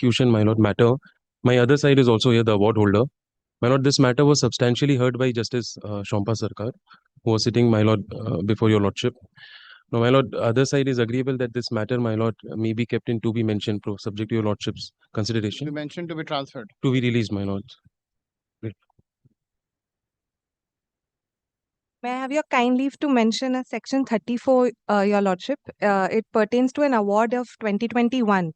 execution, my lord, matter. My other side is also here, the award holder. My lord, this matter was substantially heard by Justice Shompa Sarkar, who was sitting, my lord, before your lordship. Now, my lord, other side is agreeable that this matter, my lord, may be kept in to be mentioned, subject to your lordship's consideration. To be mentioned, to be transferred. To be released, my lord. May I have your kind leave to mention a section 34, your lordship. It pertains to an award of 2021.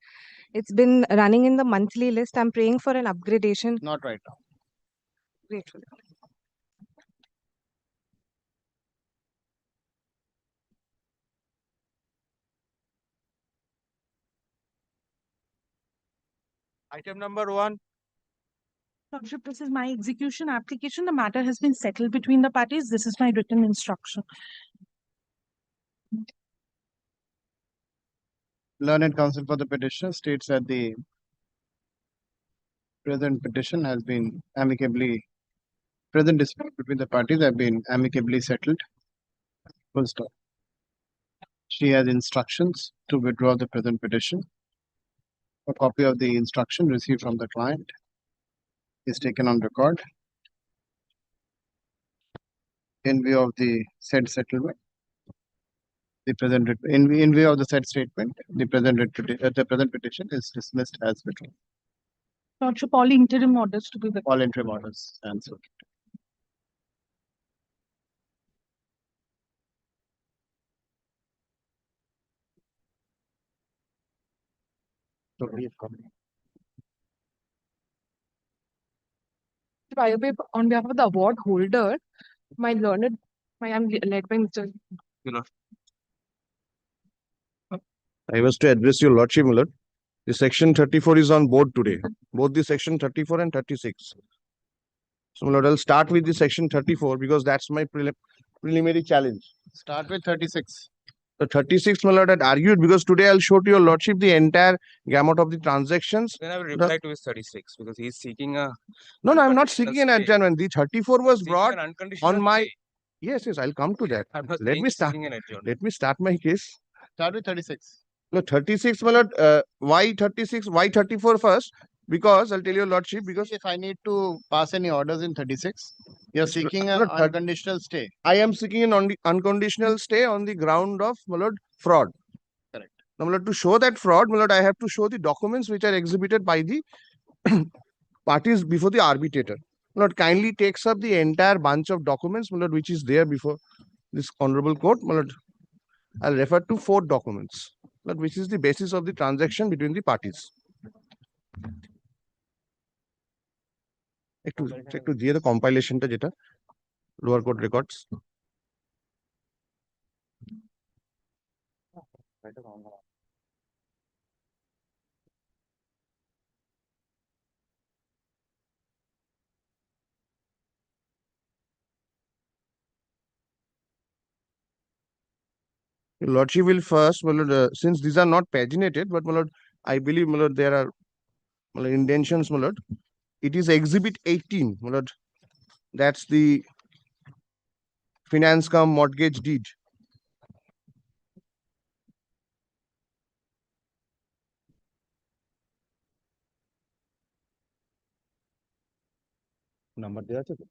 It's been running in the monthly list. I'm praying for an upgradation. Not right now. Grateful. Item number 1. Lordship, this is my execution application. The matter has been settled between the parties. This is my written instruction. Learned counsel for the petitioner states that the present petition has been present dispute between the parties have been amicably settled. Full stop. She has instructions to withdraw the present petition. A copy of the instruction received from the client is taken on record. In view of the said settlement, in view of the said statement, the present petition is dismissed as withdrawn. Lordship, all interim orders to be withdrawn. All interim orders answered. On behalf of the award holder, I'm led by Mr. I was to address your lordship, my lord. The section 34 is on board today. Both the section 34 and 36. So, my lord, I'll start with the section 34 because that's my preliminary challenge. Start with 36. The 36, my lord, had argued because today I'll show to your lordship the entire gamut of the transactions. Then I will reply to his 36 because he's seeking a. No, I'm not seeking an adjournment. The 34 was brought on my. Stay. Yes, I'll come to that. I'm not Let me start. seeking an adjournment. Let me start my case. Start with 36. No, 36, my lord. Why 36? Why 34 first? Because I'll tell your lordship. Because if I need to pass any orders in 36, you're seeking an unconditional stay. I am seeking an unconditional stay on the ground of, my lord, fraud. Correct. Now, my lord, to show that fraud, my lord, I have to show the documents which are exhibited by the parties before the arbitrator. My lord, kindly takes up the entire bunch of documents, my lord, which is there before this honorable court. My lord, I'll refer to 4 documents, my lord, which is the basis of the transaction between the parties. একটু দিয়ে the compilation যেটা lower court records. Your lordship will first, my lord, since these are not paginated, but my lord, I believe, my lord, there are, my lord, indentions, my lord. It is exhibit 18, my lord. That's the finance cum mortgage deed. Number there আছে তো?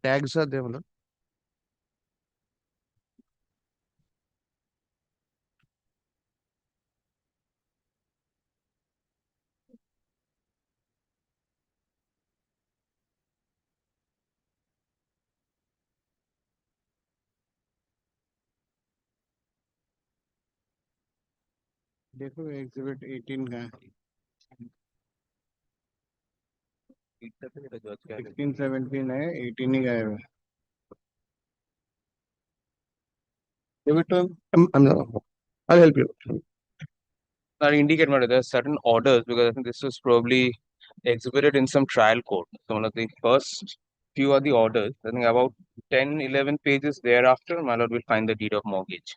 Tags are there, my lord. देखो exhibit 18 का 16 17 है 18 ही गायब है. Give it to him. I'll help you. Now indicate matter there are certain orders because I think this was probably exhibited in some trial court. So one of the first few are the orders. I think about 10-11 pages thereafter, my lord will find the deed of mortgage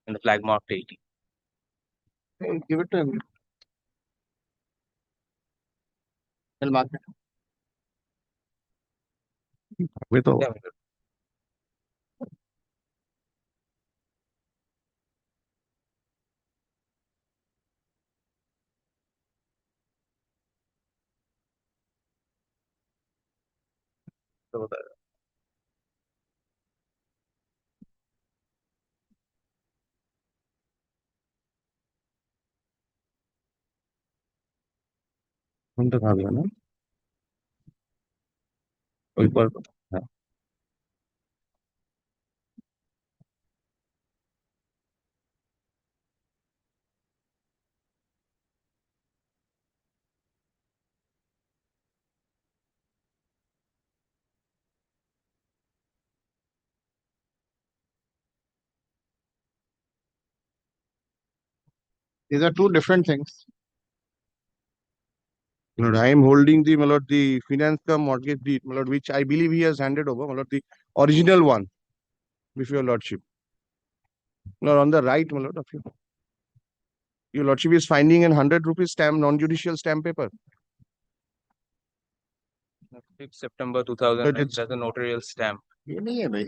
and the flag marked 80. Hey, give it to him. He'll mark it. With all. Yeah, my lord. तो बता रहा हम तो खा गया ना ऊपर हाँ. These are two different things. Lord, I am holding the, my lord, the finance cum mortgage deed, my lord, which I believe he has handed over, my lord, the original one, before your lordship. Lord, on the right, my lord, of you. Your lordship is finding an 100 rupees stamp, non-judicial stamp paper. 5th September 2009. it's- That's a notarial stamp. ये नहीं है भाई,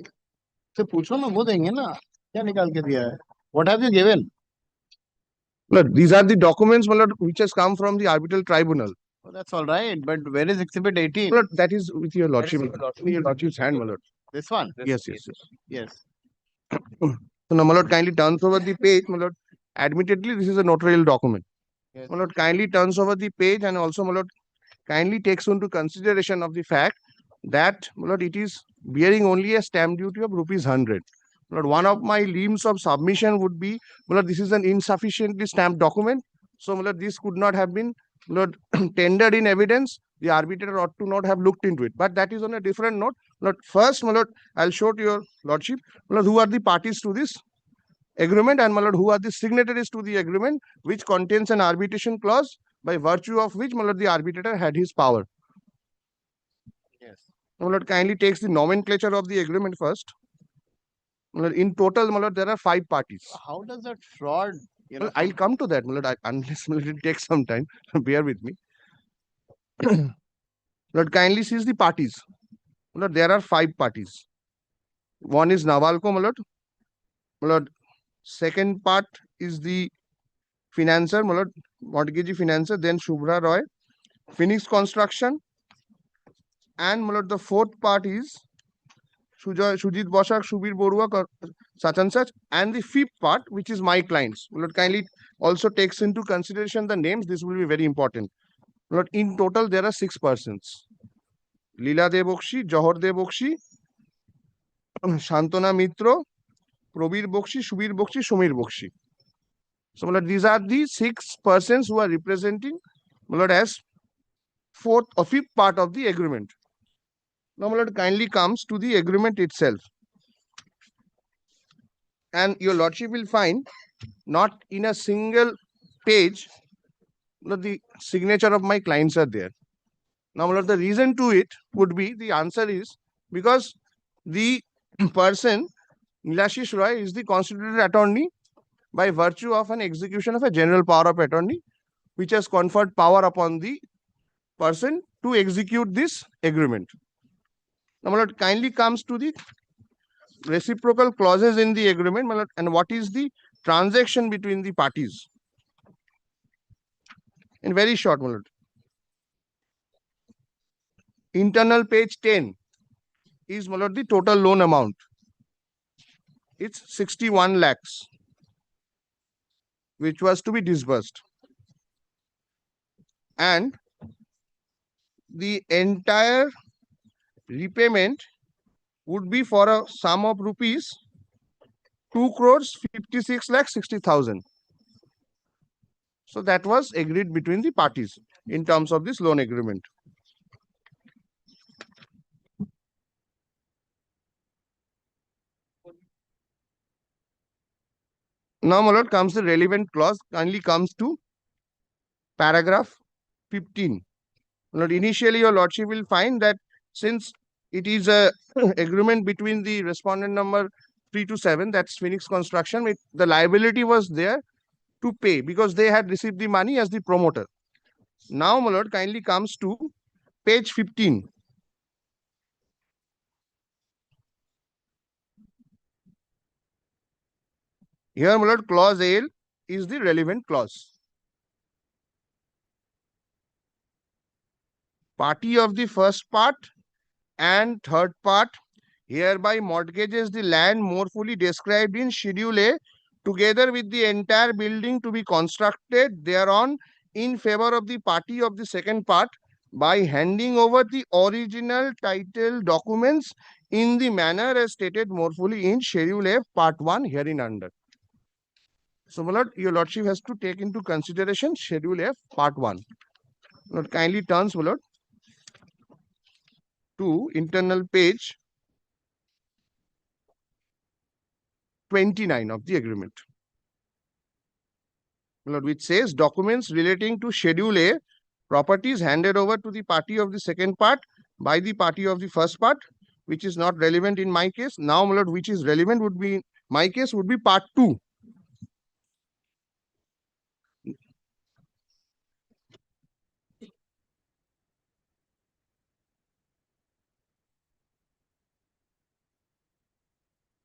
तो पूछो ना, वो देंगे ना, क्या निकाल के दिया है? What have you given? Lord, these are the documents, my lord, which has come from the arbitral tribunal. Oh, that's all right, but where is Exhibit 18? Lord, that is with your lordship. That is with your lordship. In your lordship's hand, my lord. This one? This Yes, case. yes. Yes. So now, my lord, kindly turns over the page, my lord. Admittedly, this is a notarial document. Yes. My lord, kindly turns over the page and also, my lord, kindly takes into consideration of the fact that, my lord, it is bearing only a stamp duty of rupees 100. My lord, one of my limbs of submission would be, my lord, this is an insufficiently stamped document. So, my lord, this could not have been, my lord, tendered in evidence. The arbitrator ought to not have looked into it. But that is on a different note. My lord, first, my lord, I'll show to your lordship, my lord, who are the parties to this agreement, and, my lord, who are the signatories to the agreement, which contains an arbitration clause by virtue of which, my lord, the arbitrator had his power. Yes. My lord, kindly takes the nomenclature of the agreement first. My lord, in total, my lord, there are 5 parties. How does that fraud, you know, Well, I'll come to that, my lord, unless my lord, it takes some time. Bear with me. Lord, kindly sees the parties. My lord, there are 5 parties. One is Navalco, my lord. My lord, second part is the financer, my lord, mortgagee financer, then Shubhra Roy, Phoenix Construction, and, my lord, the fourth part is Sujit Boshak, Shubir Borua, such and such, and the fifth part, which is my clients. Lord, kindly also takes into consideration the names. This will be very important. Lord, in total, there are 6 persons. Leela Debokshi, Johor Debokshi, Shantana Mitro, Probir Bokshi, Shubir Bokshi, Shumir Bokshi. So, Lord, these are the 6 persons who are representing, Lord, as fourth or fifth part of the agreement. Now, Lord, kindly comes to the agreement itself. And your lordship will find not in a single page, the signature of my clients are there. Now, the reason to it would be, the answer is because the person, Nilashish Roy, is the constituted attorney by virtue of an execution of a general power of attorney, which has conferred power upon the person to execute this agreement. Now, it kindly comes to the reciprocal clauses in the agreement, and what is the transaction between the parties. In very short, my lord. Internal page 10 is, my lord, the total loan amount. It's 61 lakhs, which was to be disbursed. And the entire repayment would be for a sum of rupees 2 crores 56 lakhs 60,000. So that was agreed between the parties in terms of this loan agreement. Now, my lord, comes the relevant clause, kindly comes to paragraph 15. My lord, initially, your lordship will find that since it is a agreement between the respondent number 3 to 7, that's Phoenix Construction, the liability was there to pay because they had received the money as the promoter. Now, my lord, kindly comes to page 15. Here, my lord, clause A is the relevant clause. Party of the first part And third part, hereby mortgages the land more fully described in Schedule A, together with the entire building to be constructed thereon in favor of the party of the second part, by handing over the original title documents in the manner as stated more fully in Schedule A, Part 1, hereinunder. So, my lord, your lordship has to take into consideration Schedule F, Part 1. Lord, kindly turns, my lord, to internal page 29 of the agreement. My lord, which says documents relating to Schedule A, properties handed over to the party of the second part by the party of the first part, which is not relevant in my case. Now, my lord, which is relevant would be, in my case, would be Part 2.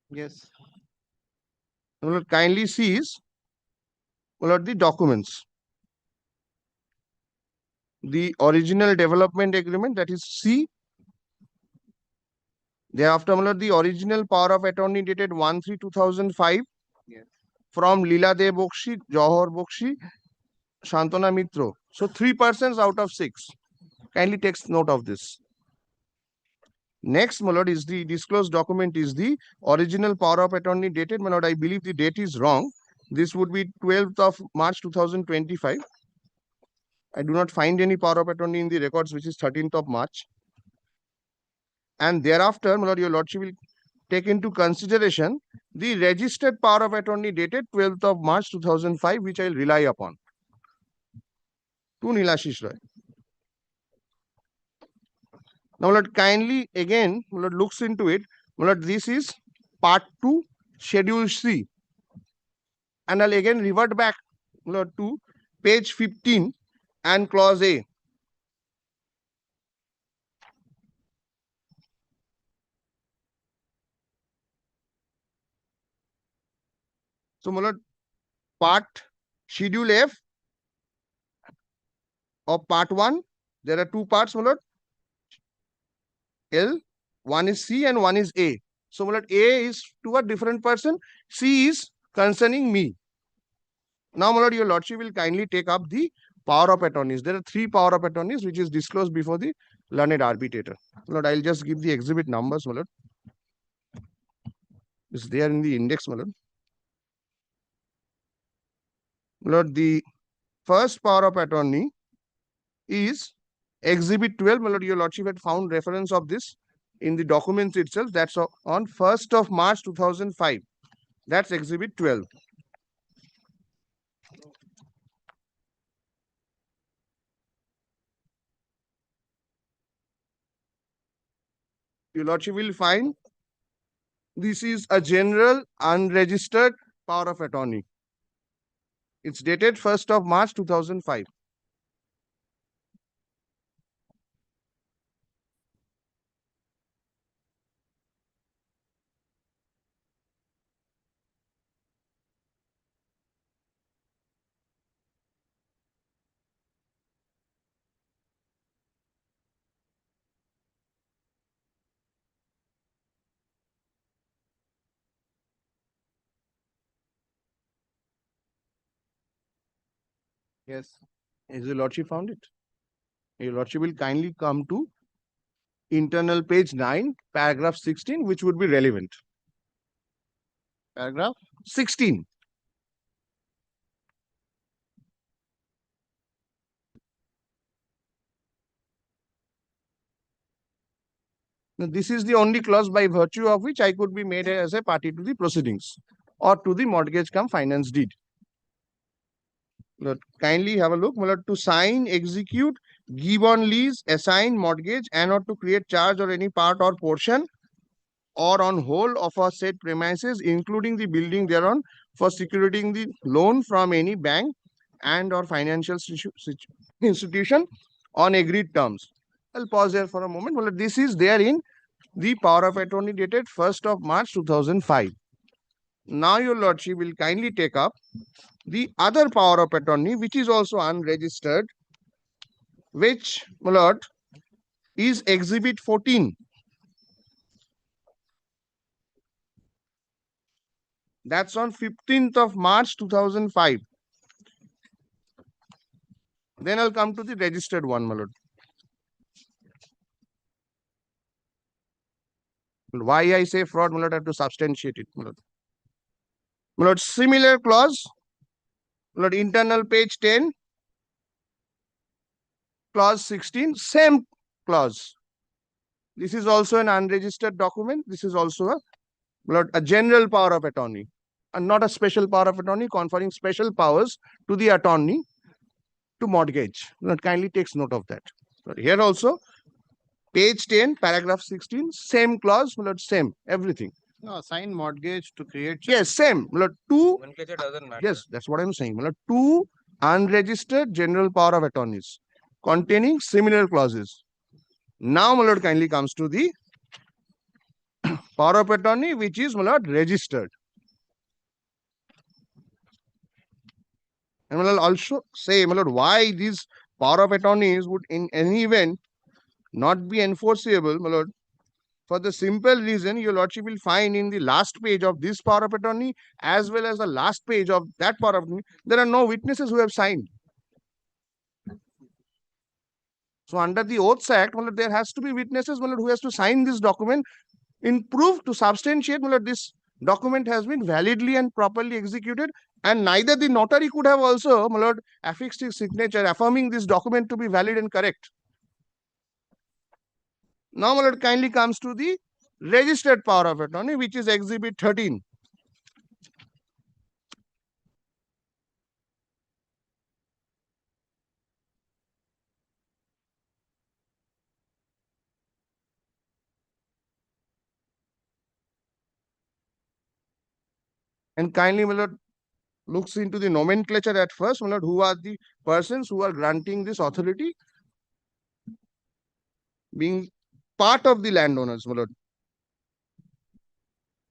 Yes. My lord, kindly sees, my lord, the documents. The original development agreement, that is C. Thereafter, my lord, the original power of attorney dated 1/3/2005 Yes. from Leela De Bokshi, Johor Bokshi, Shantana Mitro. So 3% out of 6. Kindly takes note of this. Next, my lord, is the disclosed document is the original power of attorney dated. My lord, I believe the date is wrong. This would be 12th of March 2025. I do not find any power of attorney in the records, which is 13th of March. And thereafter, my lord, your lordship will take into consideration the registered power of attorney dated 12th of March 2005, which I will rely upon. To Nilashish Roy. Now, Lord, kindly again, Lord, looks into it. Lord, this is part 2, schedule C. And I'll again revert back, Lord, to page 15 and clause A. So, my lord, part schedule F of part 1, there are two parts, my lord. L, one is C and one is A. So, my lord, A is to a different person, C is concerning me. Now, my lord, your lordship will kindly take up the power of attorneys. There are 3 power of attorneys which is disclosed before the learned arbitrator. My lord, I'll just give the exhibit numbers, my lord. It's there in the index, my lord. My lord, the first power of attorney is exhibit 12. My lord, your lordship had found reference of this in the documents itself. That's on 1st of March 2005. That's exhibit 12. Your lordship will find this is a general unregistered power of attorney. It's dated 1st of March 2005. Yes. Has your lordship found it? Your lordship will kindly come to internal page 9, paragraph 16, which would be relevant. Paragraph 16. Now, this is the only clause by virtue of which I could be made as a party to the proceedings or to the mortgage cum finance deed. Lord, kindly have a look. Lord, to sign, execute, give on lease, assign, mortgage, and or to create charge or any part or portion or on whole of a said premises, including the building thereon, for securing the loan from any bank and or financial institution on agreed terms. I'll pause there for a moment. Well, this is there in the power of attorney dated 1st of March 2005. Now, your lordship will kindly take up the other power of attorney, which is also unregistered, which, my lord, is exhibit 14. That's on 15th of March 2005. Then I'll come to the registered one, my lord. Why I say fraud, my lord, I have to substantiate it, my lord. My lord, similar clause, my lord, internal page 10, clause 16, same clause. This is also an unregistered document. This is also a general power of attorney and not a special power of attorney conferring special powers to the attorney to mortgage. Lord, kindly takes note of that. But here also, page 10, paragraph 16, same clause, Lord, same, everything. No, sign mortgage to create. Yes, same. Lord, two. Nomenclature doesn't matter. Yes, that's what I'm saying. Lord, two unregistered general power of attorneys containing similar clauses. Now, my lord, kindly comes to the power of attorney, which is, my lord, registered. And I will also say, my lord, why these power of attorneys would in any event not be enforceable, my lord, for the simple reason your lordship will find in the last page of this power of attorney as well as the last page of that power of attorney, there are no witnesses who have signed. So under the Oaths Act, my lord, there has to be witnesses, my lord, who has to sign this document in proof to substantiate, my lord, this document has been validly and properly executed, and neither the notary could have also, my lord, affixed his signature affirming this document to be valid and correct. Now, my lord, kindly comes to the registered power of attorney, which is Exhibit 13. And kindly, my lord, looks into the nomenclature at first, my lord, who are the persons who are granting this authority, being part of the landowners, my lord.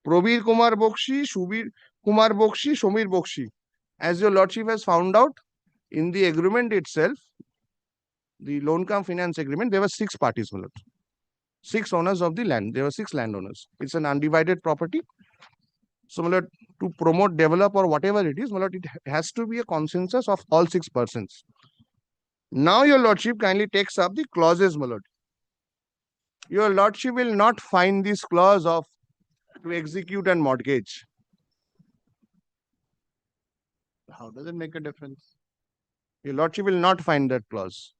Probir Kumar Bokshi, Shubir Kumar Bokshi, Shomir Bokshi. As your lordship has found out in the agreement itself, the loan cum finance agreement, there were 6 parties, my lord. 6 owners of the land. There were 6 landowners. It's an undivided property. So, my lord, to promote, develop, or whatever it is, my lord, it has to be a consensus of all 6 persons. Now, your lordship kindly takes up the clauses, my lord. Your lordship will not find this clause of to execute and mortgage. How does it make a difference? Your lordship will not find that clause.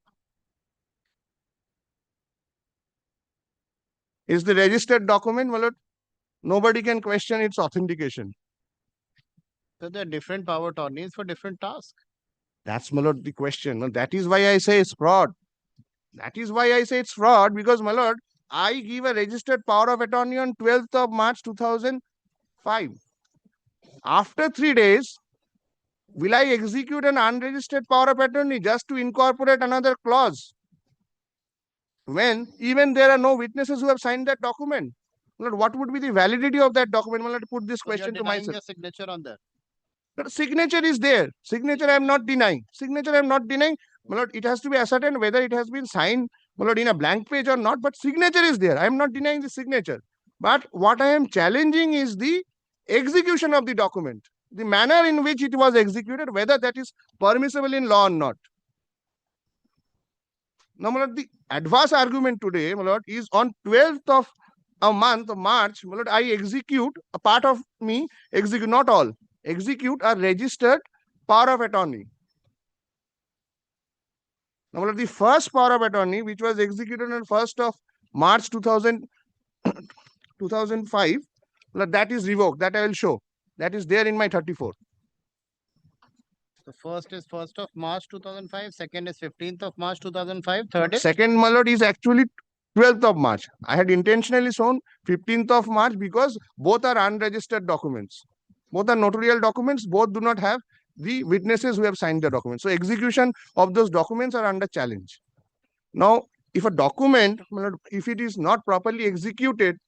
Is the registered document, my lord? Nobody can question its authentication. So there are different power attorneys for different tasks. That's, my lord, the question. That is why I say it's fraud. That is why I say it's fraud, because, my lord, I give a registered power of attorney on 12th of March 2005. After 3 days, will I execute an unregistered power of attorney just to incorporate another clause? When even there are no witnesses who have signed that document. Lord, what would be the validity of that document? Lord, put this question to myself. Your signature on that. Lord, signature is there. Signature I am not denying. Signature I am not denying. Lord, it has to be ascertained whether it has been signed, Lord, in a blank page or not. But signature is there. I am not denying the signature. But what I am challenging is the execution of the document, the manner in which it was executed, whether that is permissible in law or not. Now, my lord, the adverse argument today, my lord, is on 12th of a month of March, my lord, I execute, a part of me execute, not all, execute a registered power of attorney. Now, my lord, the first power of attorney, which was executed on 1st of March 2005, lord, that is revoked. That I will show. That is there in my 34. The first is 1st of March 2005, second is 15th of March 2005, third is? Second, my lord, is actually 12th of March. I had intentionally shown 15th of March because both are unregistered documents. Both are notarial documents. Both do not have the witnesses who have signed the document. So execution of those documents are under challenge. Now, if a document, my lord, if it is not properly executed,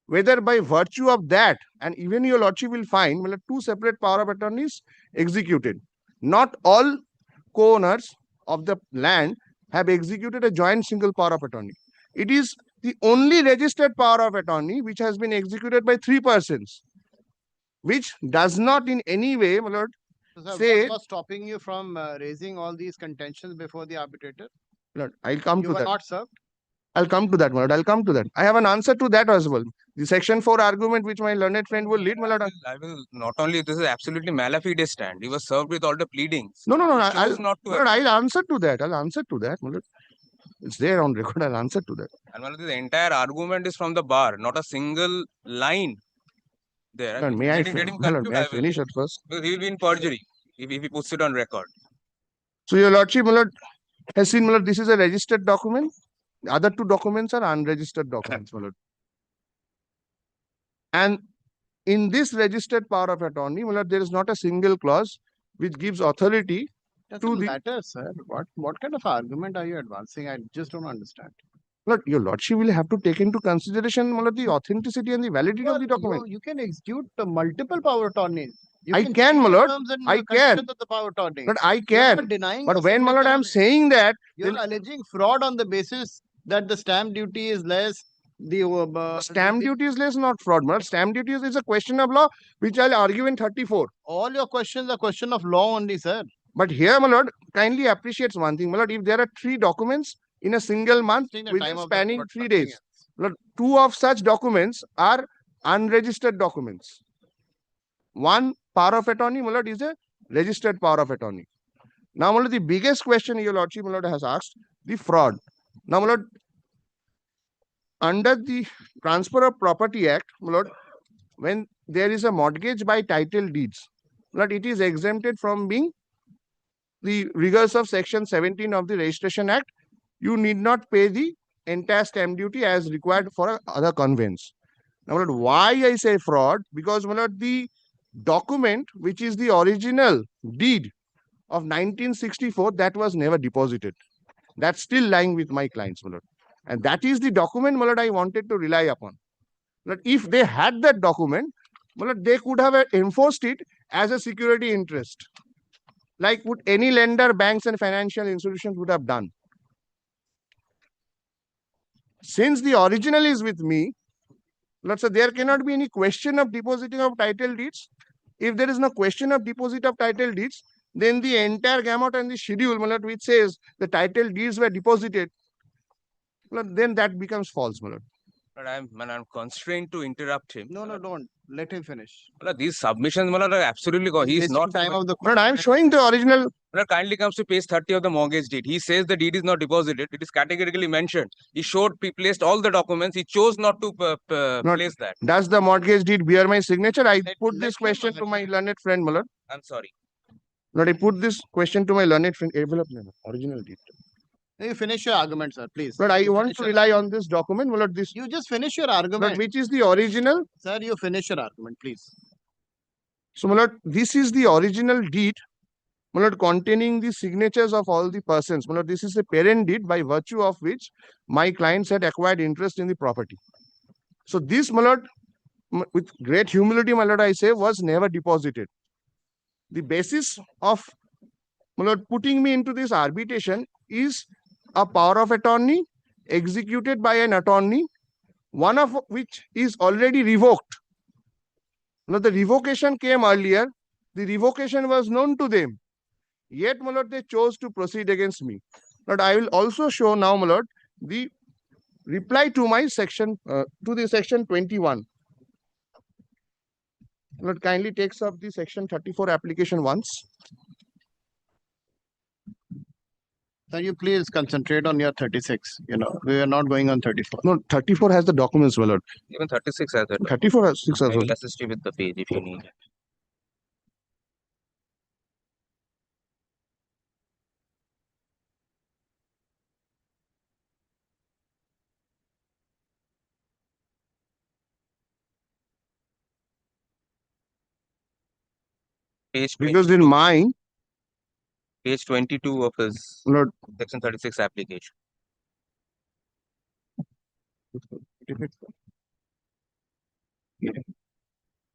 whether by virtue of that, and even your lordship will find, my lord, 2 separate power of attorneys executed. Not all co-owners of the land have executed a joint single power of attorney. It is the only registered power of attorney which has been executed by 3 persons. which does not in any way, my lord, So, sir, say- what was stopping you from raising all these contentions before the arbitrator? Lord, I'll come You to were that. not served. I'll come to that, my lord. I'll come to that. I have an answer to that as well. The section 4 argument which my learned friend will lead, my lord. I will not only this is absolutely malafide stand. He was served with all the pleadings. No, He I'll, chose not to. my lord, I'll answer to that. I'll answer to that, my lord. It's there on record. I'll answer to that. And one of the entire argument is from the bar, not a single line there. Lord, may I, Let him my lord, conclude, may I I will. finish at first? Because he will be in perjury if he puts it on record. So your lordship, my lord, has seen, my lord, this is a registered document. The other two documents are unregistered documents, my lord. And in this registered power of attorney, my lord, there is not a single clause which gives authority. Doesn't the- matter, sir. What kind of argument are you advancing? I just don't understand. Lord, your lordship will have to take into consideration, my lord, the authenticity and the validity of the document. You can execute multiple power attorneys. You I can, my change lord. terms and I can. conditions of the power attorney. But I You're can. not denying But the when, my lord, signature I'm on it. saying that, You're then alleging fraud on the basis that the stamp duty is less. stamp duty is less, not fraud. My lord, stamp duty is a question of law, which I'll argue in 34. All your questions are question of law only, sir. But here, my lord, kindly appreciates one thing, my lord. If there are 3 documents in a single month, Wasting the within time of the spanning court, 3 nothing days, else. Lord, 2 of such documents are unregistered documents. One power of attorney, my lord, is a registered power of attorney. Now, my lord, the biggest question your lordship, my lord, has asked, the fraud. Now, my lord, under the Transfer of Property Act, my lord, when there is a mortgage by title deeds, my lord, it is exempted from being the rigors of section 17 of the Registration Act. You need not pay the entire stamp duty as required for other conveyance. Now, my lord, why I say fraud? Because, my lord, the document which is the original deed of 1964, that was never deposited. That's still lying with my clients, my lord. And that is the document, my lord, I wanted to rely upon. But if they had that document, my lord, they could have enforced it as a security interest, like would any lender, banks and financial institutions would have done. Since the original is with me, let's say there cannot be any question of depositing of title deeds. If there is no question of deposit of title deeds, then the entire gamut and the schedule, my lord, which says the title deeds were deposited, then that becomes false, my lord. But I'm constrained to interrupt him. No, don't. Let him finish. These submissions, are absolutely he's Wasting not. time of the But I'm showing the original. Kindly comes to page 30 of the mortgage deed. He says the deed is not deposited. It is categorically mentioned. He placed all the documents. He chose not to place that. Does the mortgage deed bear my signature? I put let this him question to my learned friend, my lord. I'm sorry. Lord, I put this question to my learned friend. Envelope, original deed. You finish your argument, sir, please. But I You want finish to your- rely on this document, my lord. This, You just finish your lord, argument. which is the original. Sir, you finish your argument, please. So, my lord, this is the original deed, my lord, containing the signatures of all the persons. My lord, this is a parent deed by virtue of which my clients had acquired interest in the property. So, this, my lord, with great humility, my lord, I say, was never deposited. The basis of, my lord, putting me into this arbitration is a power of attorney executed by an attorney, one of which is already revoked. Now, the revocation came earlier. The revocation was known to them. Yet, my lord, they chose to proceed against me. But I will also show now, my lord, the reply to my section, to the section 21. Lord, kindly takes up the section 34 application once. Sir, you please concentrate on your 36. We are not going on 34. No, 34 has the documents, my lord. Even 36 has that. 34 has 6 as I well. will assist you with the page if you need it. Page Because in mine, page 22 of his Lord, section 36 application.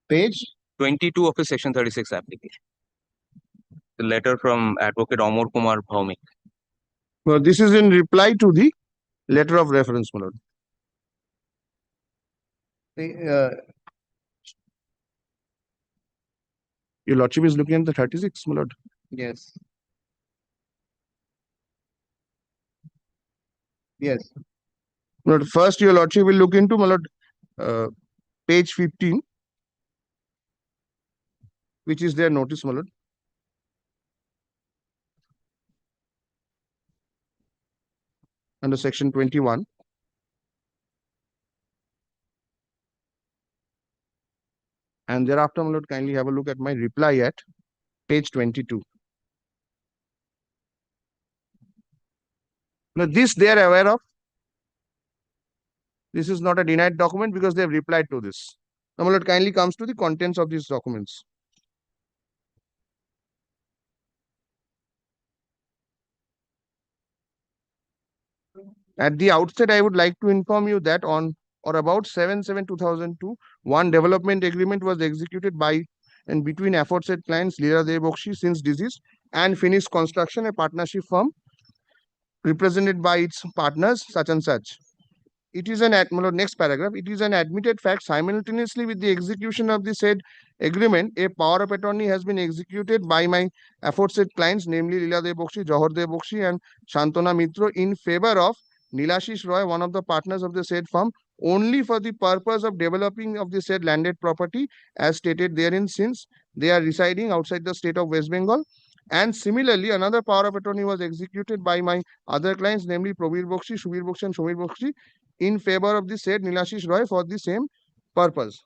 Page 22 of his section 36 application. The letter from Advocate Amar Kumar Bhaumik. this is in reply to the letter of reference, my lord. Your lordship is looking at the 36, my lord. Yes. Yes. My lord, first your lordship will look into, my lord, page 15, which is their notice, my lord. Under section 21. And thereafter, my lord, kindly have a look at my reply at page 22. Now, this they are aware of. This is not a denied document because they have replied to this. Now, my lord, kindly comes to the contents of these documents. At the outset, I would like to inform you that on or about 7/7/2002, one development agreement was executed by and between aforesaid clients Leela Debokshi, since deceased, and Finished Construction, a partnership firm represented by its partners such and such. It is an next paragraph. It is an admitted fact simultaneously with the execution of the said agreement, a power of attorney has been executed by my aforesaid clients, namely Leela Debokshi, Johar Debokshi, and Shantana Mitro, in favor of Nilashish Roy, one of the partners of the said firm, only for the purpose of developing of the said landed property as stated therein, since they are residing outside the state of West Bengal. And similarly, another power of attorney was executed by my other clients, namely Prabir Bokshi, Shubir Bokshi, and Shomir Bokshi, in favor of the said Nilashish Roy for the same purpose.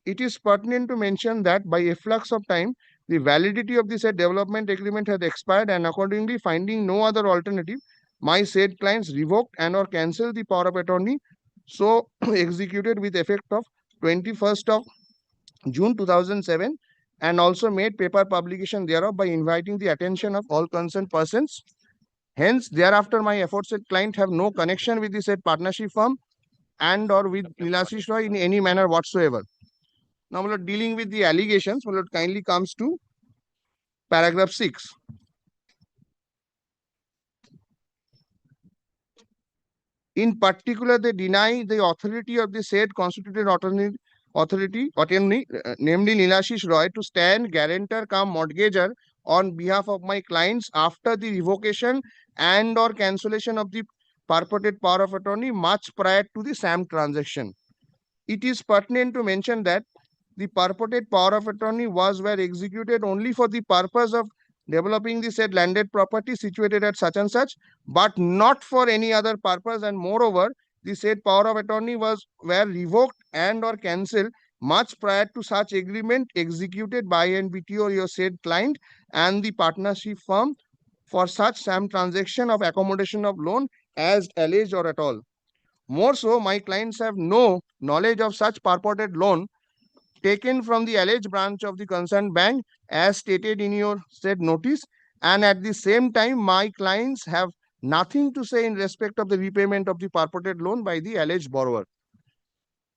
It is pertinent to mention that by efflux of time, the validity of the said development agreement had expired, and accordingly, finding no other alternative, my said clients revoked and or cancelled the power of attorney so executed with effect of 21st of June 2007, and also made paper publication thereof by inviting the attention of all concerned persons. Hence, thereafter, my aforesaid client have no connection with the said partnership firm and or with Nilashish Roy in any manner whatsoever. Now, my lord, dealing with the allegations, my lord, kindly comes to paragraph 6. In particular, they deny the authority of the said constituted authority, namely Nilashish Roy, to stand guarantor cum mortgager on behalf of my clients after the revocation and or cancellation of the purported power of attorney much prior to the SAM transaction. It is pertinent to mention that the purported power of attorney were executed only for the purpose of developing the said landed property situated at such and such, but not for any other purpose. And moreover, the said power of attorney were revoked and or cancelled much prior to such agreement executed by NBT or your said client and the partnership firm for such SAM transaction of accommodation of loan as alleged or at all. More so, my clients have no knowledge of such purported loan taken from the alleged branch of the concerned bank as stated in your said notice, and at the same time my clients have nothing to say in respect of the repayment of the purported loan by the alleged borrower.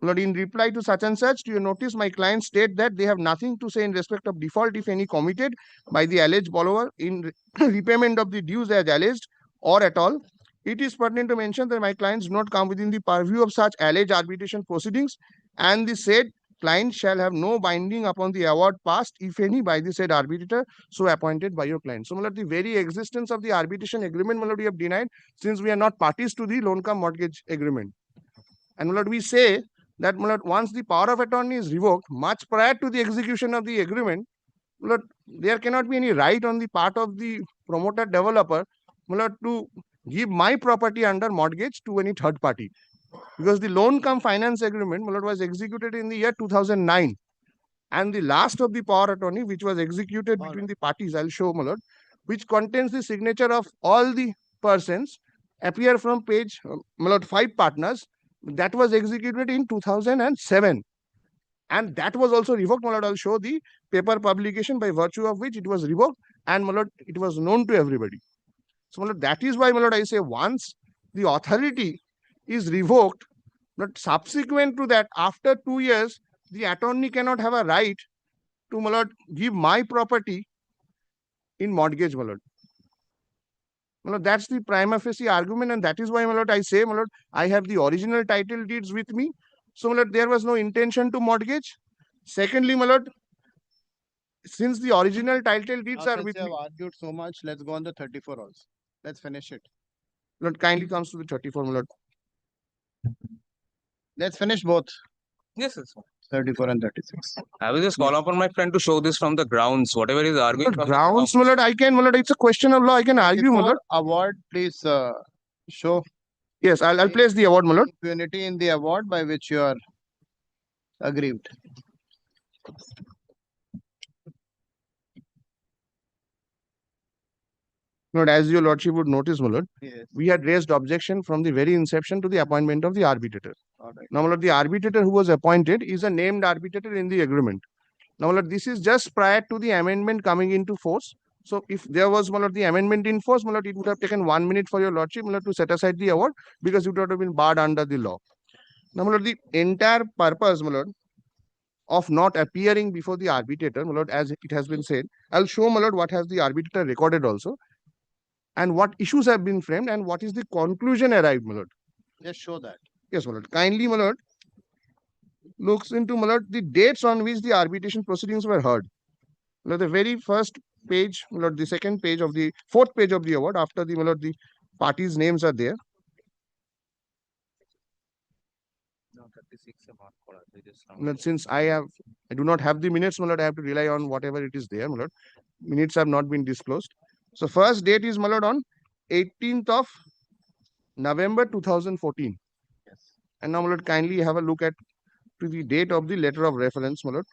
Lord, in reply to such and such, to your notice, my clients state that they have nothing to say in respect of default, if any, committed by the alleged borrower in repayment of the dues as alleged or at all. It is pertinent to mention that my clients do not come within the purview of such alleged arbitration proceedings, and the said client shall have no binding upon the award passed, if any, by the said arbitrator so appointed by your client. So, my lord, the very existence of the arbitration agreement, my lord, we have denied, since we are not parties to the loan cum mortgage agreement. And my lord, we say that, my lord, once the power of attorney is revoked, much prior to the execution of the agreement, my lord, there cannot be any right on the part of the promoter developer, my lord, to give my property under mortgage to any third party, because the loan cum finance agreement, my lord, was executed in the year 2009, and the last of the power attorney which was executed between the parties, I'll show, my lord, which contains the signature of all the persons, appear from page, my lord, 5 partners, that was executed in 2007, and that was also revoked, my lord. I'll show the paper publication by virtue of which it was revoked, and my lord, it was known to everybody. So, my lord, that is why, my lord, I say once the authority is revoked, but subsequent to that, after 2 years, the attorney cannot have a right to, my lord, give my property in mortgage, my lord. My lord, that's the prima facie argument, and that is why, my lord, I say, my lord, I have the original title deeds with me. So, my lord, there was no intention to mortgage. Secondly, my lord, since the original title deeds Now, are since with you have me, argued so much, let's go on the 34 also. Let's finish it. my lord, kindly comes to the 34, my lord. Let's finish both Yes, yes. 34 and 36. I will just call upon my friend to show this from the grounds, whatever is arguing Lord, from the grounds, my lord, I can, my lord, it's a question of law, I can argue, my lord. Before award, please show Yes, I'll place the award, my lord. impunity in the award by which you are aggrieved. My lord, as your lordship would notice, my lord, Yes. we had raised objection from the very inception to the appointment of the arbitrator. All right. Now, my lord, the arbitrator who was appointed is a named arbitrator in the agreement. Now, my lord, this is just prior to the amendment coming into force. So, if there was, my lord, the amendment in force, my lord, it would have taken 1 minute for your lordship, my lord, to set aside the award because it would have been barred under the law. Now, my lord, the entire purpose, my lord, of not appearing before the arbitrator, my lord, as it has been said, I'll show, my lord, what has the arbitrator recorded also, and what issues have been framed, and what is the conclusion arrived, my lord. Just show that. Yes, my lord. Kindly, my lord, looks into, my lord, the dates on which the arbitration proceedings were heard. My lord, the very first page, my lord, the second page of the fourth page of the award, after the, my lord, the parties' names are there. My lord, since I do not have the minutes, my lord, I have to rely on whatever it is there, my lord. Minutes have not been disclosed. So first date is, my lord, on 18th of November 2014. Yes. And now, my lord, kindly have a look at to the date of the letter of reference, my lord.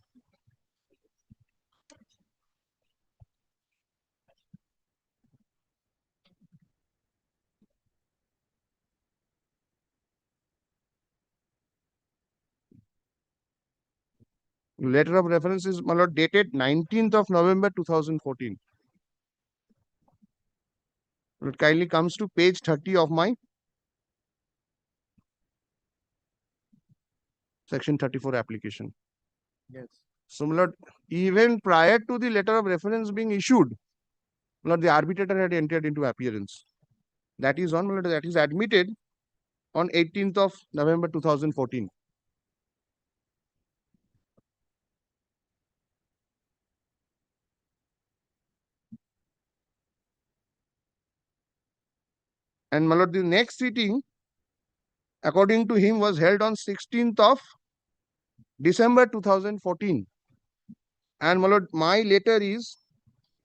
Letter of reference is, my lord, dated 19th of November 2014. It kindly comes to page 30 of my section 34 application. Yes. So, my lord, even prior to the letter of reference being issued, my lord, the arbitrator had entered into appearance. That is on, my lord, that is admitted on 18th of November 2014. And, my lord, the next sitting, according to him, was held on 16th of December 2014. And, my lord, my letter is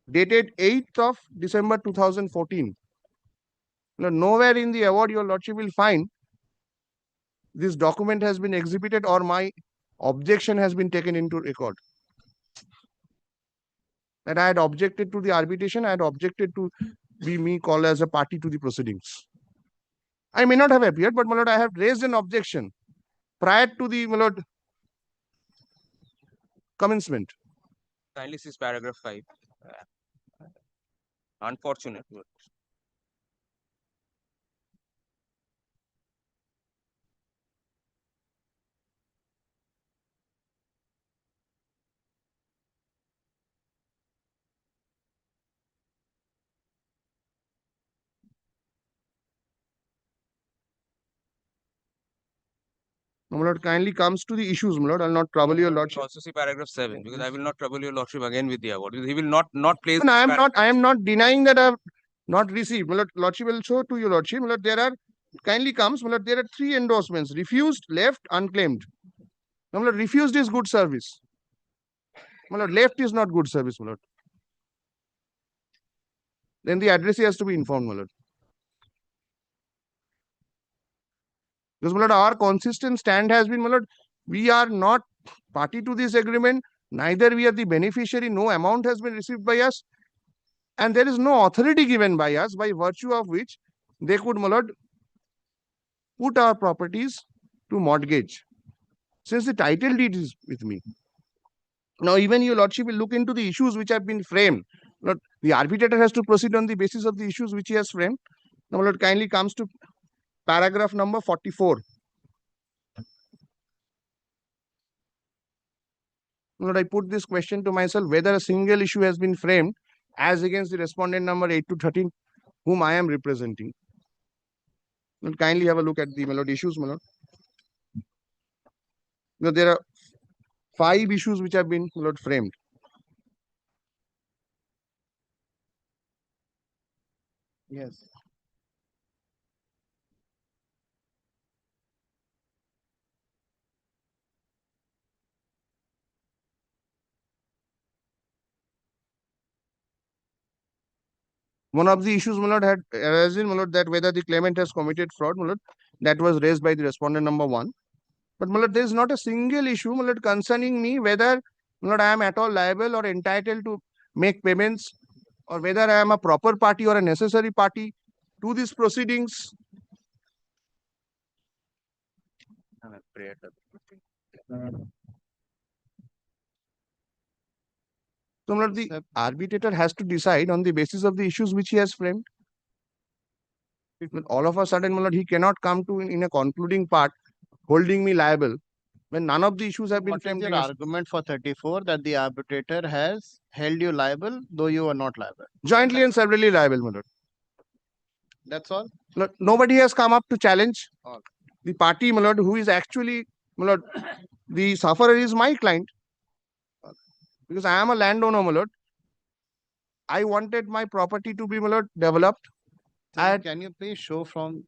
dated 8th of December 2014. Nowhere in the award your lordship will find this document has been exhibited or my objection has been taken into record. That I had objected to the arbitration, I had objected to be me called as a party to the proceedings. I may not have appeared, but, my lord, I have raised an objection prior to the, my lord, commencement. Kindly see paragraph 5. Unfortunate. My lord, kindly comes to the issues, my lord. I'll not trouble your lordship. Also see paragraph 7, because I will not trouble your lordship again with the award. He will not place. No, I am not denying that I have not received. My lord, lordship will show to your lordship. My lord, there are kindly comes, my lord, there are 3 endorsements: refused, left, unclaimed. My lord, refused is good service. My lord, left is not good service, my lord. Then the addressee has to be informed, my lord. Because, my lord, our consistent stand has been, my lord, we are not party to this agreement, neither we are the beneficiary, no amount has been received by us, and there is no authority given by us by virtue of which they could, my lord, put our properties to mortgage, since the title deed is with me. Now, even your lordship will look into the issues which have been framed. Lord, the arbitrator has to proceed on the basis of the issues which he has framed. Now, my lord, kindly comes to paragraph number 44. Lord, I put this question to myself, whether a single issue has been framed as against the respondent number 8 to 13, whom I am representing. Lord, kindly have a look at the, my lord, issues, my lord. There are 5 issues which have been, my lord, framed. Yes. One of the issues, my lord, had arisen, my lord, that whether the claimant has committed fraud, my lord, that was raised by the respondent number 1. But my lord, there is not a single issue, my lord, concerning me whether, my lord, I am at all liable or entitled to make payments, or whether I am a proper party or a necessary party to these proceedings. So, my lord, the Sir, arbitrator has to decide on the basis of the issues which he has framed. But all of a sudden, my lord, he cannot come to in a concluding part holding me liable when none of the issues have been what is framed your against. argument for 34 that the arbitrator has held you liable, though you are not liable? Jointly and severally liable, my lord. That's all. Nobody has come up to challenge All. the party, my lord, who is actually, my lord, the sufferer is my client. Because I am a landowner, my lord. I wanted my property to be, my lord, developed. So can you please show from,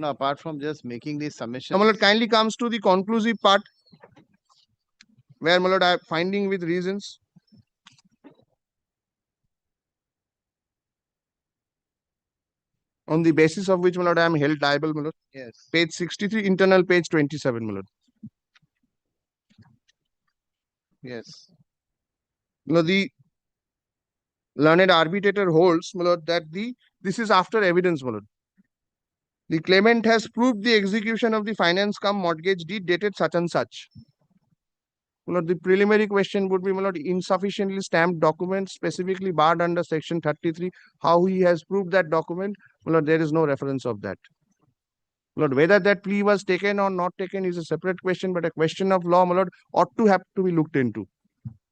apart from just making these Now, submissions? my lord, kindly comes to the conclusive part where, my lord, I am finding with reasons. On the basis of which, my lord, I am held liable, my lord. Yes. Page 63, internal page 27, my lord. Yes. The learned arbitrator holds, my lord, that this is after evidence, my lord. The claimant has proved the execution of the finance cum mortgage deed dated such and such. My lord, the preliminary question would be, my lord, insufficiently stamped document specifically barred under section 33. How he has proved that document, my lord, there is no reference of that. My lord, whether that plea was taken or not taken is a separate question, but a question of law, my lord, ought to have to be looked into.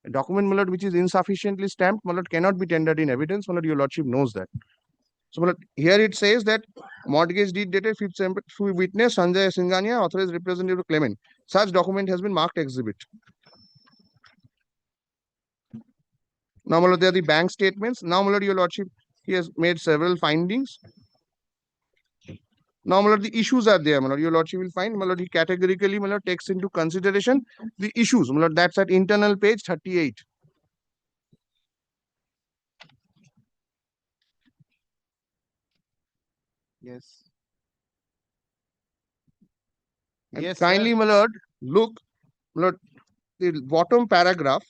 A document, my lord, which is insufficiently stamped, my lord, cannot be tendered in evidence. My lord, your lordship knows that. So, my lord, here it says that mortgage deed dated 5th September through witness Sanjay Singhania, authorized representative to claimant. Such document has been marked exhibit. Now, my lord, there are the bank statements. Now, my lord, your lordship, he has made several findings. Now, my lord, the issues are there, my lord. Your lordship will find, my lord, he categorically, my lord, takes into consideration the issues. My lord, that's at internal page 38. Yes. And Yes, kindly, sir. my lord, look, my lord, the bottom paragraph.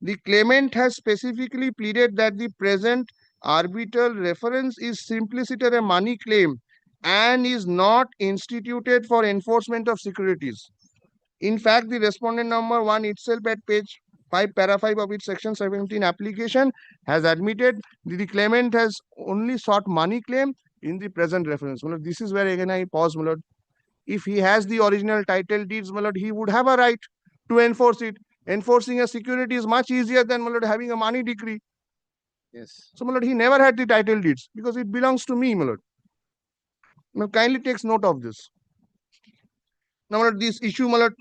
The claimant has specifically pleaded that the present arbitral reference is simpliciter a money claim and is not instituted for enforcement of securities. In fact, the respondent number 1 itself at page 5, para 5 of its section 17 application has admitted that the claimant has only sought money claim in the present reference. My lord, this is where again I pause, my lord. If he has the original title deeds, my lord, he would have a right to enforce it. Enforcing a security is much easier than, my lord, having a money decree. Yes. So, my lord, he never had the title deeds because it belongs to me, my lord. Now, kindly takes note of this. Now, my lord, this issue, my lord,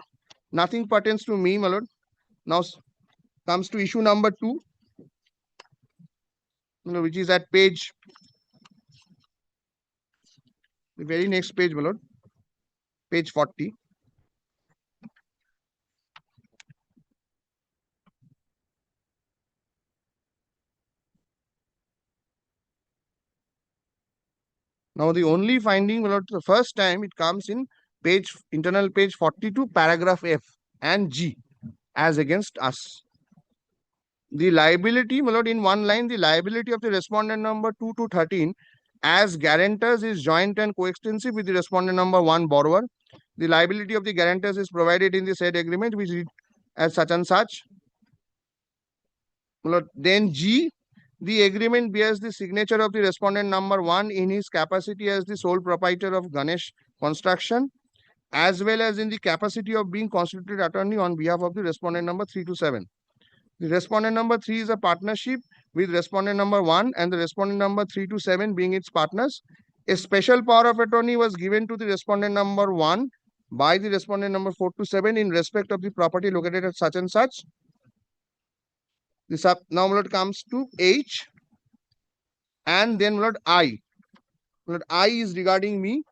nothing pertains to me, my lord. Now comes to issue number 2, which is at page, the very next page, my lord, page 40. Now, the only finding, my lord, the first time it comes in page, internal page 42, paragraph F and G, as against us. The liability, my lord, in one line, the liability of the respondent number 2 to 13 as guarantors is joint and coextensive with the respondent number 1 borrower. The liability of the guarantors is provided in the said agreement, which is as such and such. My lord, then G, the agreement bears the signature of the respondent number 1 in his capacity as the sole proprietor of Ganesh Construction, as well as in the capacity of being constituted attorney on behalf of the respondent number 3 to 7. The respondent number 3 is a partnership with respondent number 1 and the respondent number 3 to 7 being its partners. A special power of attorney was given to the respondent number 1 by the respondent number 4 to 7 in respect of the property located at such and such. This now, my lord, comes to H and then, my lord, I. I is regarding me.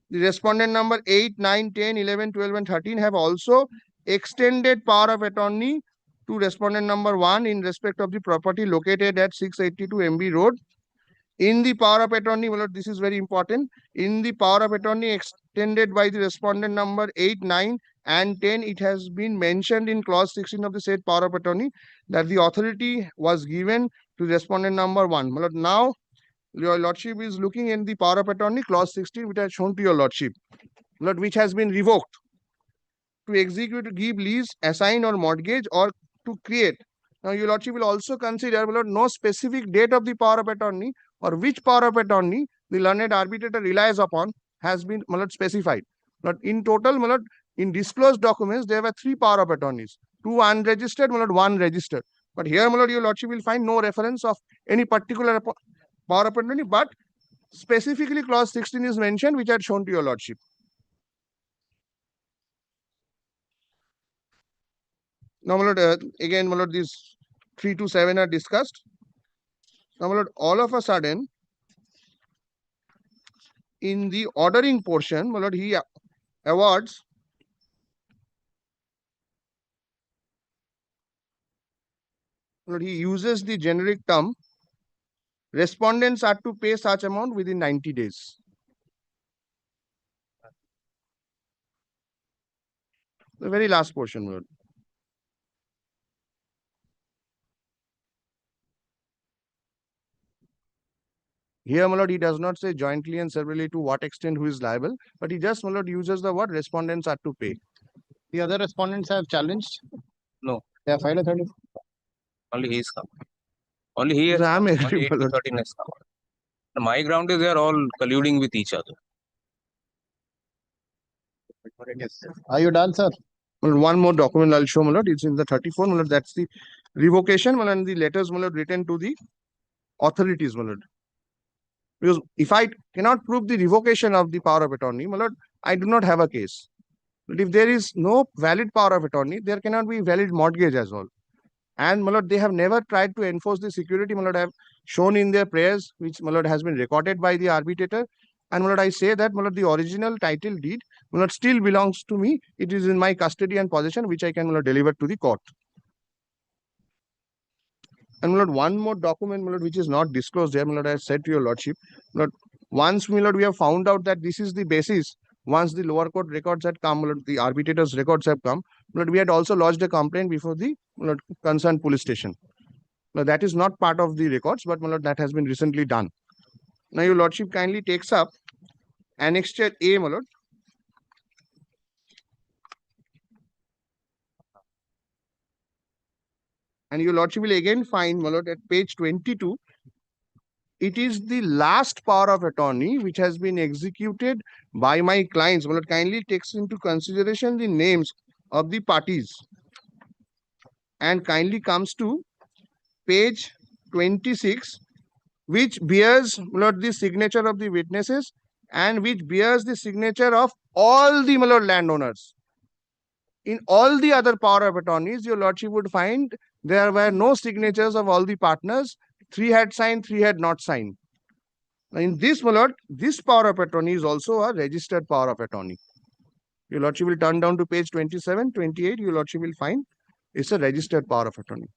The respondent number 8, 9, 10, 11, 12, and 13 have also extended power of attorney to respondent number 1 in respect of the property located at 682 MB Road. In the power of attorney, well, this is very important. In the power of attorney extended by the respondent number 8, 9, and 10, it has been mentioned in clause 16 of the said power of attorney that the authority was given to respondent number 1. Well, now, your lordship is looking in the power of attorney clause 16, which I have shown to your lordship, which has been revoked to execute, give lease, assign or mortgage or to create. Now, your lordship will also consider no specific date of the power of attorney or which power of attorney the learned arbitrator relies upon has been specified. But in total, in disclosed documents, there were 3 power of attorneys, 2 unregistered, 1 registered. But here, your lordship will find no reference of any particular power of attorney, but specifically clause 16 is mentioned, which I had shown to your lordship. Now, again, these 3 to 7 are discussed. Now, all of a sudden, in the ordering portion, he awards he uses the generic term, respondents are to pay such amount within 90 days. The very last portion, Lord. Here, my lord, he does not say jointly and severally to what extent who is liable, but he just, my lord, uses the word respondents are to pay. The other respondents have challenged? No. They have filed a 30. Only he is come. Only he has So I'm come. agree, Only 8 my to lord. 13 has come. My ground is they are all colluding with each other. Yes. Are you done, sir? Well, one more document I'll show, my lord. It's in the 34, my lord. That's the revocation, my lord, and the letters, my lord, written to the authorities, my lord. Because if I cannot prove the revocation of the power of attorney, my lord, I do not have a case. But if there is no valid power of attorney, there cannot be valid mortgage as well. And, my lord, they have never tried to enforce the security, my lord, have shown in their prayers, which, my lord, has been recorded by the arbitrator. And, my lord, I say that, my lord, the original title deed, my lord, still belongs to me. It is in my custody and possession, which I can, my lord, deliver to the court. And, my lord, one more document, my lord, which is not disclosed here, my lord, I said to your lordship, my lord, once, my lord, we have found out that this is the basis, once the lower court records had come, my lord, the arbitrator's records have come, my lord, we had also lodged a complaint before the, my lord, concerned police station. Now, that is not part of the records, but, my lord, that has been recently done. Now, your lordship kindly takes up annexure A, my lord. And your lordship will again find, my lord, at page 22, it is the last power of attorney which has been executed by my clients. My lord, kindly takes into consideration the names of the parties and kindly comes to page 26, which bears, my lord, the signature of the witnesses and which bears the signature of all the, my lord, landowners. In all the other power of attorneys, your lordship would find there were no signatures of all the partners. 3 had signed, 3 had not signed. Now, in this, my lord, this power of attorney is also a registered power of attorney. Your lordship will turn down to page 27, 28. Your lordship will find it's a registered power of attorney.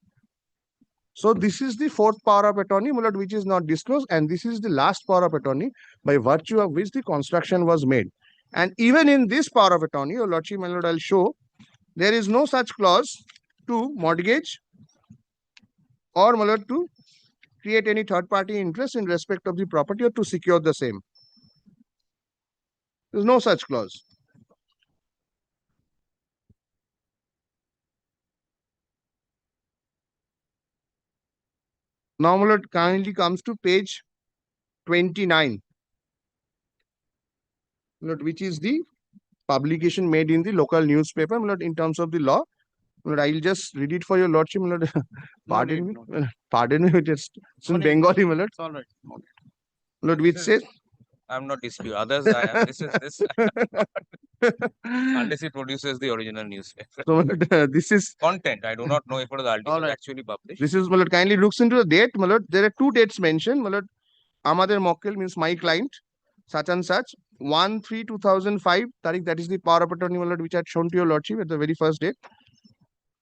So this is the 4th power of attorney, my lord, which is not disclosed, and this is the last power of attorney by virtue of which the construction was made. And even in this power of attorney, your lordship, my lord, I'll show there is no such clause to mortgage or, my lord, to create any third-party interest in respect of the property or to secure the same. There is no such clause. Now, my lord, kindly comes to page 29, my lord, which is the publication made in the local newspaper, my lord, in terms of the law. My lord, I will just read it for your lordship, my lord. Pardon me. Pardon me, it's in Bengali, my lord. It's all right. My lord, which says I'm not disputing. Others, this is this. Unless he produces the original newspaper. So, my lord, this is Content. I do not know if it is All right. actually published. this is, my lord, kindly looks into the date, my lord. There are 2 dates mentioned, my lord. Amader Mokkel means my client, such and such, 1/3/2005, Tariq, that is the power of attorney, my lord, which I had shown to your lordship at the very first day.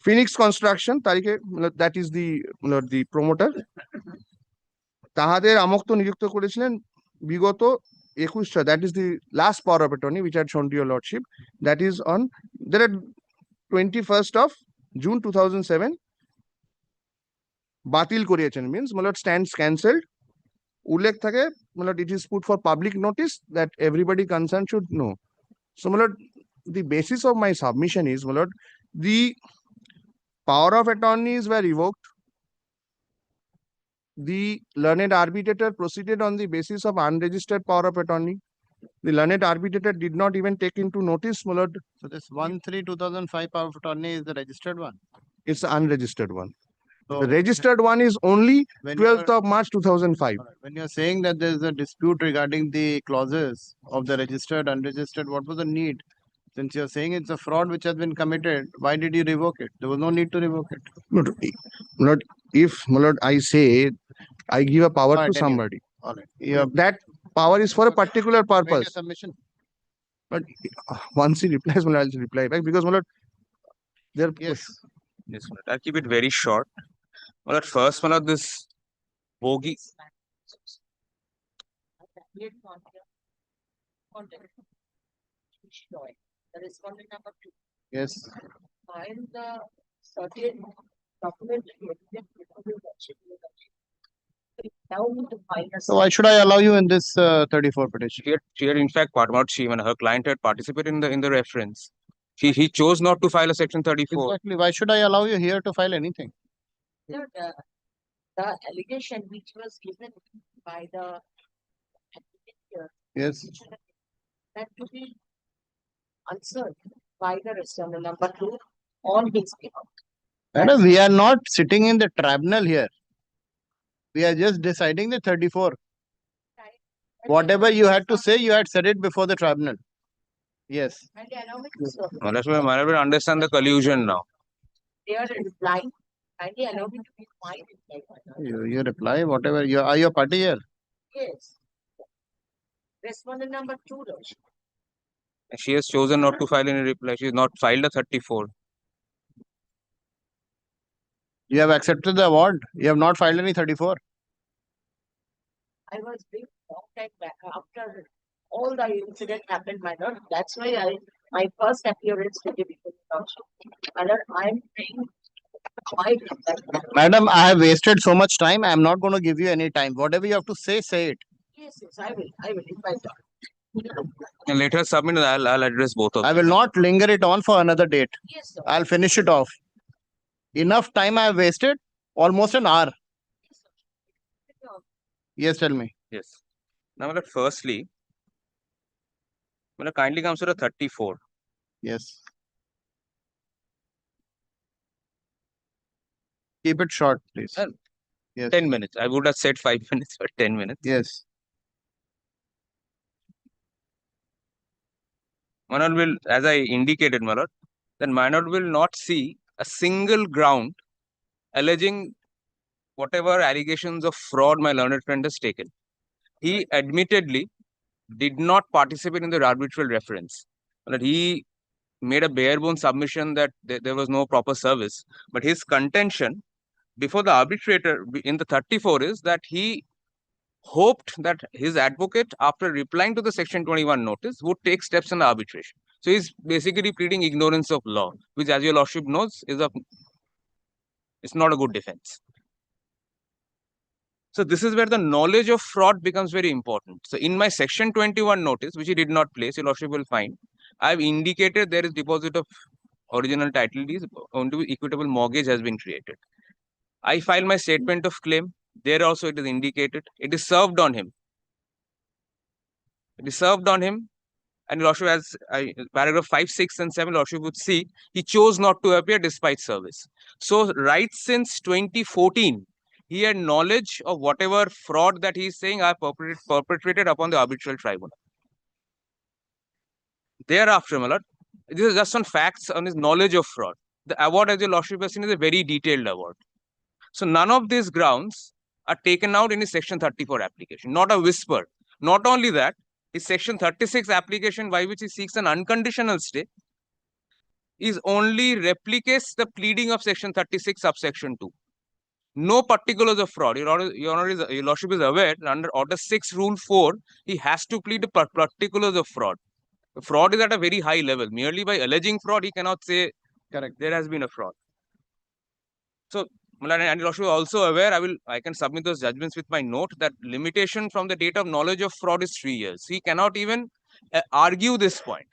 Phoenix Construction, Tariq, that is the, my lord, the promoter. তাহাদের আমক্ত নিযুক্ত করেছিলেন বিগত 21, that is the last power of attorney which I had shown to your lordship. That is on, there are 21st of June 2007. বাতিল করিয়েছেন means, my lord, stands cancelled. উল্লেখ থাকে, my lord, it is put for public notice that everybody concerned should know. So, my lord, the basis of my submission is, my lord, the power of attorneys were revoked. The learned arbitrator proceeded on the basis of unregistered power of attorney. The learned arbitrator did not even take into notice, my lord. So this 1/3/2005 power of attorney is the registered one. It's the unregistered one. So The registered one is only when 12th you're- of March 2005. when you're saying that there's a dispute regarding the clauses of the registered, unregistered, what was the need? Since you're saying it's a fraud which has been committed, why did you revoke it? There was no need to revoke it. My lord, if, my lord, I say I give a power Alright, to anyway. somebody, All right. You have that power is for a particular made your purpose. submission. But once he replies, my lord, I'll reply back, because, my lord, there. Yes. Yes, my lord. I'll keep it very short. My lord, first, my lord, this bogey. The respondent number 2. Yes. Find the certain document. Now need to find a. So why should I allow you in this 34 petition? She had in fact she when her client had participated in the reference. He chose not to file a section 34. Exactly. Why should I allow you here to file anything? Sir, the allegation which was given by the applicant here, Yes. that to be answered by the respondent number 2 on his behalf. Madam, we are not sitting in the tribunal here. We are just deciding the 34. Whatever you had to say, you had said it before the tribunal. Yes. And they allow me to serve. Well, that's why I will understand the collusion now. They are replying and they allow me to be fine. You reply, whatever. Are you a party here? Yes. Respondent number 2, Lord. She has chosen not to file any reply. She has not filed a 34. You have accepted the award. You have not filed any 34. I was being long time back after all the incident happened, my lord. That's why my first appearance to the before the council. My lord, I am paying my Madam, I have wasted so much time. I am not going to give you any time. Whatever you have to say, say it. Yes, I will. If I talk. And later submit, I'll address both of I them. will not linger it on for another date. Yes, sir. I'll finish it off. Enough time I have wasted. Almost an hour. Yes, sir. Yes, tell me. Yes. Now, my lord, firstly, my lord, kindly comes to the 34. Yes. Keep it short, please. Yes. 10 minutes. I would have said 5 minutes, but 10 minutes. Yes. My lord will, as I indicated, my lord, then my lord will not see a single ground alleging whatever allegations of fraud my learned friend has taken. He admittedly did not participate in the arbitral reference. My lord, he made a bare bone submission that there was no proper service. But his contention before the arbitrator in the 34 is that he hoped that his advocate, after replying to the section 21 notice, would take steps in the arbitration. So he's basically pleading ignorance of law, which, as your lordship knows, it's not a good defense. So this is where the knowledge of fraud becomes very important. So in my section 21 notice, which he did not place, your lordship will find, I've indicated there is deposit of original title deeds onto equitable mortgage has been created. I filed my statement of claim. There also it is indicated. It is served on him. It is served on him. And lordship, as paragraph 5, 6, and 7, lordship would see, he chose not to appear despite service. So right since 2014, he had knowledge of whatever fraud that he is saying are perpetrated upon the arbitral tribunal. Thereafter, my lord, this is just on facts on his knowledge of fraud. The award, as your lordship has seen, is a very detailed award. So none of these grounds are taken out in his Section 34 application, not a whisper. Not only that, his Section 36 application, by which he seeks an unconditional stay, is only replicates the pleading of Section 36, subsection 2. No particulars of fraud. Your Lordship is aware that under Order 6, Rule 4, he has to plead the particulars of fraud. Fraud is at a very high level. Merely by alleging fraud, he cannot say Correct. there has been a fraud. So, and Your Lordship is also aware, I can submit those judgments with my note that limitation from the date of knowledge of fraud is 3 years. He cannot even argue this point.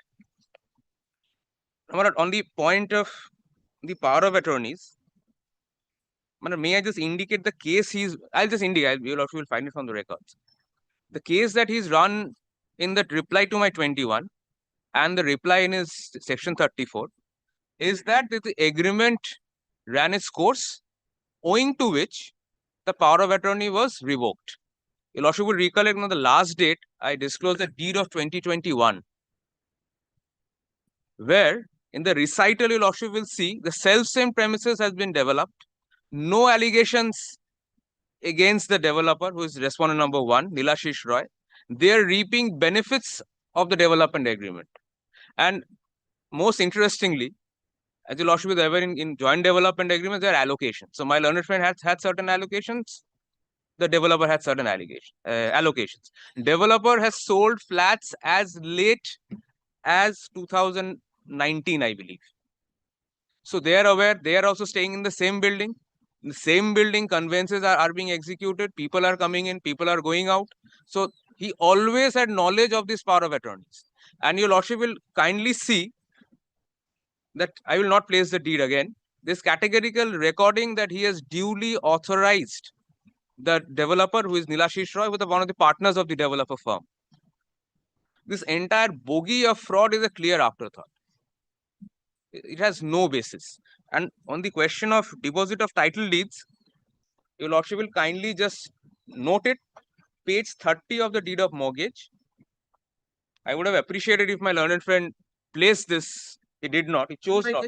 On the point of the power of attorneys, may I just indicate the case I'll just indicate, you will find it from the records. The case that he's run in the reply to my 21 and the reply in his Section 34 is that the agreement ran its course, owing to which the power of attorney was revoked. Your Lordship will recollect on the last date, I disclosed the deed of 2021, where in the recital, Your Lordship will see the self-same premises has been developed. No allegations against the developer, who is respondent number 1, Nilashish Roy. They are reaping benefits of the development agreement. And most interestingly, as Your Lordship is aware, in joint development agreements, there are allocations. So my learned friend had certain allocations. The developer had certain allocations. Developer has sold flats as late as 2019, I believe. So they are aware, they are also staying in the same building. In the same building, conveyances are being executed, people are coming in, people are going out. So he always had knowledge of this power of attorneys. And Your Lordship will kindly see that I will not place the deed again. This categorical recording that he has duly authorized the developer, who is Nilashish Roy, with one of the partners of the developer firm. This entire bogey of fraud is a clear afterthought. It has no basis. And on the question of deposit of title deeds, Your Lordship will kindly just note it, page 30 of the deed of mortgage. I would have appreciated if my learned friend placed this. He did not. He chose not.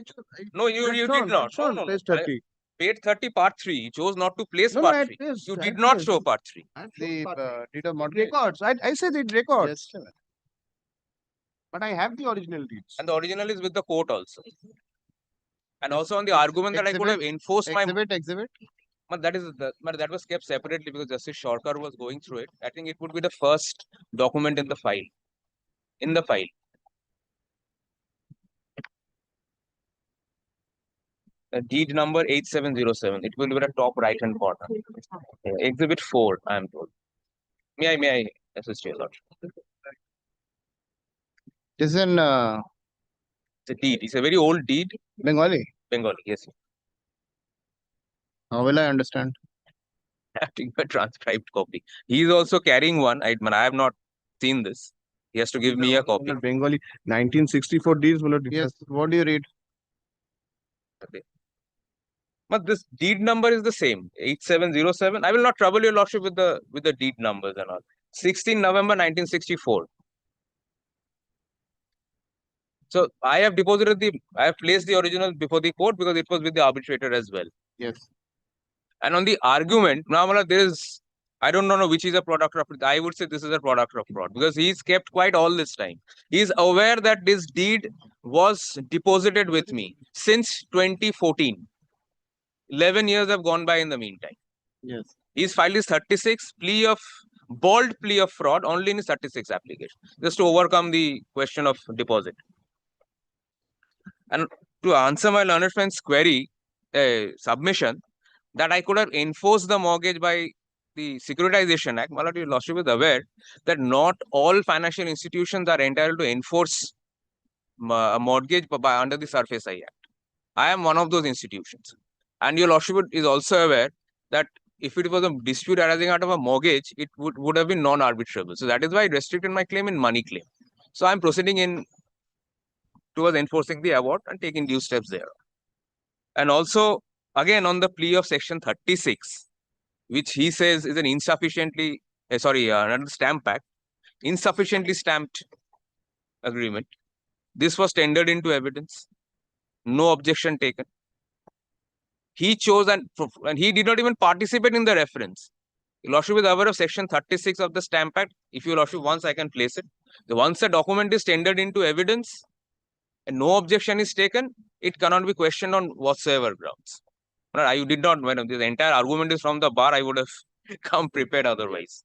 No, you did not. No. Page 30. Page 30, part 3. He chose not to place No, part 3. You did not show part 3. The deed of mortgage. Records. I said it records. Just a minute. But I have the original deeds. And the original is with the court also. And also on the argument that I could have enforced Exhibit. But that was kept separately because Justice Shorkar was going through it. I think it would be the first document in the file. The deed number 8707. It will be the top right hand corner. Exhibit 4, I am told. May I assist you, Lord? It is in It's a deed. It's a very old deed. Bengali. Bengali, yes. How will I understand? I have to give a transcribed copy. He is also carrying one. I have not seen this. He has to give me a copy. Bengali 1964 deeds. Yes. What do you read? Okay. But this deed number is the same, 8707. I will not trouble Your Lordship with the deed numbers and all. 16 November 1964. So I have placed the original before the court because it was with the arbitrator as well. Yes. And on the argument, now I don't know which is a product of, I would say this is a product of fraud because he's kept quiet all this time. He is aware that this deed was deposited with me since 2014. 11 years have gone by in the meantime. Yes. He's filed his 36 bold plea of fraud only in his 36 application, just to overcome the question of deposit. And to answer my learned friend's query, submission, that I could have enforced the mortgage by the Securitization Act, Your Lordship is aware that not all financial institutions are entitled to enforce a mortgage under the Surface I Act. I am one of those institutions. And Your Lordship is also aware that if it was a dispute arising out of a mortgage, it would have been non-arbitrable. So that is why I restricted my claim in money claim. So I am proceeding towards enforcing the award and taking due steps there. And also, again, on the plea of Section 36, which he says is an insufficiently, under the Stamp Act, insufficiently stamped agreement. This was tendered into evidence. No objection taken. He chose and he did not even participate in the reference. Your Lordship is aware of section 36 of the Stamp Act. If your Lordship wants, I can place it. Once a document is tendered into evidence and no objection is taken, it cannot be questioned on whatsoever grounds. I did not, when the entire argument is from the bar, I would have come prepared otherwise.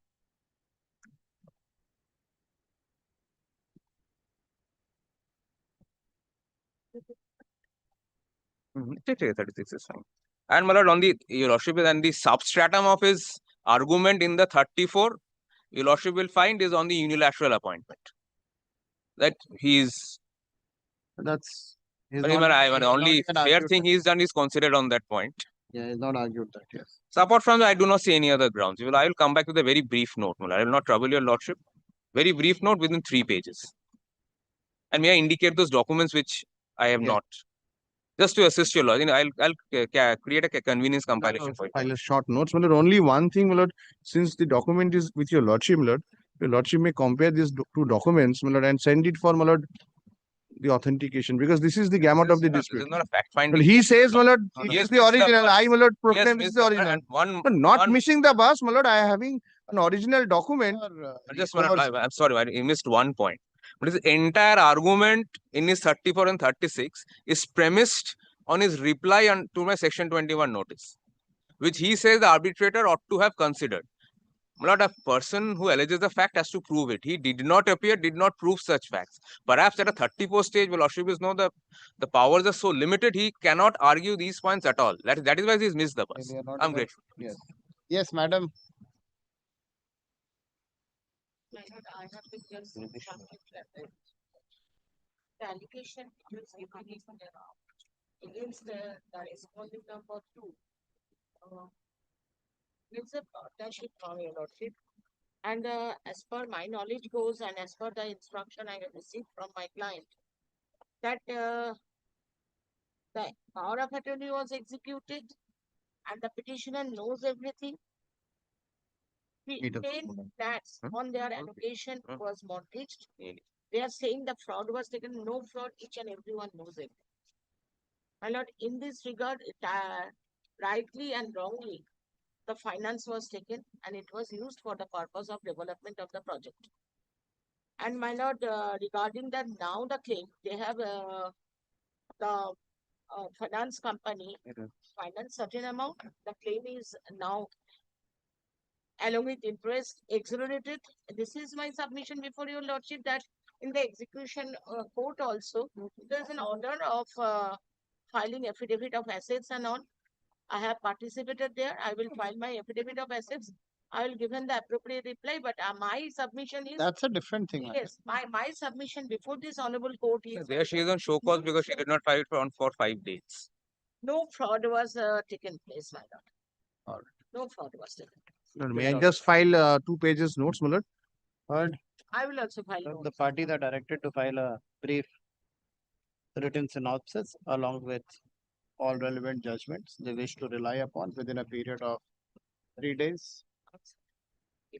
Mm-hmm. 36 is fine. And my lord, on the your Lordship and the substratum of his argument in the 34, your Lordship will find is on the unilateral appointment. That he is. That's he's Only fair thing he's done is considered on that point. Yeah, he's not argued that, yes. So apart from that, I do not see any other grounds. I will come back with a very brief note. I will not trouble your Lordship. Very brief note within 3 pages. And may I indicate those documents which I have not. Just to assist your Lord, I'll create a convenience compilation for you. File a short notes. My lord, only one thing, my lord, since the document is with your Lordship, my lord, your Lordship may compare these two documents, my lord, and send it for, my lord, the authentication, because this is the gamut of the This dispute. is not a fact finding. Well, he says, my lord, He it has is the missed the original. bus. I, my lord, He has proclaim this is missed the the- original. and one, But not one- missing the bus, my lord, I am having an original document. just one, I'm sorry, I missed one point. But his entire argument in his 34 and 36 is premised on his reply to my section 21 notice, which he says the arbitrator ought to have considered. Not a person who alleges the fact has to prove it. He did not appear, did not prove such facts. Perhaps at a 34 stage, well, Lordship is the powers are so limited, he cannot argue these points at all. That is why he's missed the bus. I'm grateful. Yes. Yes, madam. My lord, I have been just instructed that the allegation which is given against the respondent number 2. It's a partnership from your Lordship. And as per my knowledge goes, and as per the instruction I have received from my client, that the power of attorney was executed and the petitioner knows everything. He does. 10 flats on their allocation was mortgaged. Really? They are saying the fraud was taken. No fraud, each and everyone knows it. My lord, in this regard, rightly and wrongly, the finance was taken and it was used for the purpose of development of the project. And my lord, regarding that now the claim, they have the finance company finance certain amount. The claim is now along with interest exonerated. This is my submission before your Lordship, that in the execution court also, there is an order of filing affidavit of assets and all. I have participated there. I will file my affidavit of assets. I will give him the appropriate reply, but my submission is, That's a different thing. yes, my submission before this honorable court is, There she is on show cause because she did not file it for 5 days. no fraud was taken place, my lord. All right. No fraud was taken. Lord, may I just file 2 pages notes, my lord? Heard, I will also file. the notes. parties are directed to file a brief written synopsis along with all relevant judgments they wish to rely upon within a period of 3 days.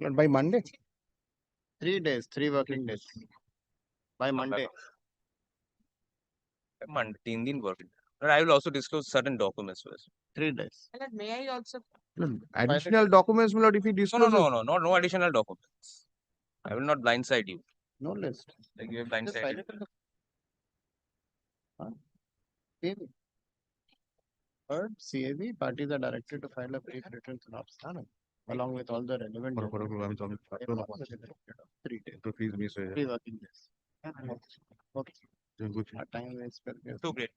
Lord, by Monday? 3 days, 3 working days. By Monday. Monday, 3 दिन working. But I will also disclose certain documents first. 3 days. And may I also Lord, additional documents, my lord, if he discloses. No additional documents. I will not blindside you. No list. Like you have Just file blindsided. it in the. CAB. Heard, CAB, parties are directed to file a brief written synopsis along with all the relevant. judgments within a period of 3 days. 3 working days. Okay. Our time is very So great.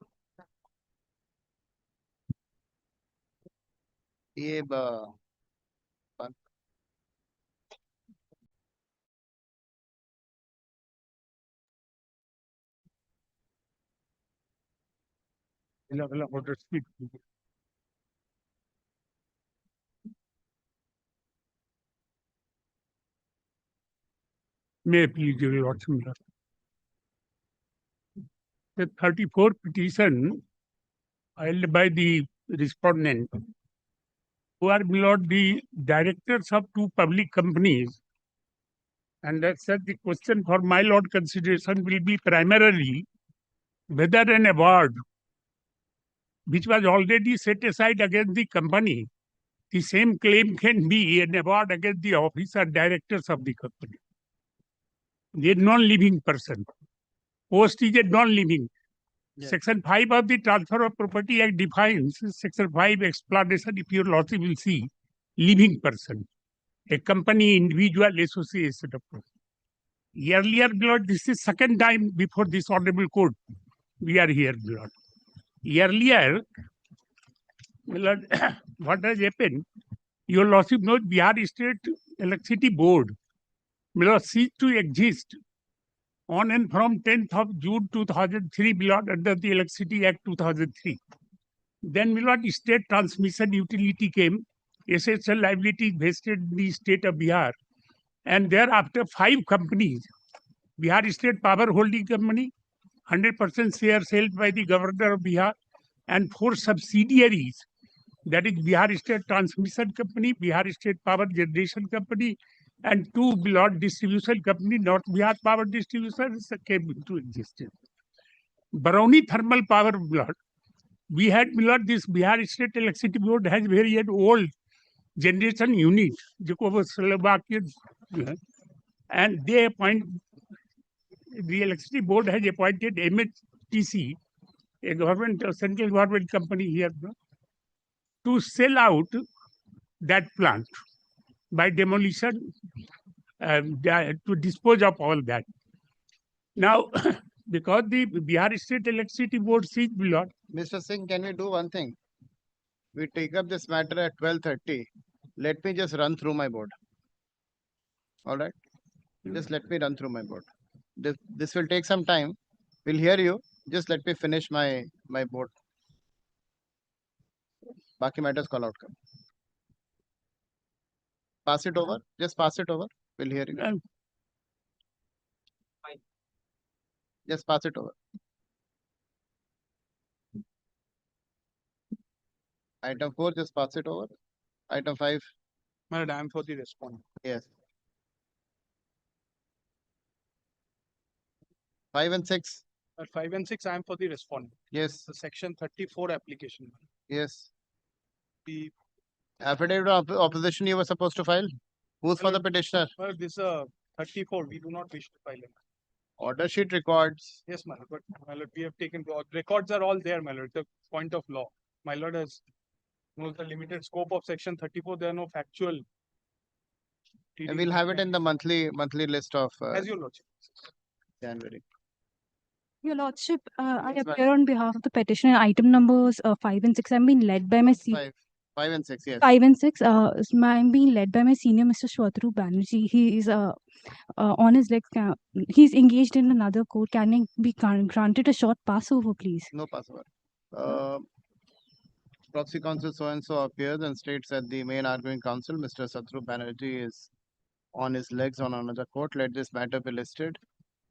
CAB, May I please give you Lordship. The 34 petition filed by the respondent, who are, my lord, the directors of 2 public companies. And as such, the question for my lord consideration will be primarily whether an award which was already set aside against the company the same claim can be an award against the officer directors of the company. The non-living person. Post is a non-living. Yes. Section 5 of the Transfer of Property Act defines Section 5 explanation, if your lordship will see, living person, a company, individual, association of person. Earlier, Lord, this is second time before this honorable court we are here, Lord. Earlier, Lord, what has happened? Your lordship knows Bihar State Electricity Board, Lord, ceased to exist on and from 10th of June 2003, Lord, under the Electricity Act 2003. Then, Lord, state transmission utility came, essential liability vested in the state of Bihar. And thereafter, 5 companies, Bihar State Power Holding Company, 100% shares held by the governor of Bihar, and 4 subsidiaries, that is Bihar State Transmission Company, Bihar State Power Generation Company, and 2 Lord Distribution Company, North Bihar Power Distribution, came into existence. Barauni Thermal Power Blood, we had, Lord, this Bihar State Electricity Board has very old generation unit, and they appoint, the Electricity Board has appointed MHTC, a government, a central government company here, to sell out that plant by demolition, to dispose of all that. Now, because the Bihar State Electricity Board sees, Lord, Mr. Singh, can we do one thing? We take up this matter at 12:30. Let me just run through my board. All right? Just let me run through my board. This will take some time. We'll hear you. Just let me finish my board. Baki matters call out. Pass it over. Just pass it over. We'll hear you. Just pass it over. Item 4, just pass it over. Item 5. My lord, I am for the respondent. Yes. 5 and 6. At 5 and 6, I am for the respondent. Yes. The section 34 application. Yes. The Affidavit of opposition you were supposed to file. Who's for the petitioner? well, this 34, we do not wish to file it. Order sheet records. Yes, my lord, but my lord, we have taken records are all there, my lord. The point of law. My lord has knows the limited scope of section 34. There are no factual. And we'll have it in the monthly list of As your lordship. January. Your Lordship, I Yes, ma'am. appear on behalf of the petitioner. Item numbers 5 and 6. I'm being led by my 5 and 6, yes. 5 and 6. I'm being led by my senior, Mr. Shwatru Banerjee. He is on his legs. He's engaged in another court. Can he be granted a short passover, please? No passover. Proxy counsel so and so appears and states that the main arguing counsel, Mr. Satru Banerjee, is on his legs on another court. Let this matter be listed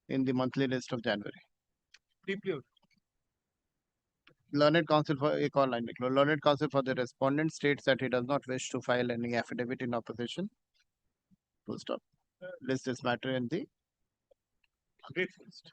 in the monthly list of January. Deeply. Learned counsel for Learned counsel for the respondent states that he does not wish to file any affidavit in opposition. Full stop. List this matter in the Great list.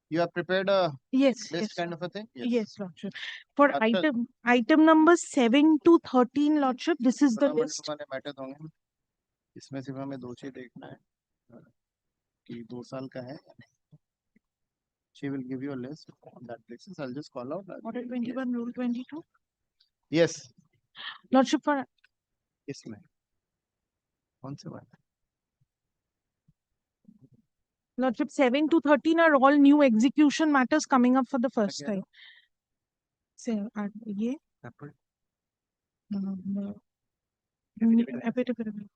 You have prepared a Yes, list yes, kind of a thing? yes, Lordship. For After- item number 7 to 13, Lordship, this is the बड़ा list. वाले matters होंगे। इसमें सिर्फ हमें 2 चीज देखना है कि 2 साल का है। She will give you a list on that basis. I'll just call out. Order 21, Rule 22. Yes, Lordship, for इसमें कौन से वाले? Lordship, 7 to 13 are all new execution matters coming up for the first Okay. time. Say, ye? Affidavit.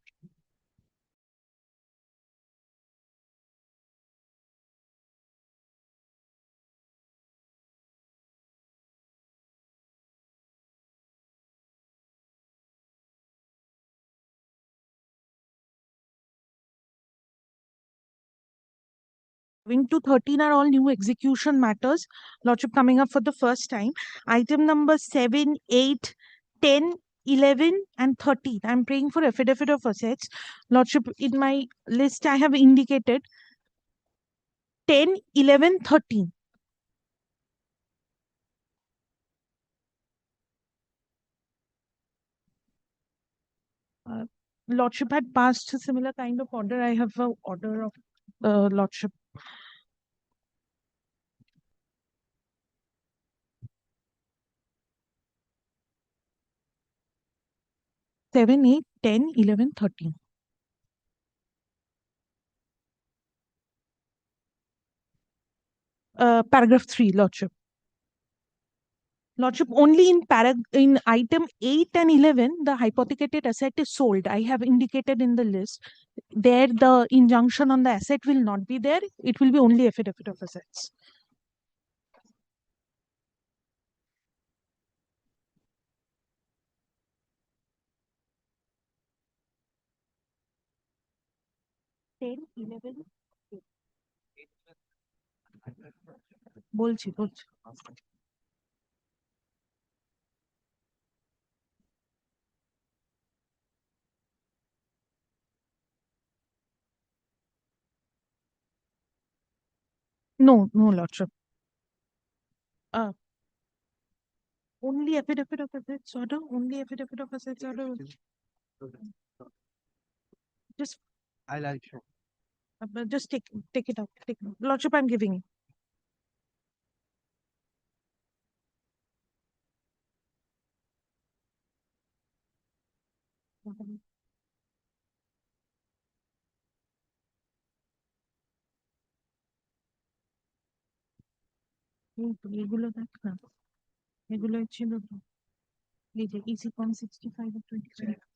To 13 are all new execution matters. Lordship coming up for the first time. Item number 7, 8, 10, 11 and 13. I'm praying for affidavit of assets. Lordship, in my list, I have indicated 10, 11, 13. Lordship had passed a similar kind of order. I have a order of Lordship. Seven, 8, 10, 11, 13. Paragraph 3, Lordship. Lordship, only in item 8 and 11, the hypothecated asset is sold. I have indicated in the list. There, the injunction on the asset will not be there. It will be only affidavit of assets. বলছি বলছি No, Lordship. Only affidavit of assets order. Only affidavit of assets order. Just just take it out. Lordship, I'm giving. এগুলো দেখ না, এগুলো ছিল তো এই যে ইসি ফর্ম 65 of 23.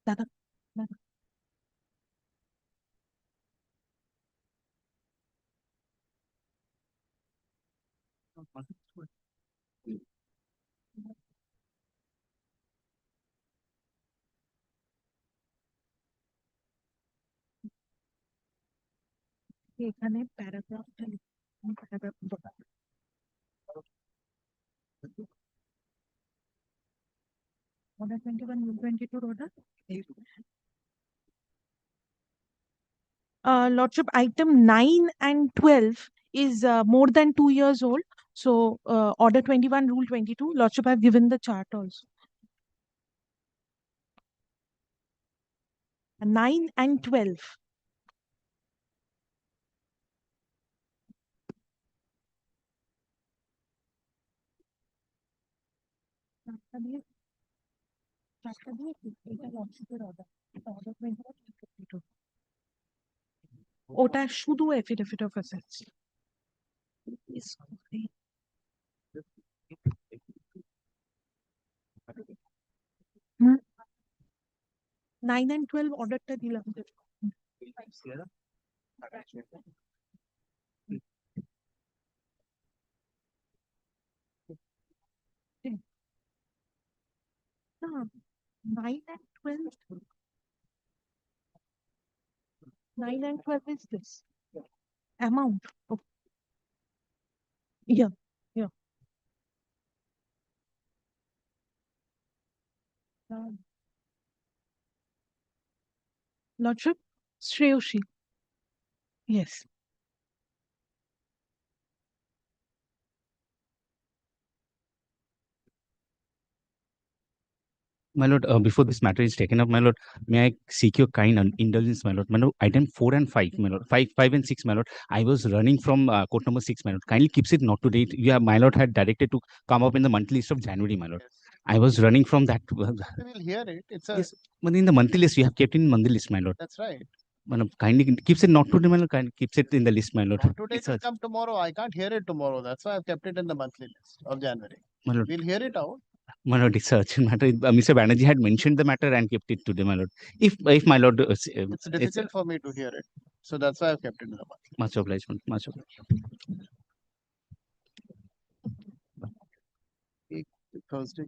দাদা দাদা এখানে প্যারাগ্রাফটা paragraph order 21 22 order. Lordship, item 9 and 12 is more than 2 years old. So order 21 rule 22. Lordship, I've given the chart also. 9 and 12. ওটা শুধু এফিডেভিট অফ অ্যাসেটস। 9 and 12 অর্ডারটা দিলাম। না, 9 and 12. 9 and 12 is this amount. Okay. Yeah. Lordship, Shreyoshi. Yes. My lord, before this matter is taken up, my lord, may I seek your kind indulgence, my lord? My lord, item 4 and 5, my lord, 5 and 6, my lord. I was running from court number 6, my lord. Kindly keeps it not to date. Yeah, my lord had directed to come up in the monthly list of January, my lord. I was running from that. We will hear it. It's a. Yes, but in the monthly list, you have kept in monthly list, my lord. That's right. My lord, kindly keeps it not to date, my lord. Kindly keeps it in the list, my lord. Today it will come tomorrow. I can't hear it tomorrow. That's why I've kept it in the monthly list of January. My lord, We'll hear it out. My lord, it's a urgent matter. Mr. Banerjee had mentioned the matter and kept it today, my lord. If my lord, It's difficult for me to hear it. So that's why I've kept it in the monthly. much obliged, much obliged. Thursday.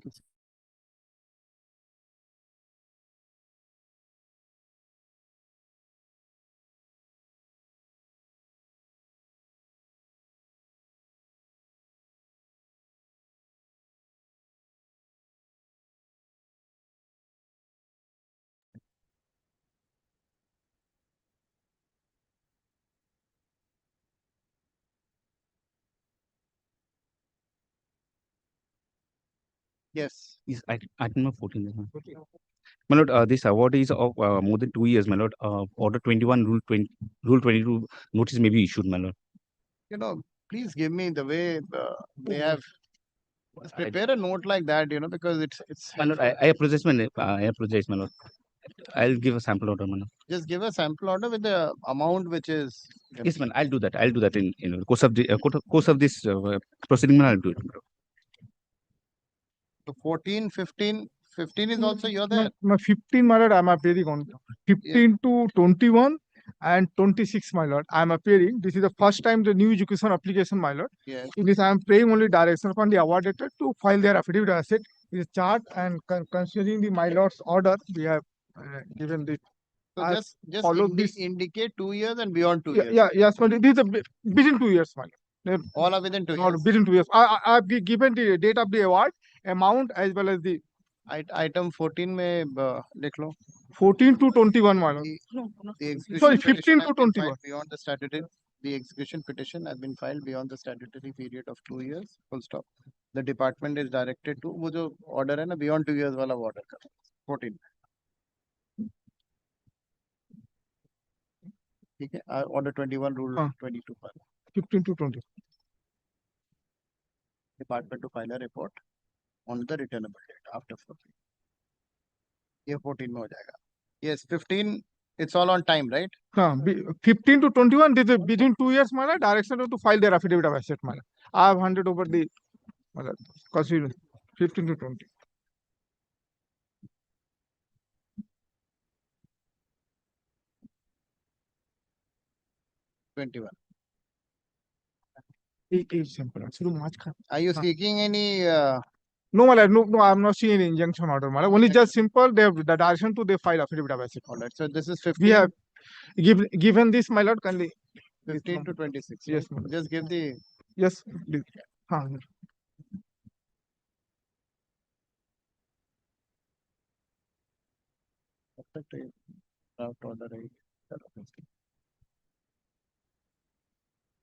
Yes. Is item number 14. My lord, this award is of more than 2 years, my lord. Order 21, Rule 22 notice may be issued, my lord. Please give me the way they have. Just prepare a note like that, because it's My lord, helpful. I apologize, I apologize, my lord. I'll give a sample order, my lord. Just give a sample order with the amount which is. Yes, man. I'll do that. I'll do that in course of the course of this proceeding, man. I'll do it. So 14, 15. 15 is also you're there. My 15, my lord, I'm appearing on 15 to 21 and 26, my lord. I'm appearing. This is the first time the new education application, my lord. Yes. In this, I'm praying only direction from the award debtor to file their affidavit asset. This chart and considering the my lord's order, we have given this. So I just follow this. indicate 2 years and beyond 2 years. Yes, my lord. This is within 2 years, my lord. All are within 2 Not years. within 2 years. I've given the date of the award, amount as well as the Item 14 में लिख लो. 14 to 21, my lord. The execution Sorry, petition 15 to has been 21. filed beyond the statutory. The execution petition has been filed beyond the statutory period of 2 years. Full stop. The department is directed to वो जो order है ना beyond 2 years वाला order का 14. ठीक है. Order 21 rule 22 पर 15 to 20. department to file a report on the returnable date after 14. ये 14 में हो जाएगा. Yes, 15. It's all on time, right? 15 to 21, this is within 2 years, my lord, direction to file their affidavit of asset, my lord. I have handed over the, my lord, consider 15 to 20. Are you seeking any? No, my lord, no, I'm not seeing any injunction order, my lord. Only just simple, they have the direction to they file affidavit of asset. All right. So this is 15. We have given this, my lord, kindly. 15 to 26. Yes, right? Just give the. Yes, please. Draft order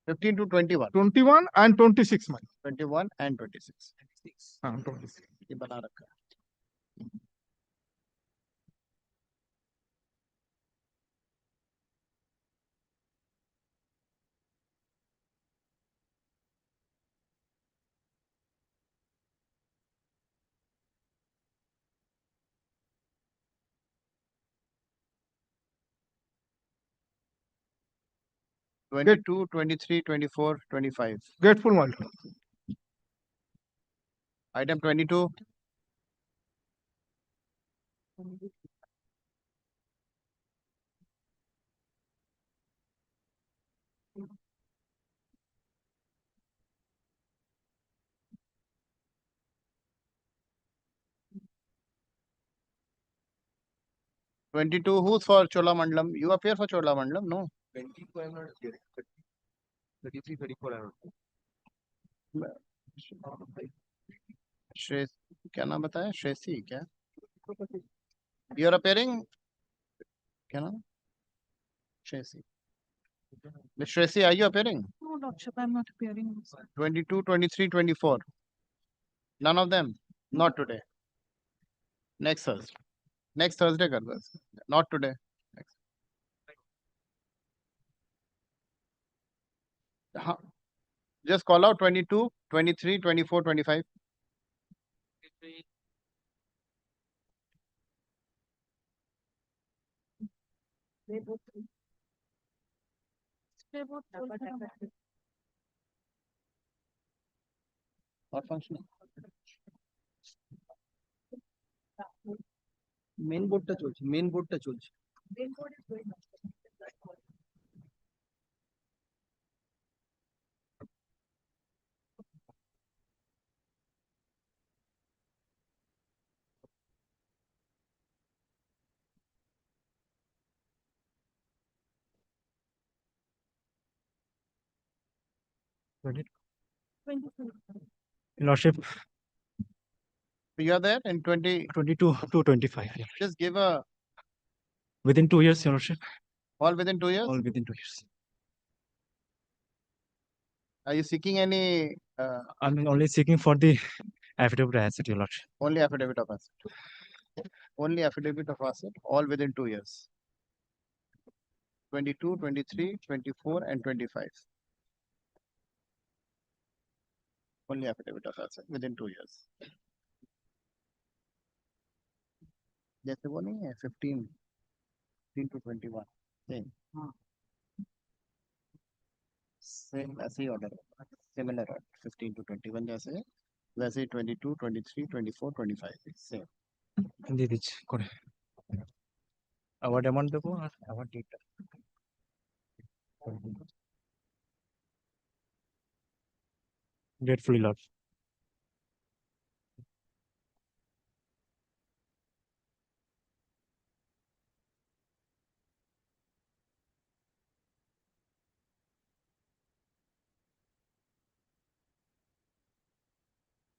15 to 21. 21 and 26, my 21 and 26. 26. ये बना रखा है. Get 22, 23, 24, 25. Grateful, my lord. Item 22. Who's for Cholamandalam? You appear for Cholamandalam? No. 22 I'm not getting. 33, 34 I'm not. श्रेय क्या नाम बताया श्रेयसी क्या you are appearing क्या नाम Shreyasi Miss Shreya, are you appearing? No, Lordship, I'm not appearing. 22, 23, 24. None of them? Not today. Next Thursday. Next Thursday, Karwas. Not today. Next. Just call out 22, 23, 24, 25. Not functioning. Main বোর্ডটা চলছে, main বোর্ডটা চলছে। Main board is going on. Your Lordship, You are there in 22 to 25. Yeah. just give a Within 2 years, Your Lordship. all within 2 years. All within 2 years. Are you seeking any I'm only seeking for the affidavit of asset, Your Lordship. only affidavit of asset? Only affidavit of asset, all within 2 years. 22, 23, 24, and 25. Only affidavit of asset within 2 years. जैसे वो नहीं है 15 to 21 same same ऐसे ही order similar 15 to 21 जैसे वैसे ही 22 23 24 25 same দিয়ে দিচ্ছি করে অ্যাওয়ার্ড অ্যামাউন্ট দেবো আর অ্যাওয়ার্ড ডেটটা gratefully Lord.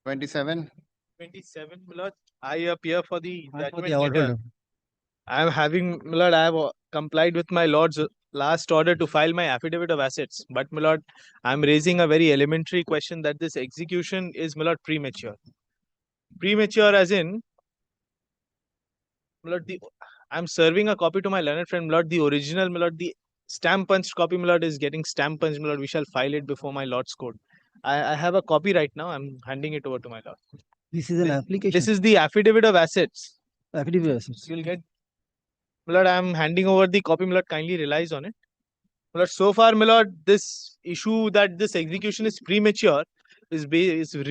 $27 27, Milord. I appear for the And for judgment the award letter. holder. I am having, Milord, I have complied with my Lord's last order to file my affidavit of assets. But, Milord, I am raising a very elementary question that this execution is, Milord, premature. Premature as in, Milord, I am serving a copy to my learned friend, Milord, the original, Milord, the stamp punched copy, Milord, is getting stamp punched, Milord. We shall file it before my Lord's court. I have a copy right now. I'm handing it over to my Lord. This is an application. This is the affidavit of assets. Affidavit of assets. You'll get, Milord, I am handing over the copy, Milord, kindly relies on it. Milord, so far, Milord, this issue that this execution is premature is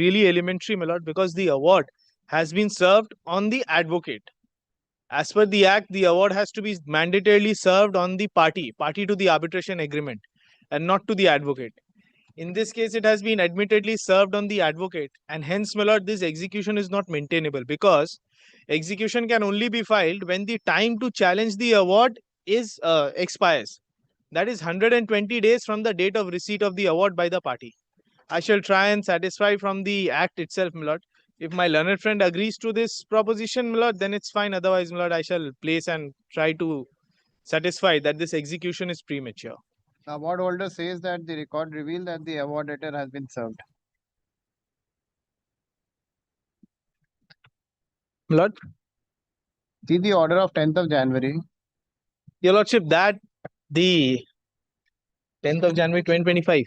really elementary, Milord, because the award has been served on the advocate. As per the Act, the award has to be mandatorily served on the party to the arbitration agreement, and not to the advocate. In this case, it has been admittedly served on the advocate, and hence, my lord, this execution is not maintainable because execution can only be filed when the time to challenge the award is expires. That is 120 days from the date of receipt of the award by the party. I shall try and satisfy from the Act itself, my lord. If my learned friend agrees to this proposition, my lord, then it's fine. Otherwise, my lord, I shall place and try to satisfy that this execution is premature. The award holder says that the record revealed that the award letter has been served. My lord, See the order of 10th of January. Your lordship, that the 10th of January 2025,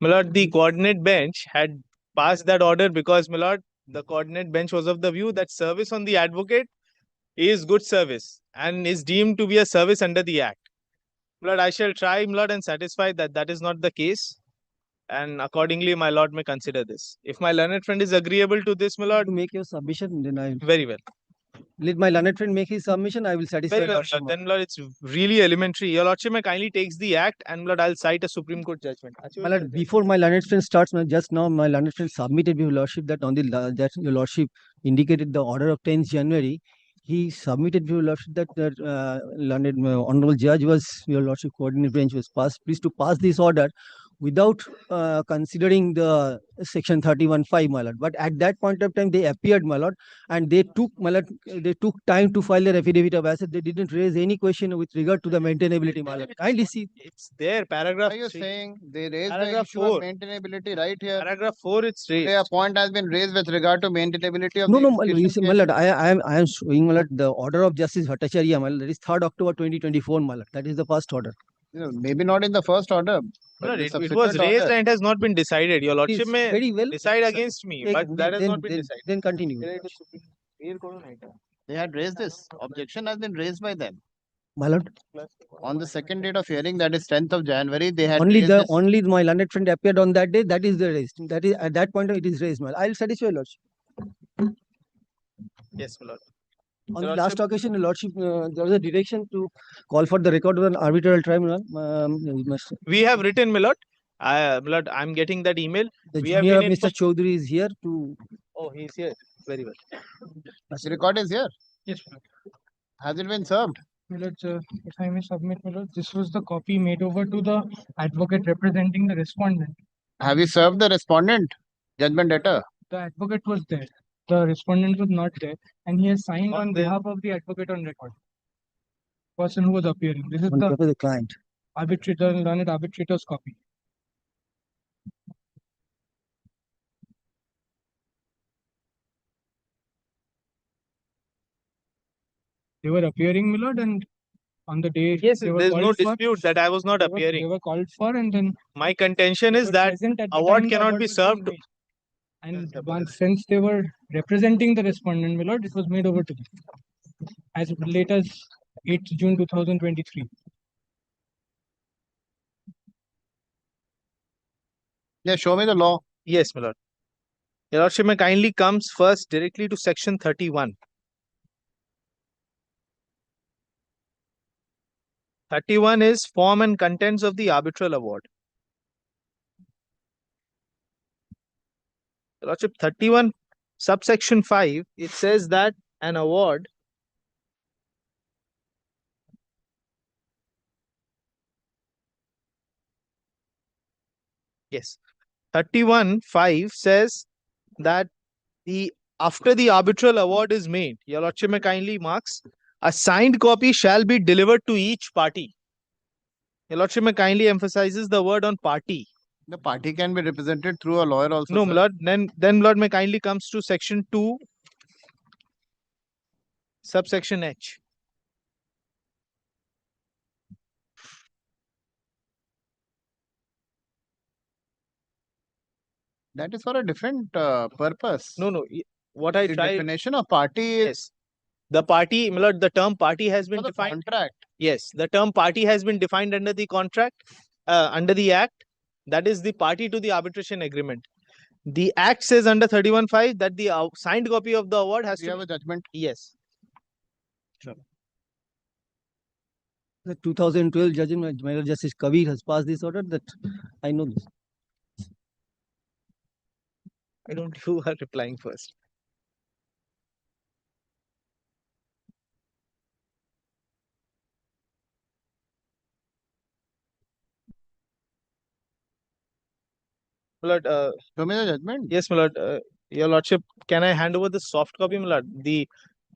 my lord, the coordinate bench had passed that order because, my lord, the coordinate bench was of the view that service on the advocate is good service and is deemed to be a service under the Act. My lord, I shall try, my lord, and satisfy that that is not the case. And accordingly, my lord may consider this. If my learned friend is agreeable to this, my lord, To make your submission, then I very well. let my learned friend make his submission. I will satisfy. Very well, Lordship. then, Lord, it's really elementary. Your Lordship may kindly takes the Act and, Lord, I'll cite a Supreme Court judgment. My lord, before my learned friend starts, just now my learned friend submitted your lordship that on the that your lordship indicated the order of 10th January. He submitted your lordship that learned honorable judge was your lordship coordinate bench was pleased to pass this order without considering the section 31(5), my lord. But at that point of time, they appeared, my lord, and they took, my lord, they took time to file their affidavit of asset. They didn't raise any question with regard to the maintainability, my lord. Kindly see. It's there, paragraph Are you 3. saying they raised the Paragraph issue of 4. maintainability right here? Paragraph 4, it's raised. A point has been raised with regard to maintainability of No, the no, my lord, you see, execution my case. lord, I am showing, my lord, the order of Justice Bhattacharya, my lord, that is 3rd October 2024, my lord. That is the first order. You know, maybe not in the first order. But Lord, the it was subsequent raised order. and it has not been decided. Your Lordship may Very well. decide against me, but that has not been decided. Then continue. They had raised this. Objection has been raised by them. My lord, On the second date of hearing, that is 10th of January, they had only raised the this. only my learned friend appeared on that day. That is the raised. That is at that point it is raised. My lord. I'll satisfy your lordship. Yes, my lord. On the Your last Lordship, occasion, Your Lordship, there was a direction to call for the record of an arbitral tribunal. You must- we have written, my lord. My lord, I'm getting that email. The We have junior of been Mr. Chaudhary is here to. Oh, he's here. Very well. The record is here. Yes, my lord. Has it been served? My lord, if I may submit, my lord, this was the copy made over to the advocate representing the respondent. Have you served the respondent? Judgment letter. The advocate was there. The respondent was not there, and he has signed Not on there. behalf of the advocate on record. Person who was appearing. This is On the behalf of the client. arbitrator, learned arbitrator's copy. They were appearing, my lord, and on the day Yes, they were there's no called for, dispute that I was not they appearing. were called for, and then My contention they is were that present at the award time the cannot award be was being served. made. And once since they were representing the respondent, my lord, it was made over to them as late as 8th June 2023. Yeah, show me the law. Yes, my lord. Your Lordship, may kindly comes first directly to section 31. 31 is form and contents of the arbitral award. Your Lordship, 31 subsection 5, it says that an award yes, 31(5) says that after the arbitral award is made, Your Lordship may kindly marks, a signed copy shall be delivered to each party. Your Lordship may kindly emphasizes the word on party. The party can be represented through a lawyer also. No, sir. my lord. Then my lord may kindly comes to section 2, subsection H. That is for a different purpose. No, what I The tried. definition of party is Yes. The party, my lord, the term party has been for the defined. contract. Yes, the term party has been defined under the contract, under the act. That is the party to the arbitration agreement. The act says under 31(5) that the signed copy of the award has Do you to have a judgment? yes. The 2012 judgment, my lord Justice Kabir has passed this order. That I know this. I don't who are replying first. My lord, Show me the judgment. yes, my lord. Your lordship, can I hand over the soft copy, my lord? They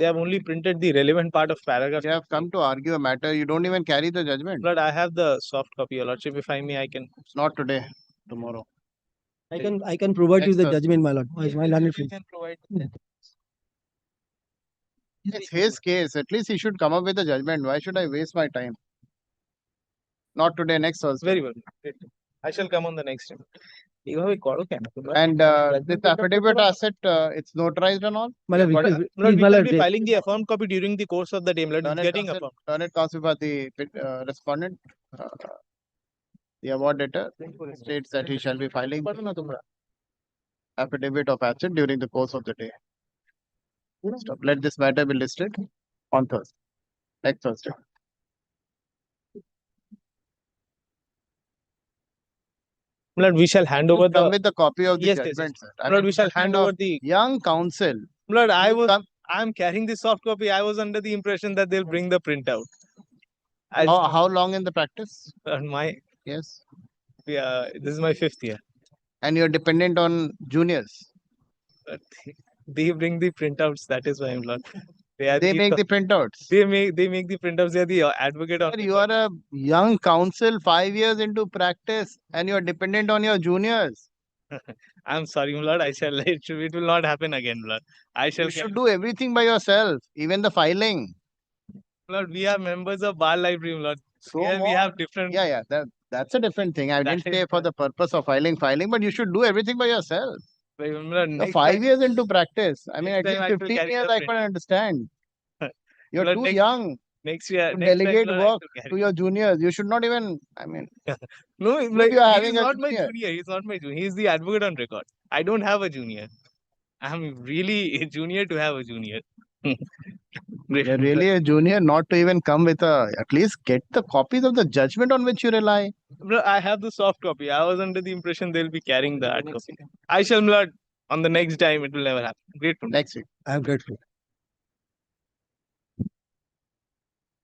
have only printed the relevant part of paragraph. You have come to argue a matter. You don't even carry the judgment. My lord, I have the soft copy, your lordship. If I may, I can. It's not today. Tomorrow. I can provide you Next the Thursday. judgment, my lord. My learned You friend. can provide. It's his case. At least he should come up with a judgment. Why should I waste my time? Not today, next Thursday. Very well. I shall come on the next time. And this affidavit asset, it's notarized and all. My lord, My lord, please, we my will lord, be filing the affirmed copy during the course of the day. My lord, it's getting affirmed. Learned counsel for the respondent. The award debtor states that he shall be filing affidavit of asset during the course of the day. Stop. Let this matter be listed on Thursday. Next Thursday. My lord, we shall hand over Come the. with the copy of the Yes, yes, judgment, sir. My lord, we shall hand over the. Young counsel. My lord, come- I'm carrying the soft copy. I was under the impression that they'll bring the printout. How long in the practice? My Yes. this is my 5th year. And you're dependent on juniors. But they bring the printouts. That is why I'm not. They make the printouts. They make the printouts. They are the advocate on. Sir, you are a young counsel, 5 years into practice, and you're dependent on your juniors. I'm sorry, my lord. It will not happen again, my lord. I shall. You should do everything by yourself, even the filing. My lord, we are members of bar library, my lord. So Here we what? have different. Yeah, that's a different thing. I That didn't is say for the purpose of filing, but you should do everything by yourself. My lord, You're next 5 time- years into practice. I mean, Next at least time I shall 15 carry years the I print. couldn't understand. You're Lord, too next- young Next year, to next time, delegate Lord, I work shall carry. to your juniors. You should not even, No, you like, are he having is a not my junior. junior. He's not my junior. He's the advocate on record. I don't have a junior. I'm really a junior to have a junior. Great. You're really a junior not to even come with at least get the copies of the judgment on which you rely. Bro, I have the soft copy. I was under the impression they'll be carrying the hard copy. I shall not. On the next time, it will never happen. Grateful. Next week. I'm grateful.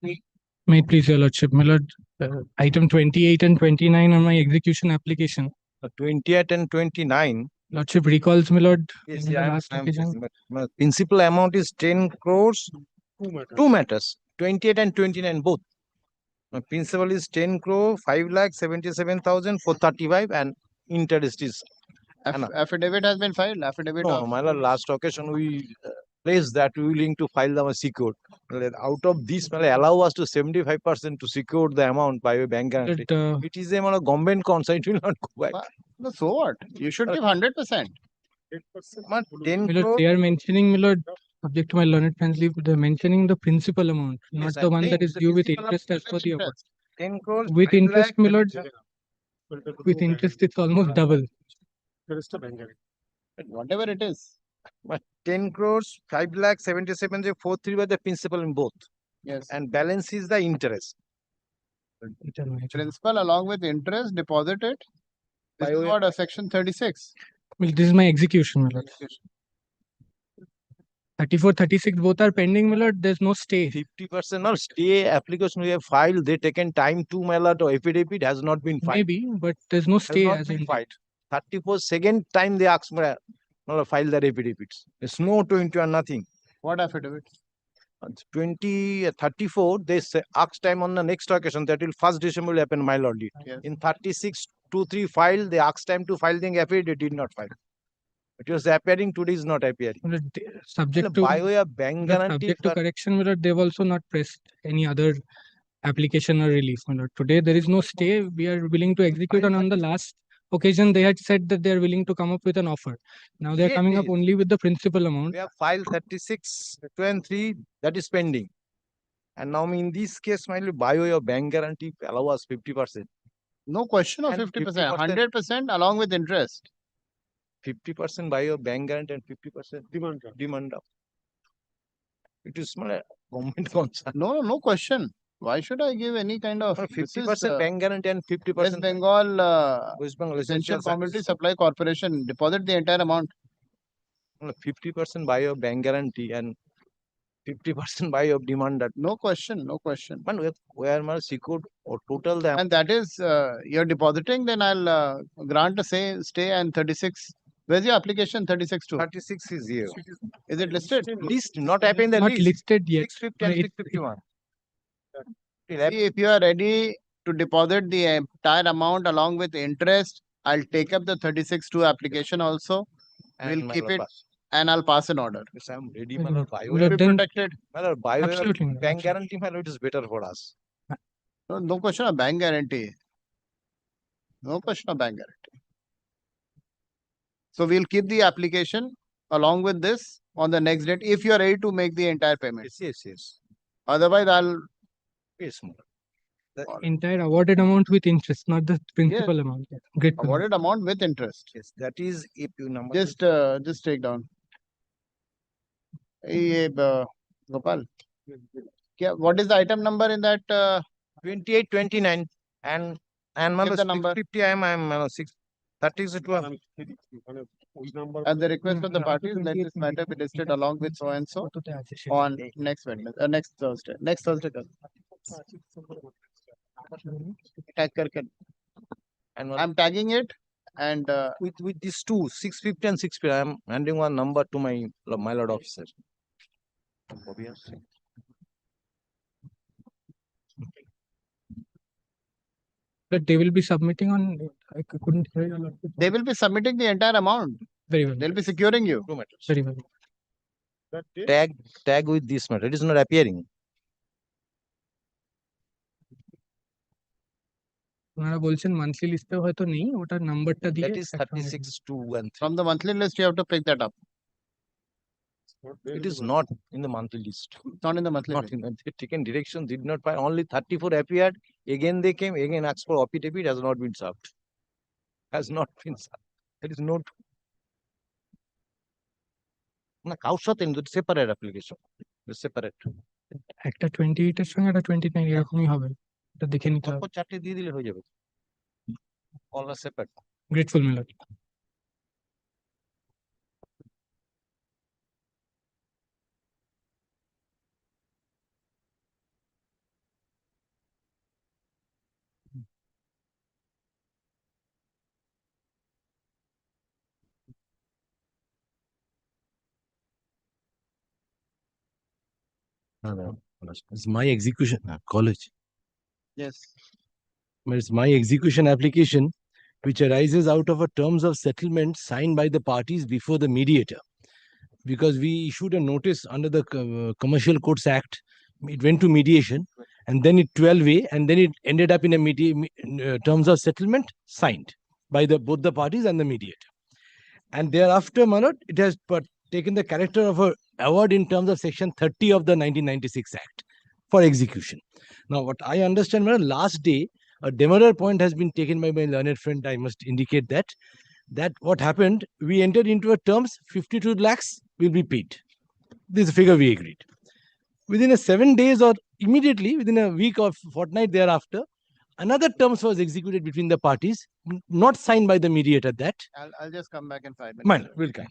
May it please your lordship, my lord, item 28 and 29 on my execution application. 28 and 29. Lordship recalls, my lord, Yes, in the yeah, last occasion. my principal amount is 10 crores. Two matters. 28 and 29 both. My principal is 10 crore, 5,77,435 and interest is. Affidavit has been filed. Affidavit No, of. my lord, last occasion we placed that we willing to file the secured. Out of this, allow us to 75% to secure the amount by a bank guarantee. It is a government concern, it will not go back. No, so what? You should give 100%. 10 My lord, crore. they are mentioning, my lord, subject to my learned friend's leave, they're mentioning the principal amount, not Yes, the I'm one that saying is the due with principal interest as per the award. 10 crores. With 5 interest, my lakh, lord, with interest, it's almost double. Whatever it is. 10 crores, 5,77,435 by the principal in both. Yes. And balance is the interest. Principal along with interest deposited. This is what section 36. Well, this is my execution, my lord. 34, 36, both are pending, my lord. There's no stay. 50% not stay application we have filed. They taken time to my lord or affidavit has not been filed. Maybe, but there's no Has stay not as been in. filed. 34 second time they ask me file their affidavits. There's no 21 nothing. What affidavit? 34 they say ask time on the next occasion that will 1st December will happen my lord. Yes. In 36 2-3 file they ask time to file the affidavit did not file. It was appearing today is not appearing. Subject to by way of bank guarantee subject to correction, my lord, they've also not pressed any other application or relief, my lord. Today there is no stay. We are willing to execute, and on the last occasion they had said that they are willing to come up with an offer. Now they are Yes, coming up yes. only with the principal amount. We have filed 36 2 and 3 that is pending. And now in this case, my by way of bank guarantee allow us 50%. No question of And 50%. 100% along with interest. 50% by your bank guarantee and 50% demand up. It is not a government concern. No question. Why should I give any kind of 50% bank guarantee and 50% West Bengal West Bengal Essential Essential Commodity Service. Supply Corporation deposit the entire amount. 50% by your bank guarantee and 50% by your demand. No question, no question. Man, where my secured or total the And that is you're depositing, then I'll grant a stay and 36. Where's your application 36 to? 36 is here. Is it listed? List not happening the Not list. listed yet. 650 and 651. See, if you are ready to deposit the entire amount along with interest, I'll take up the 36-2 application also. And We'll keep it pass. and I'll pass an order. Yes, I'm ready. Very good. By Well, way Be then- protected. by way of Absolutely, madam, bank absolutely. guarantee, my lord, it is better for us. No question of bank guarantee. No question of bank guarantee. So we'll keep the application along with this on the next date if you are ready to make the entire payment. Yes. Otherwise, I'll Yes, madam. Entire awarded amount with interest, not the principal amount. Yeah. Great. madam. awarded amount with interest. Yes, that is if you number. Just take down. ये Gopal. What is the item number in that? 28, 29 and my Give the number. 650 I am 6 36 At the request of the parties, let this matter be listed along with so and so on next Wednesday, next Thursday. Next Thursday. Tag karke. and I'm tagging it and with these two 650 and 650 I am handing one number to my lord officer. But they will be submitting on. I couldn't hear you. Lord. they will be submitting the entire amount. Very well. They'll be securing you. Two matters. Very well. Tag with this matter. It is not appearing. ওনারা বলছেন monthly লিস্টে হয়তো নেই ওটার নাম্বারটা দিয়ে That is 36 2 and 3. From the monthly list, you have to pick that up. It is not in the monthly list. It's not in the monthly Not list. in the taken direction did not find only 34 appeared. Again they came again asked for affidavit has not been served. Has not been served. There is no কারোর সাথে separate application separate একটা 28 এর সঙ্গে একটা 29 এরকমই হবে, এটা দেখে নিতে হবে। চারটে দিয়ে দিলে হয়ে যাবে, all are separate. Grateful Milan. It's my execution college. Yes. It's my execution application which arises out of a terms of settlement signed by the parties before the mediator. Because we issued a notice under the Commercial Courts Act, it went to mediation, and then it 12A, and then it ended up in a terms of settlement signed by both the parties and the mediator. And thereafter, Manoj, it has taken the character of a award in terms of Section 30 of the 1996 Act for execution. Now, what I understand, Manoj, last day, a demurrer point has been taken by my learned friend. I must indicate that what happened, we entered into a terms, 52 lakhs will be paid. This is the figure we agreed. Within 7 days or immediately, within a week or fortnight thereafter, another terms was executed between the parties, not signed by the mediator. That I'll just come back in 5 minutes. Mine, will come.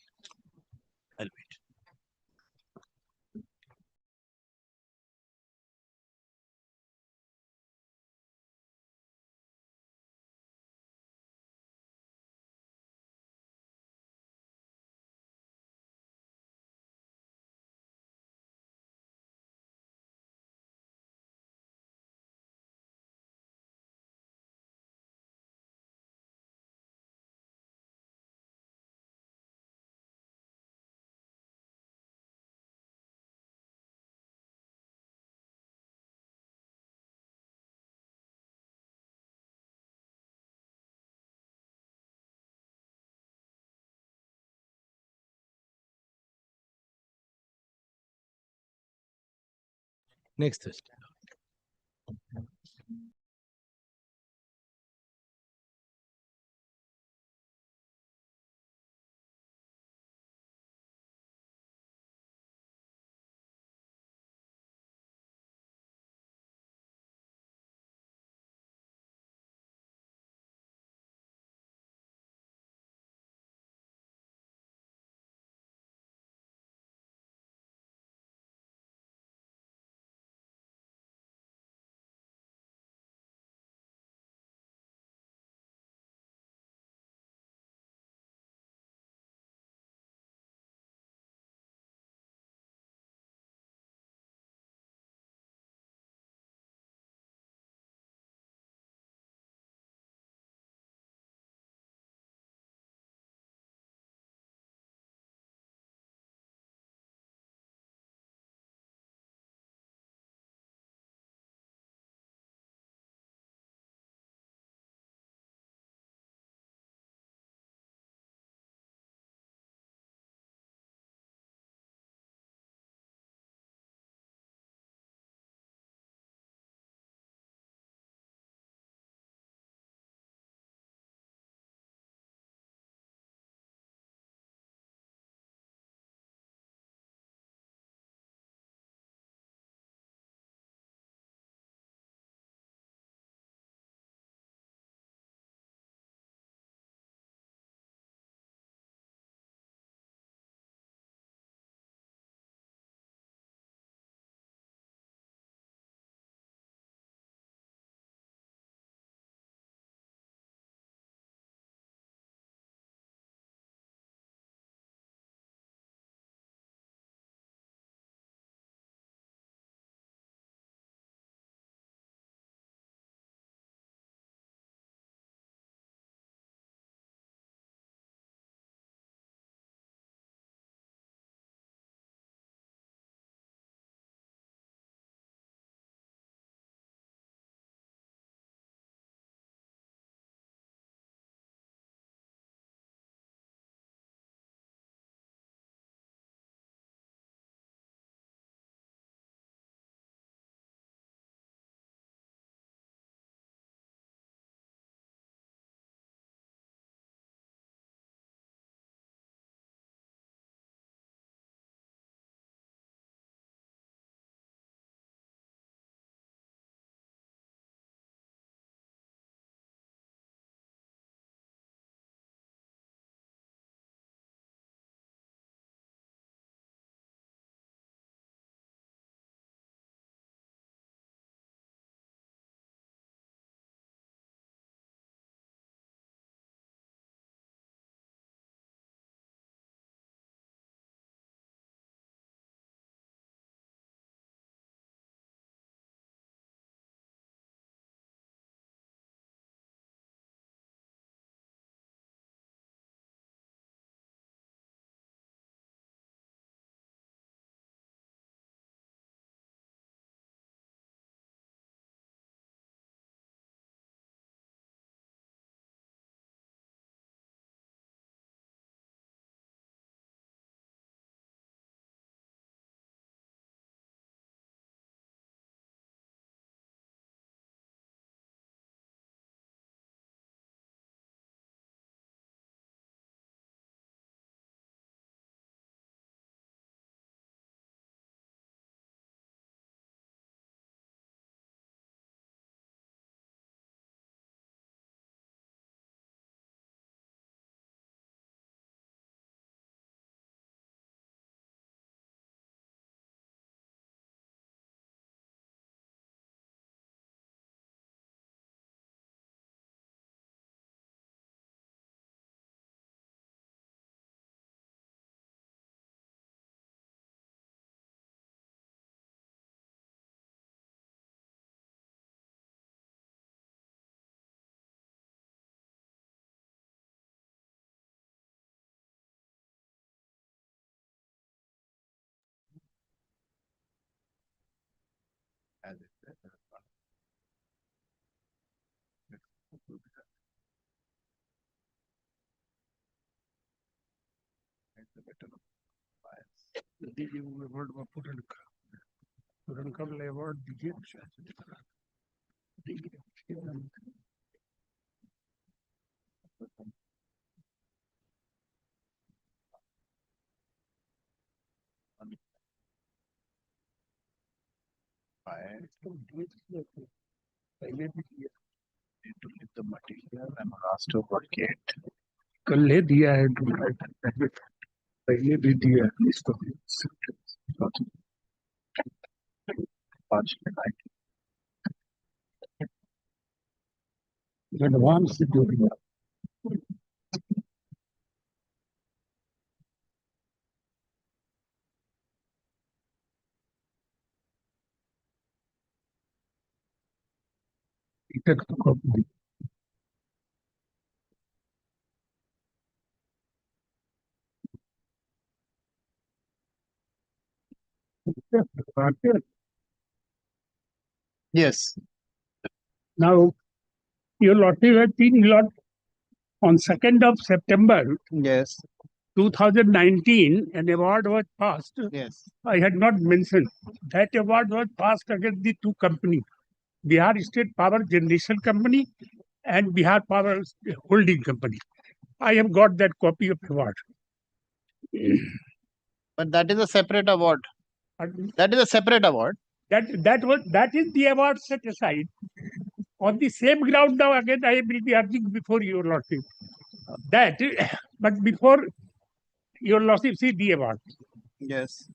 I'll wait. Next Thursday. As it said, award दीजिए पहले भी दिया to leave the material and asked to vacate. कल ही दिया है पहले भी दिया है इसको एडवांस जो दिया टिकट को copy Yes. Now, your lottery has been lot on 2nd of September. Yes. 2019, an award was passed. Yes. I had not mentioned. That award was passed against the two companies, Bihar State Power Generation Company and Bihar Power Holding Company. I have got that copy of award. But that is a separate award. That is a separate award. That is the award set aside. On the same ground now again I will be arguing before your lordship. That, but before your lordship see the award. Yes.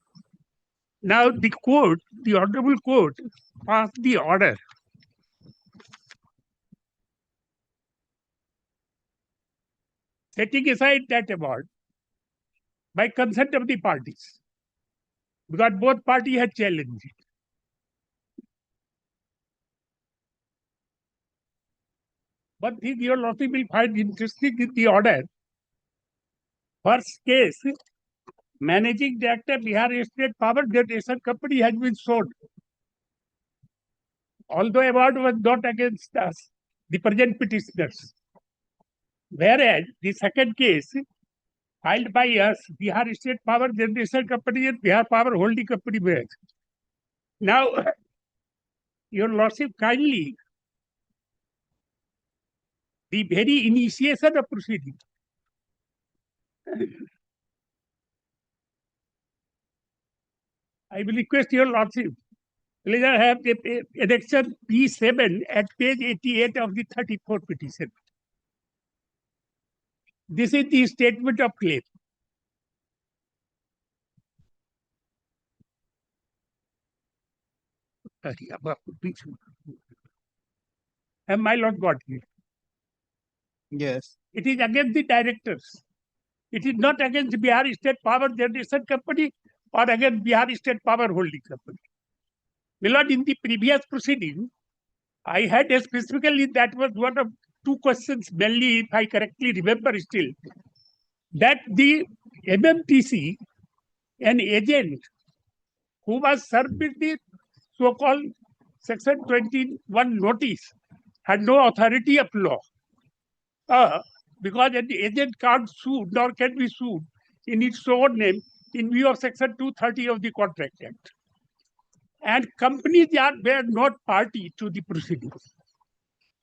Now the court, the honorable court, passed the order setting aside that award by consent of the parties, because both parties had challenged it. One thing your lordship will find interesting in the order. First case, managing director Bihar State Power Generation Company has been sold. Although award was not against us, the present petitioners. Whereas the second case, filed by us, Bihar State Power Generation Company and Bihar Power Holding Company merged. Now, your lordship kindly, the very initiation of proceeding, I will request your lordship, please have the annexure P7 at page 88 of the 34th petition. This is the statement of claim. Have my lord got it? Yes. It is against the directors. It is not against Bihar State Power Generation Company or against Bihar State Power Holding Company. My lord, in the previous proceeding, I had specifically, that was one of two questions, mainly, if I correctly remember still, that the MMTC, an agent who was served with the so-called Section 21 notice, had no authority of law. Because an agent can't sue nor can be sued in its own name in view of Section 230 of the Contract Act. And companies were not party to the proceedings.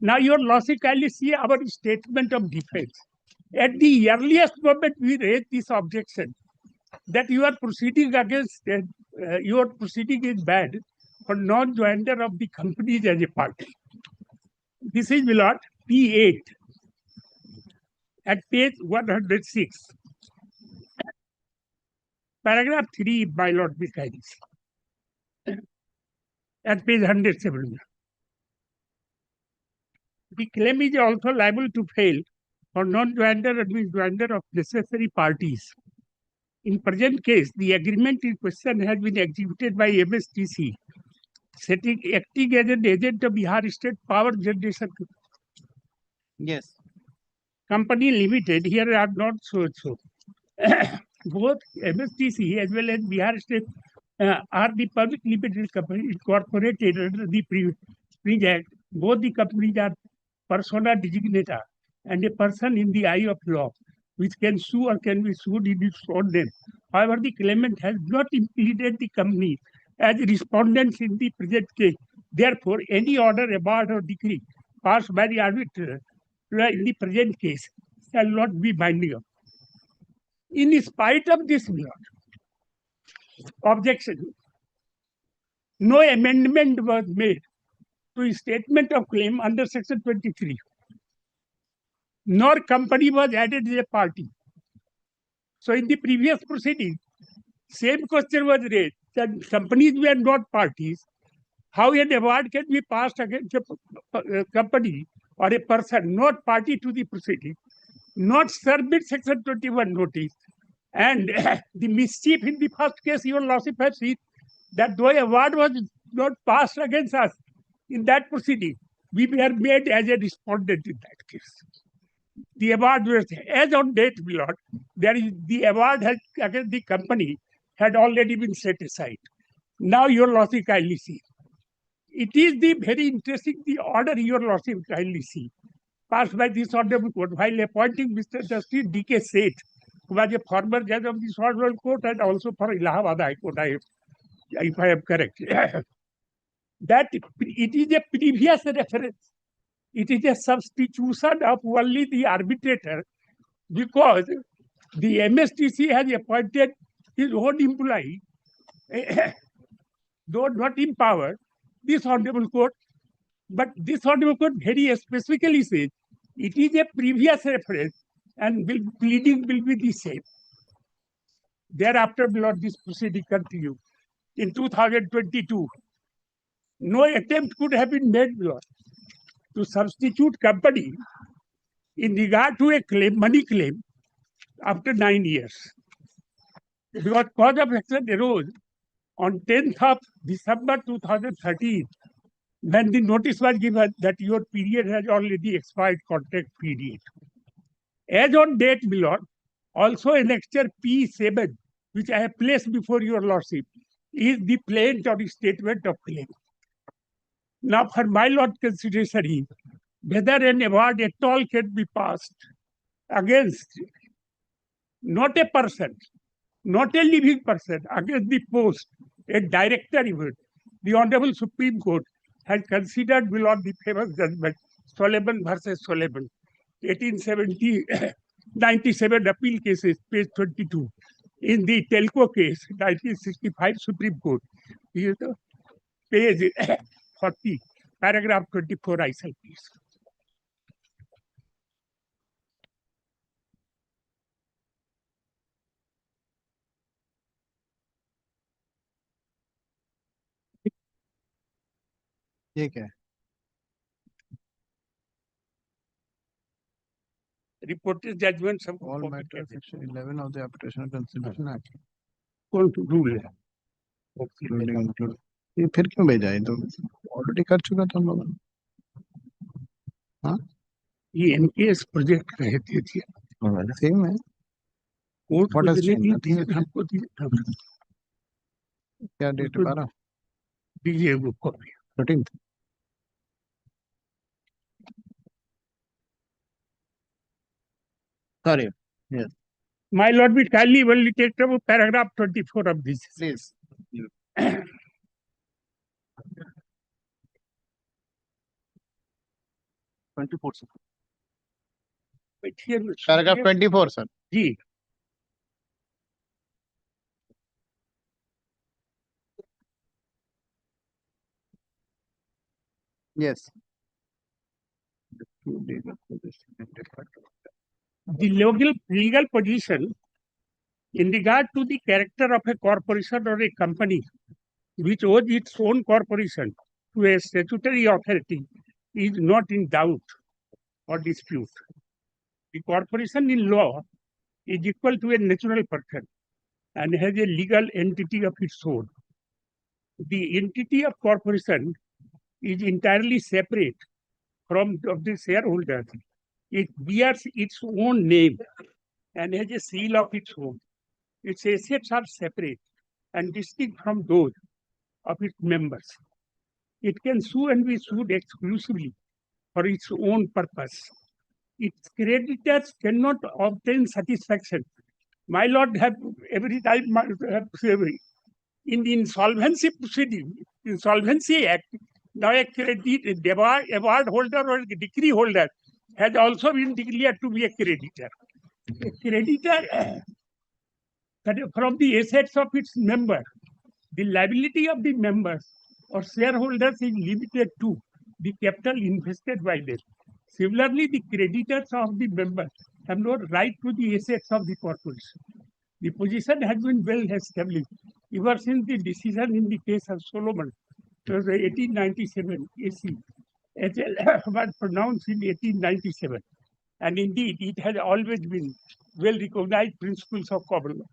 Now, your lordship kindly see our statement of defense. At the earliest moment, we raised this objection that you are proceeding against, your proceeding is bad for non-joinder of the companies as a party. This is, my lord, P8 at page 106. Paragraph 3, my lord, Mikhaelis, at page 107. The claim is also liable to fail for non-joinder and joinder of necessary parties. In present case, the agreement in question has been executed by MSTC, acting as an agent of Bihar State Power Generation Yes. Company Limited. Here are not so. Both MSTC as well as Bihar State are the public limited company incorporated under the Spring Act. Both the companies are persona designata and a person in the eye of law, which can sue or can be sued in its own name. However, the claimant has not implicated the company as respondents in the present case. Therefore, any order, award, or decree passed by the arbitrator in the present case shall not be binding. In spite of this objection, no amendment was made to a statement of claim under Section 23, nor company was added as a party. So in the previous proceeding, same question was raised that companies were not parties. How an award can be passed against a company or a person not party to the proceeding, not served with Section 21 notice. And the mischief in the first case, your lordship has seen that though award was not passed against us in that proceeding, we were made as a respondent in that case. The award was, as on date, my lord, there is the award has against the company had already been set aside. Now your lordship kindly see. It is the very interesting, the order your lordship kindly see, passed by this honorable court while appointing Mr. Justice D.K. Seth, who was a former judge of this honorable court and also for Allahabad High Court, if I am correct. That it is a previous reference. It is a substitution of only the arbitrator because the MSTC has appointed his own employee, though not empowered, this honorable court. But this honorable court very specifically says it is a previous reference and pleading will be the same. Thereafter, Lord, this proceeding continued. In 2022, no attempt could have been made, Lord, to substitute company in regard to a claim, money claim, after 9 years. Because cause of action arose on 10th of December 2013, when the notice was given that your period has already expired, contract period. As on date, my lord, also annexure P7, which I have placed before your lordship, is the plaint or the statement of claim. Now, for my lord consideration, whether an award at all can be passed against not a person, not a living person, against the post, a director even, the Honorable Supreme Court has considered below the famous judgment, Solomon versus Solomon, 1897 appeal cases, page 22. In the Telco case, 1965 Supreme Court, page 40, paragraph 24, I shall please. ये क्या है? Reported judgments of All matters section 11 of the Arbitration Conciliation Act. कौन rule है? ये फिर क्यों भेजा है? तो ऑलरेडी कर चुका था हम लोगों ने. हाँ, ये एनकेएस प्रोजेक्ट कहे थे सेम है. Court What has changed? हमको क्या डेट है? 12 दीजिए वो copy. 13th. Sorry. Yes. My lord, we kindly will take up paragraph 24 of this. Please. 24, sir. But here, Paragraph 24, sir. जी. Yes. The legal position in regard to the character of a corporation or a company which owes its own corporation to a statutory authority is not in doubt or dispute. The corporation in law is equal to a natural person and has a legal entity of its own. The entity of corporation is entirely separate from the shareholders. It bears its own name and has a seal of its own. Its assets are separate. and distinct from those of its members. It can sue and be sued exclusively for its own purpose. Its creditors cannot obtain satisfaction. My lord have every time in the insolvency proceeding, Insolvency Act, now a award holder or a decree holder has also been declared to be a creditor. A creditor from the assets of its member, the liability of the members or shareholders is limited to the capital invested by them. Similarly, the creditors of the members have no right to the assets of the corporation. The position has been well established ever since the decision in the case of Solomon, it was 1897 AC, as was pronounced in 1897. And indeed, it has always been well-recognized principles of common law.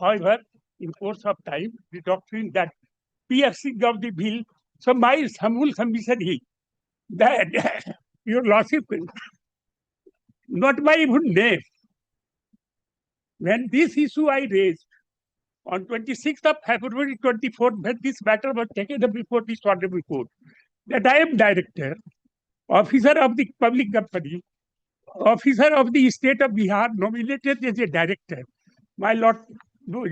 However, in course of time, the doctrine that piercing of the bill, so my humble submission is that your lordship, not my even name, when this issue I raised on 26th of February 24th, when this matter was taken up before this honorable court, that I am director, officer of the public company, officer of the state of Bihar, nominated as a director. My lord, no,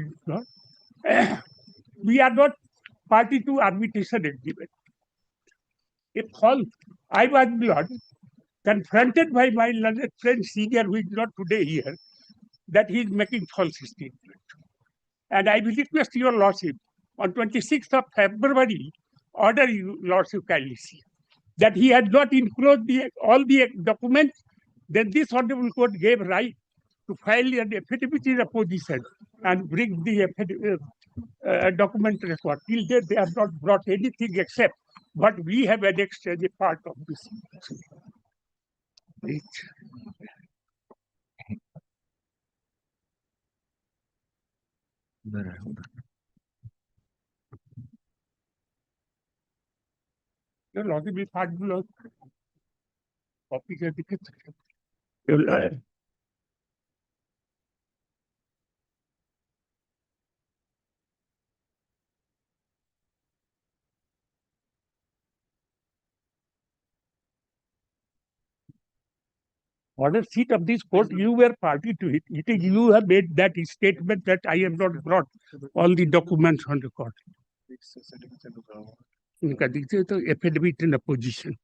we are not party to arbitration agreement. If all, I was not confronted by my learned friend senior, who is not today here, that he is making false statement. And I will request your lordship on 26th of February, order you lordship kindly see that he had not enclosed all the documents. Then this honorable court gave right to file an affidavit in opposition and bring the document record. Till date, they have not brought anything except what we have annexed as a part of this. Your lordship is part of copy के दिक्कत है। Order seat of this court, you were party to it. It is you have made that statement that I have not brought all the documents on record. इनका दीजिए तो affidavit in opposition.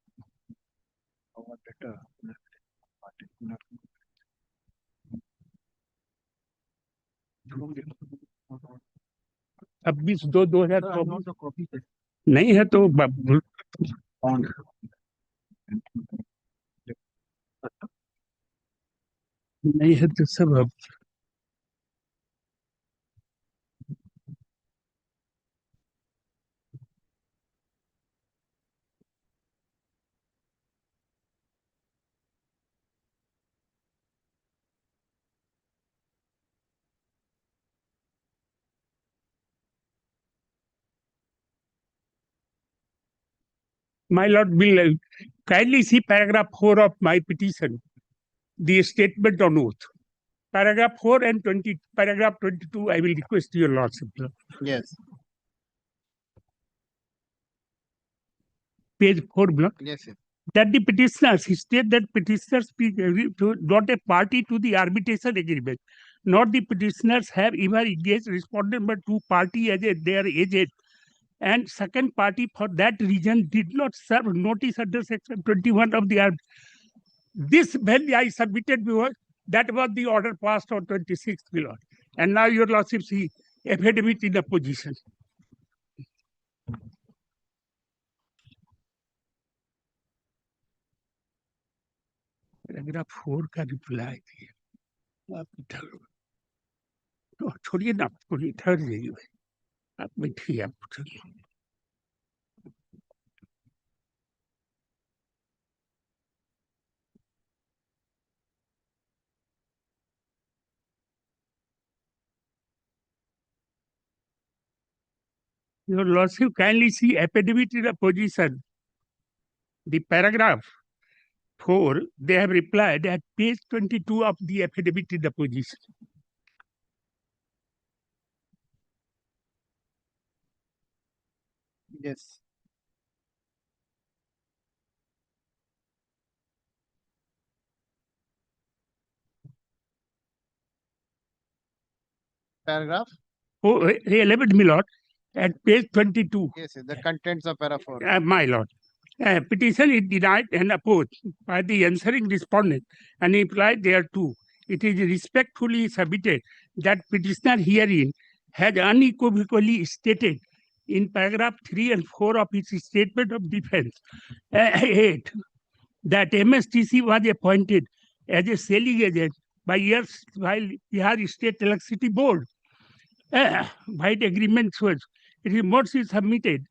अब 22/2/2024 नहीं है तो नहीं है तो सब अब My lord will kindly see paragraph 4 of my petition, the statement on oath. Paragraph 4 and paragraph 22, I will request your lordship. Yes. Page 4 block. Yes, sir. That the petitioners state that petitioners not a party to the arbitration agreement, not the petitioners have even engaged respondent but two party as their agent, and second party for that reason did not serve notice under section 21 of the This when I submitted before, that was the order passed on 26th, my lord. And now your lordship see affidavit in opposition. Paragraph 4 का reply दिया आप छोड़िए ना, छोड़िए ठहर जाइए आप बैठिए आप छोड़िए Your lordship kindly see affidavit in opposition. The paragraph 4, they have replied at page 22 of the affidavit in opposition. Yes. Paragraph? Oh, 11, my lord, at page 22. Yes, the contents of para 4. My lord. Petition is denied and opposed by the answering respondent and implied thereto. It is respectfully submitted that petitioner herein has unequivocally stated in paragraph 3 and 4 of his statement of defense 8 that MSTC was appointed as a selling agent by years while Bihar State Electricity Board. By the agreement was it is mostly submitted.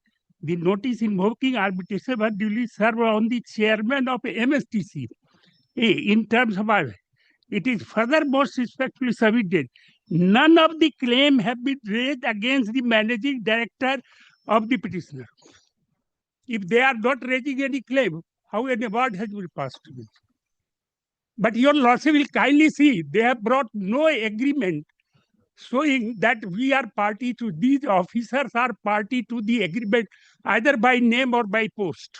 The notice invoking arbitration was duly served on the chairman of MSTC. In terms of it is further most respectfully submitted. None of the claim have been raised against the managing director of the petitioner. If they are not raising any claim, how an award has been passed to them? But your lordship will kindly see they have brought no agreement showing that we are party to these officers are party to the agreement either by name or by post.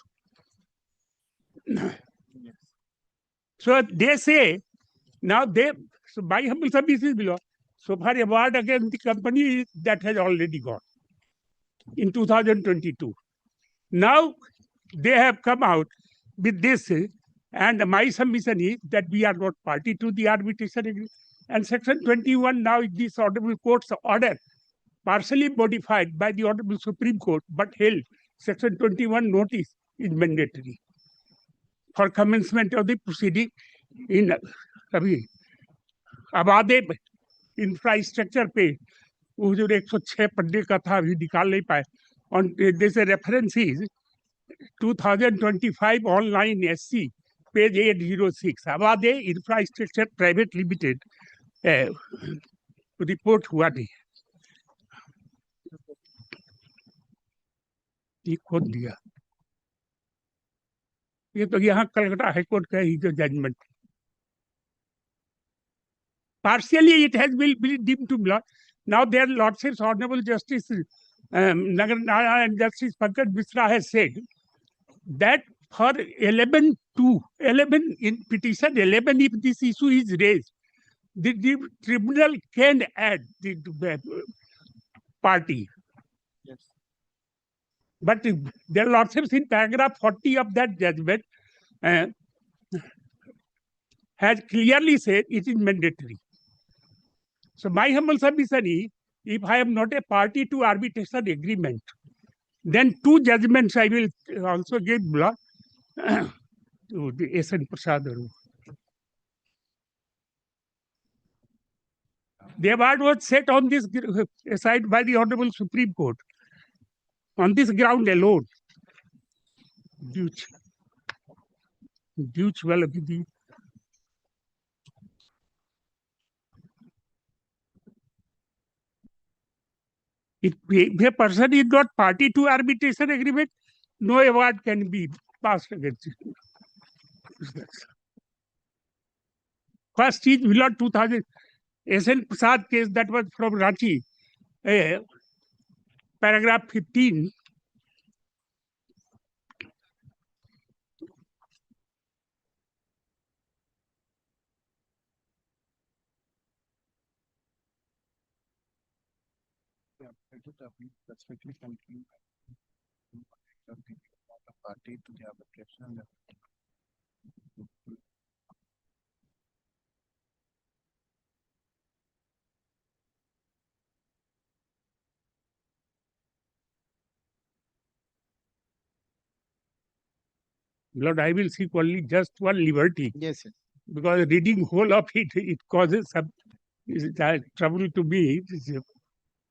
So they say now so by humble services below so far award against the company that has already gone in 2022. Now they have come out with this and my submission is that we are not party to the arbitration agreement. And section 21 now this Honorable Court's order partially modified by the Honorable Supreme Court but held section 21 notice is mandatory for commencement of the proceeding in Abade infrastructure पे वो जो 106 पन्ने का था अभी निकाल नहीं पाए on this reference is 2025 online SC page 806 Abade infrastructure private limited report हुआ नहीं ये खोद दिया ये तो यहाँ कलकत्ता हाईकोर्ट का ही जो judgement partially it has been deemed to be law. Now their lordships Honorable Justice Nagar and Justice Pankaj Mishra has said that for 11 in petition 11 if this issue is raised the tribunal can add the party. Yes. But their lordships in paragraph 40 of that judgment has clearly said it is mandatory. So my humble submission is, if I am not a party to arbitration agreement, then two judgments I will also give to the S.N. Prasad. The award was set on this aside by the Honorable Supreme Court. On this ground alone, if a person is not party to arbitration agreement, no award can be passed against it. First is Willard 2000 S.N. Prasad case that was from Ranchi, paragraph 15. Specifically complete party to the arbitration. Lord, I will seek only just one liberty. Yes, sir. Because reading whole of it causes some trouble to me.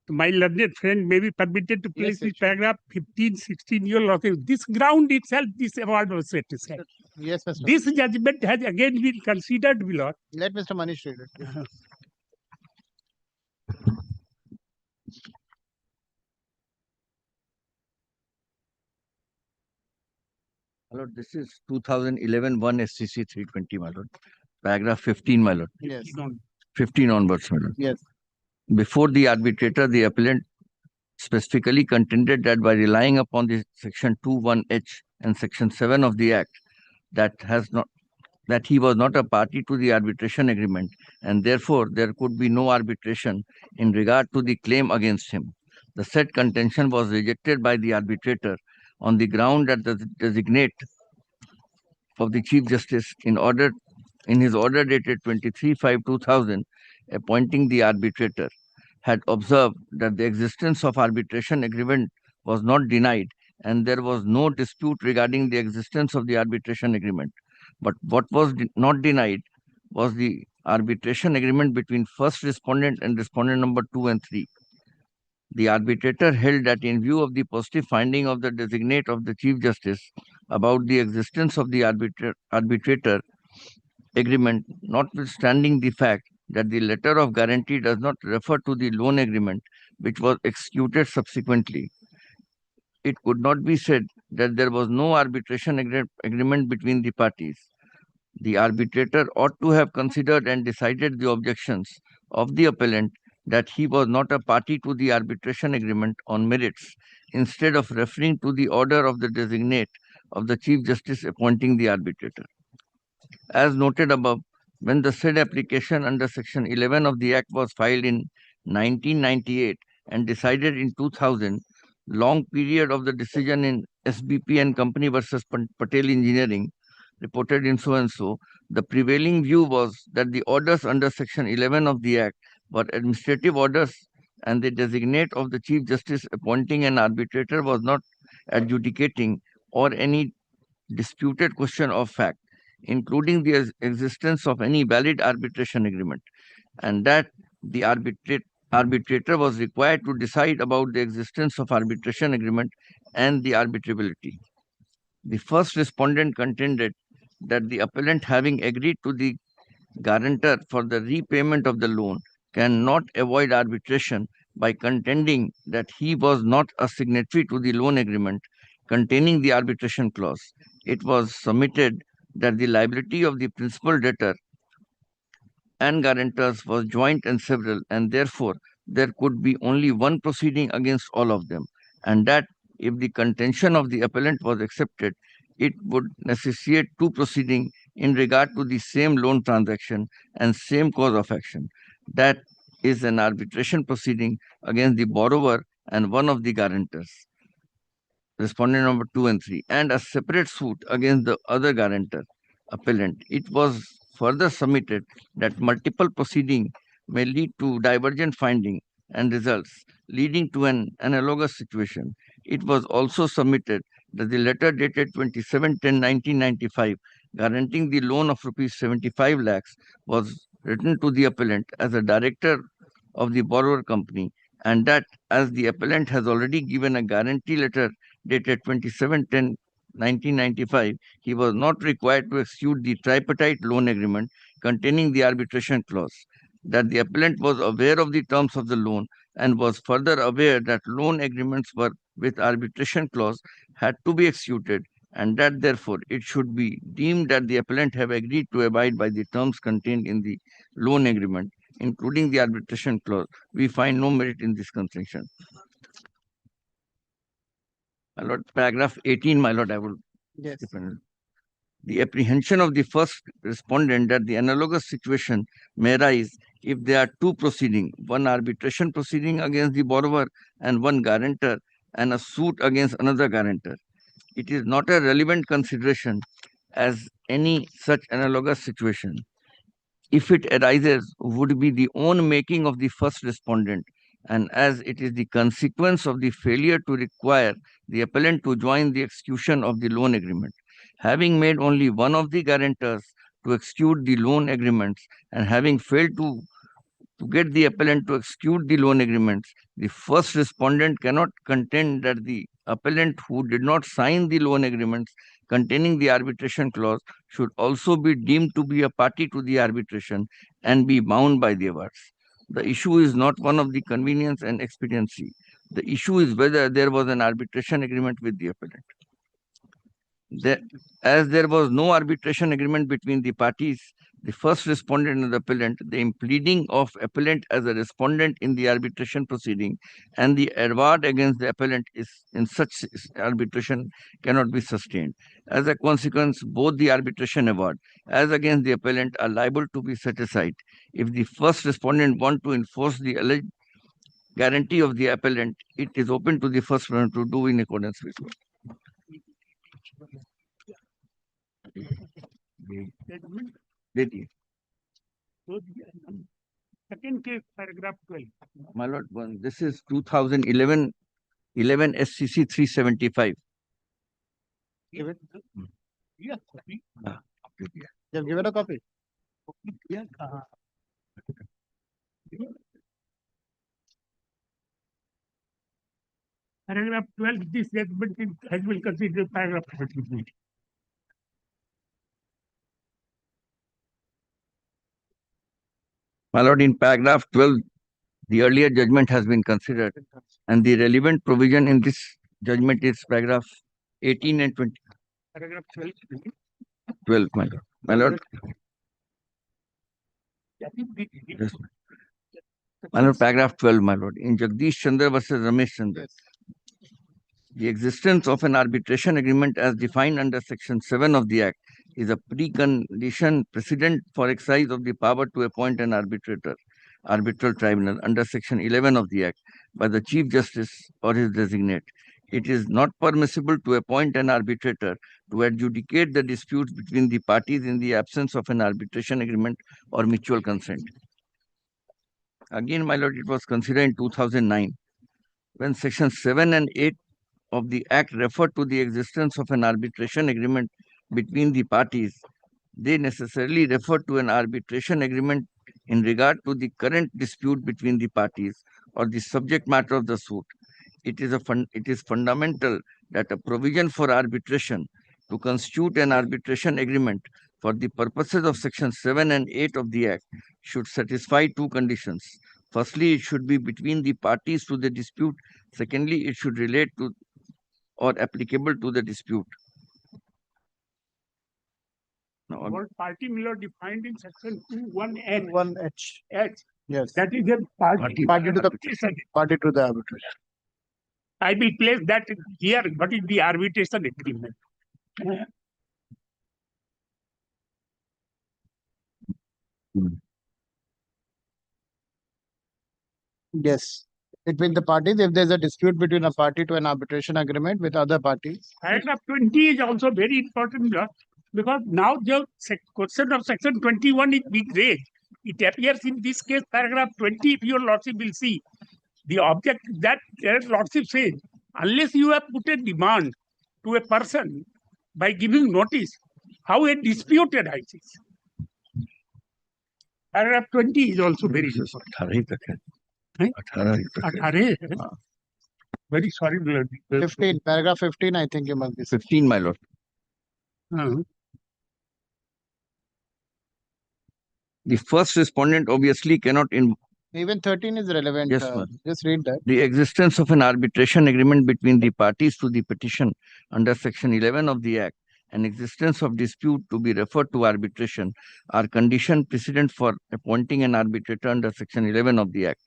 My learned friend may be permitted to place this paragraph 15, 16 year law. This ground itself, this award was set aside. Yes, Mr. This judgment has again been considered, my lord. Let Mr. Manish read it. My lord, this is 2011 1 SCC 320, my lord. Paragraph 15, my lord. Yes. 15 onwards, my lord. Yes. Before the arbitrator, the appellant specifically contended that by relying upon the Section 21H and Section 7 of the Act, that he was not a party to the arbitration agreement, and therefore there could be no arbitration in regard to the claim against him. The said contention was rejected by the arbitrator on the ground that the designate of the Chief Justice in his order dated 23/5/2000 appointing the arbitrator had observed that the existence of arbitration agreement was not denied and there was no dispute regarding the existence of the arbitration agreement. But what was not denied was the arbitration agreement between first respondent and respondent number 2 and 3. The arbitrator held that in view of the positive finding of the designate of the Chief Justice about the existence of the arbitrator agreement, notwithstanding the fact that the letter of guarantee does not refer to the loan agreement which was executed subsequently, it could not be said that there was no arbitration agreement between the parties. The arbitrator ought to have considered and decided the objections of the appellant that he was not a party to the arbitration agreement on merits, instead of referring to the order of the designate of the Chief Justice appointing the arbitrator. As noted above, when the said application under Section 11 of the Act was filed in 1998 and decided in 2000, long period of the decision in SBP and Company versus Patel Engineering, reported in so and so, the prevailing view was that the orders under Section 11 of the Act were administrative orders and the designate of the Chief Justice appointing an arbitrator was not adjudicating or any disputed question of fact, including the existence of any valid arbitration agreement, and that the arbitrator was required to decide about the existence of arbitration agreement and the arbitrability. The first respondent contended that the appellant, having agreed to the guarantor for the repayment of the loan, cannot avoid arbitration by contending that he was not a signatory to the loan agreement containing the arbitration clause. It was submitted that the liability of the principal debtor and guarantors was joint and several, and therefore there could be only one proceeding against all of them, and that if the contention of the appellant was accepted, it would necessitate two proceedings in regard to the same loan transaction and same cause of action. That is an arbitration proceeding against the borrower and one of the guarantors, respondent number 2 and 3, and a separate suit against the other guarantor, appellant. It was further submitted that multiple proceedings may lead to divergent finding and results, leading to an analogous situation. It was also submitted that the letter dated 27/10/1995 guaranteeing the loan of rupees 75 lakhs was written to the appellant as a director of the borrower company, and that as the appellant has already given a guarantee letter dated 27/10/1995, he was not required to execute the tripartite loan agreement containing the arbitration clause, that the appellant was aware of the terms of the loan and was further aware that loan agreements were with arbitration clause had to be executed, and that therefore it should be deemed that the appellant have agreed to abide by the terms contained in the loan agreement, including the arbitration clause. We find no merit in this contention. My lord, paragraph 18, my lord, I will. Yes. The apprehension of the first respondent that the analogous situation may arise if there are two proceedings, one arbitration proceeding against the borrower and one guarantor, and a suit against another guarantor. It is not a relevant consideration as any such analogous situation, if it arises, would be the own making of the first respondent, and as it is the consequence of the failure to require the appellant to join the execution of the loan agreement. Having made only one of the guarantors to execute the loan agreements and having failed to get the appellant to execute the loan agreements, the first respondent cannot contend that the appellant who did not sign the loan agreements containing the arbitration clause should also be deemed to be a party to the arbitration and be bound by the awards. The issue is not one of the convenience and expediency. The issue is whether there was an arbitration agreement with the appellant. As there was no arbitration agreement between the parties, the first respondent and the appellant, the impleading of appellant as a respondent in the arbitration proceeding, and the award against the appellant is in such arbitration cannot be sustained. As a consequence, both the arbitration award as against the appellant are liable to be set aside if the first respondent want to enforce the alleged guarantee of the appellant. It is open to the first one to do in accordance with law. Second case, paragraph 12. My lord, this is 2011 SCC 375. Give it. Yes. You have given a copy. Yeah. Paragraph 12, this judgment has been considered paragraph 13. My lord, in paragraph 12, the earlier judgment has been considered, and the relevant provision in this judgment is paragraph 18 and 20. Paragraph 12. 12, my lord. My lord. Yes. My lord, paragraph 12, my lord. In Jagdish Chandra versus Ramesh Chandra, the existence of an arbitration agreement as defined under Section 7 of the Act is a precondition precedent for exercise of the power to appoint an arbitral tribunal under Section 11 of the Act by the Chief Justice or his designate. It is not permissible to appoint an arbitrator to adjudicate the disputes between the parties in the absence of an arbitration agreement or mutual consent. Again, my lord, it was considered in 2009 when Section 7 and 8 of the Act refer to the existence of an arbitration agreement between the parties. They necessarily refer to an arbitration agreement in regard to the current dispute between the parties or the subject matter of the suit. It is fundamental that a provision for arbitration to constitute an arbitration agreement for the purposes of Section 7 and 8 of the Act should satisfy two conditions. Firstly, it should be between the parties to the dispute. Secondly, it should relate to or applicable to the dispute. The word party will are defined in section 2(1)(h). 1H. H. Yes. That is a party Party to the arbitration. party to the arbitration. I will place that here. What is the arbitration agreement? Yes. Between the parties, if there's a dispute between a party to an arbitration agreement with other parties. Paragraph 20 is also very important because now the question of section 21 is being raised. It appears in this case, paragraph 20, if your lordship will see, the object that lordship says, unless you have put a demand to a person by giving notice, how a dispute arises. Paragraph 20 is also very important. Very sorry, my lord. 15, paragraph 15, I think you must be. 15, my lord. The first respondent obviously cannot Even 13 is relevant. Yes, ma'am. Just read that. The existence of an arbitration agreement between the parties to the petition under Section 11 of the Act and existence of dispute to be referred to arbitration are condition precedent for appointing an arbitrator under Section 11 of the Act.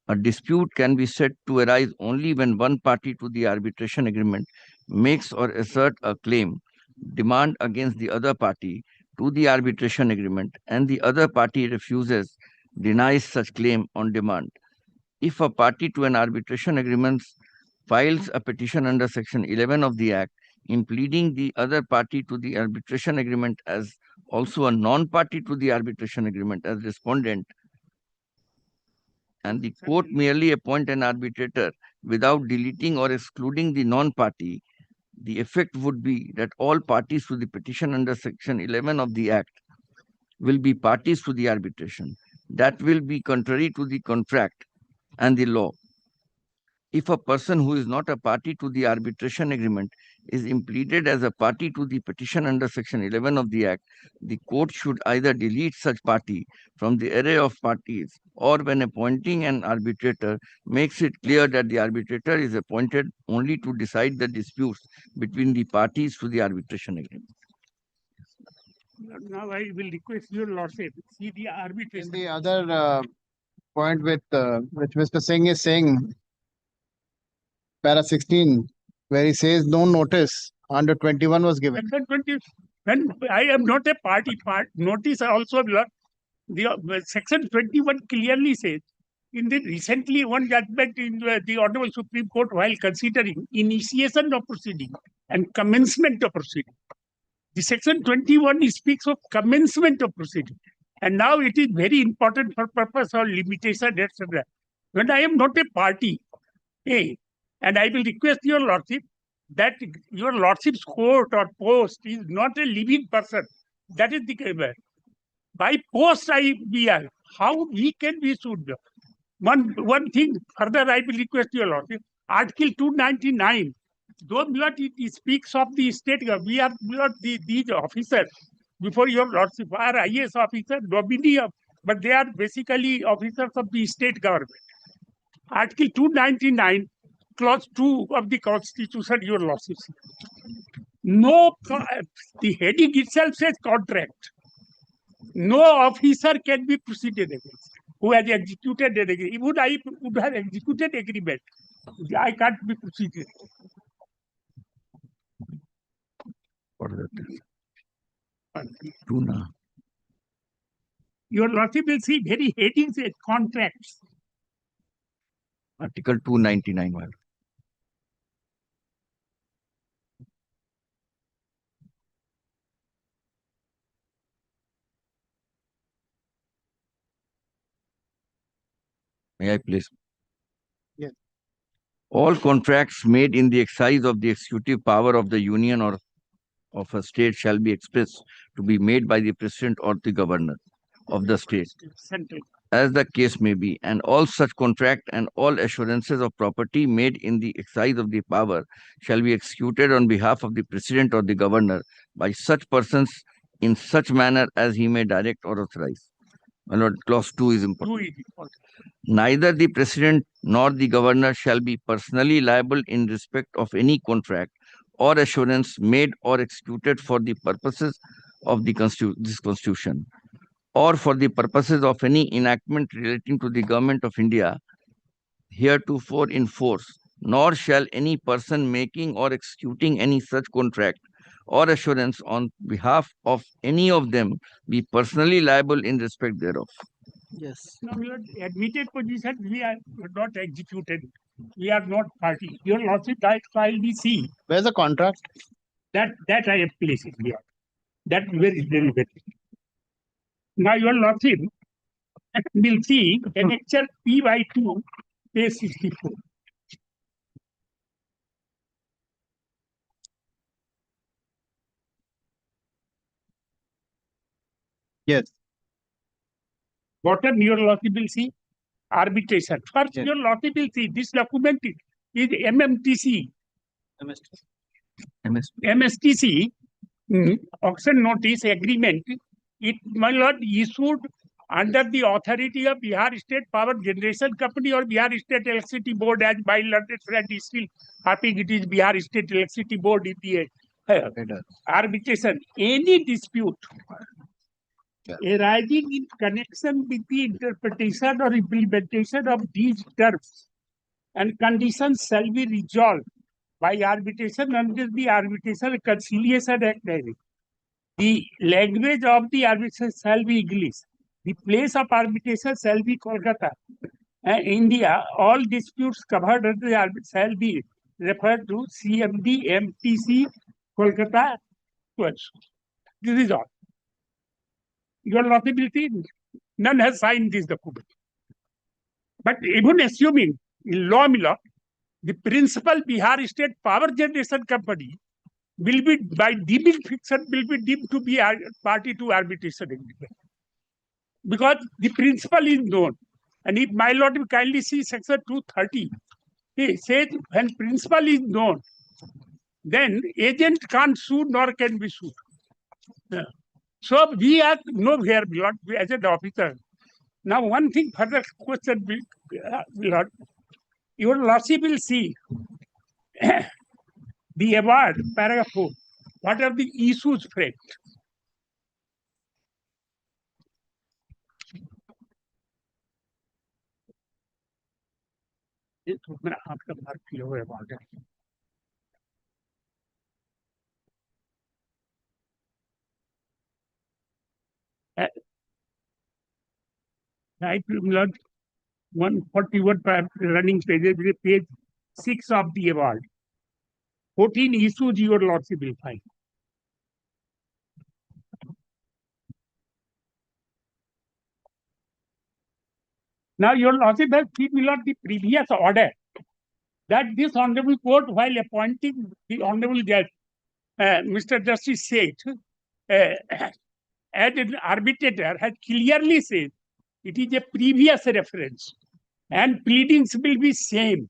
A dispute can be said to arise only when one party to the arbitration agreement makes or assert a claim, demand against the other party to the arbitration agreement, and the other party refuses, denies such claim on demand. If a party to an arbitration agreement files a petition under Section 11 of the Act, impleading the other party to the arbitration agreement as also a non-party to the arbitration agreement as respondent, and the court merely appoint an arbitrator without deleting or excluding the non-party, the effect would be that all parties to the petition under Section 11 of the Act will be parties to the arbitration. That will be contrary to the contract and the law. If a person who is not a party to the arbitration agreement is impleaded as a party to the petition under Section 11 of the Act, the court should either delete such party from the array of parties, or when appointing an arbitrator, makes it clear that the arbitrator is appointed only to decide the disputes between the parties to the arbitration agreement. Now I will request your lordship, see the arbitration. The other point with which Mr. Singh is saying, para 16, where he says no notice under 21 was given. When I am not a party part, notice also, the section 21 clearly says, in the recently one judgment in the Honorable Supreme Court while considering initiation of proceeding and commencement of proceeding. The section 21 speaks of commencement of proceeding. And now it is very important for purpose of limitation, etc. When I am not a party, and I will request your lordship that your lordship's court or post is not a living person. That is the case. By post we are. How we can be sued? One thing further I will request your lordship. Article 299. Though it speaks of the state government, we are these officers before your lordship are IAS officers, nominee of, but they are basically officers of the state government. Article 299, clause 2 of the Constitution, your lordship. No, the heading itself says contract. No officer can be proceeded against who has executed an agreement. Even I would have executed agreement, I can't be proceeded. What is that? Two now. Your lordship will see very heading says contracts. Article 299. Well. May I please? Yes. All contracts made in the exercise of the executive power of the union or of a state shall be expressed to be made by the president or the governor of the state, as the case may be, and all such contract and all assurances of property made in the exercise of the power shall be executed on behalf of the president or the governor by such persons in such manner as he may direct or authorize. My lord, clause 2 is important. Neither the president nor the governor shall be personally liable in respect of any contract or assurance made or executed for the purposes of the this Constitution, or for the purposes of any enactment relating to the Government of India heretofore in force, nor shall any person making or executing any such contract or assurance on behalf of any of them be personally liable in respect thereof. Yes. Now, your admitted position, we are not executed. We are not party. Your lordship, that file we see. Where's the contract? That I have placed it here. That very deliberate. Now, your lordship will see annexure P/2, page 64. Yes. Bottom, your lordship will see arbitration. First, your lordship will see this document is MMTC. MSTC, auction notice agreement. It, my lord, issued under the authority of Bihar State Power Generation Company or Bihar State Electricity Board, as my learned friend is still happy it is Bihar State Electricity Board in the arbitration. Any dispute arising in connection with the interpretation or implementation of these terms and conditions shall be resolved by arbitration under the Arbitration Conciliation Act. The language of the arbitration shall be English. The place of arbitration shall be Calcutta. India, all disputes covered under the arbitration shall be referred to CMD MTC Kolkata 12. This is all. Your lordship, none has signed this document. But even assuming in law, the principal Bihar State Power Generation Company will be, by deeming fiction, will be deemed to be a party to arbitration agreement. Because the principle is known. And if my lord will kindly see section 230, he says when principle is known, then agent can't sue nor can be sued. So we are no here, Lord, as an officer. Now, one thing further question, Lord, your lordship will see the award, paragraph 4. What are the issues framed? ये तो मेरा आपका mark किया हुआ है बात है। Right, Lord, 141 running pages, page 6 of the award. 14 issues your lordship will find. Now your lordship has seen, Lord, the previous order that this honorable court, while appointing the honorable judge, Mr. Justice Seth, as an arbitrator, has clearly said it is a previous reference and pleadings will be same.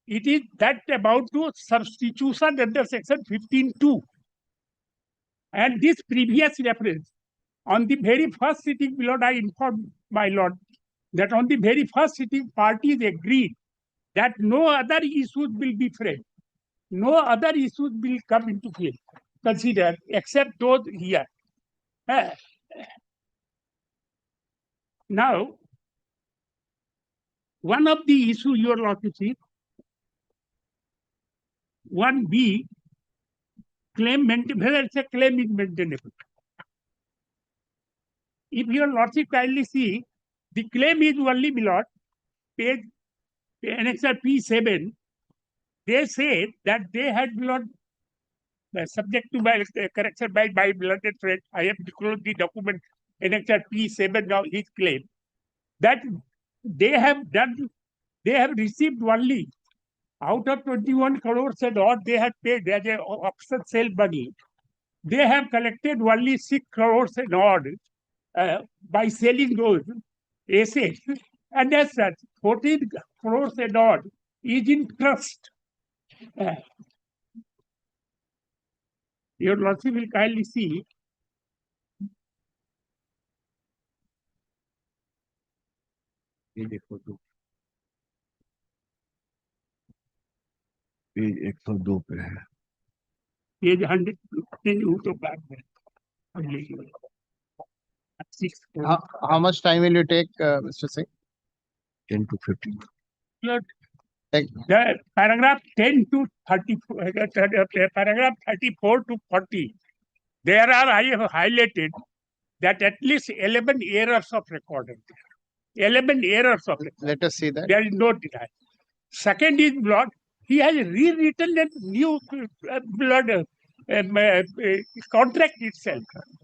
It is that about to substitution under section 15(2). And this previous reference, on the very first sitting, my lord, I informed my lord that on the very first sitting, parties agreed that no other issues will be framed. No other issues will come into play, considered, except those here. Now, one of the issues your lordship see, 1B, claim whether it's a claim is maintainable. If your lordship kindly see, the claim is only below page annexure P7. They say that they had not subject to my correction by my beloved friend. I have disclosed the document annexure P7 now his claim that they have done, they have received only out of 21 crores and odd they had paid as a option sale money. They have collected only 6 crores and odd by selling those assets, and as such 14 crores and odd is in trust. Your lordship will kindly see page 102 पे है, page 100 तो back में. How much time will you take, Mr. Singh? 10 to 15. The paragraph 10 to 34, paragraph 34 to 40, there are, I have highlighted that at least 11 errors of recording. 11 errors of recording. Let us see that. There is no denial. Second is blood. He has rewritten a new blood contract itself.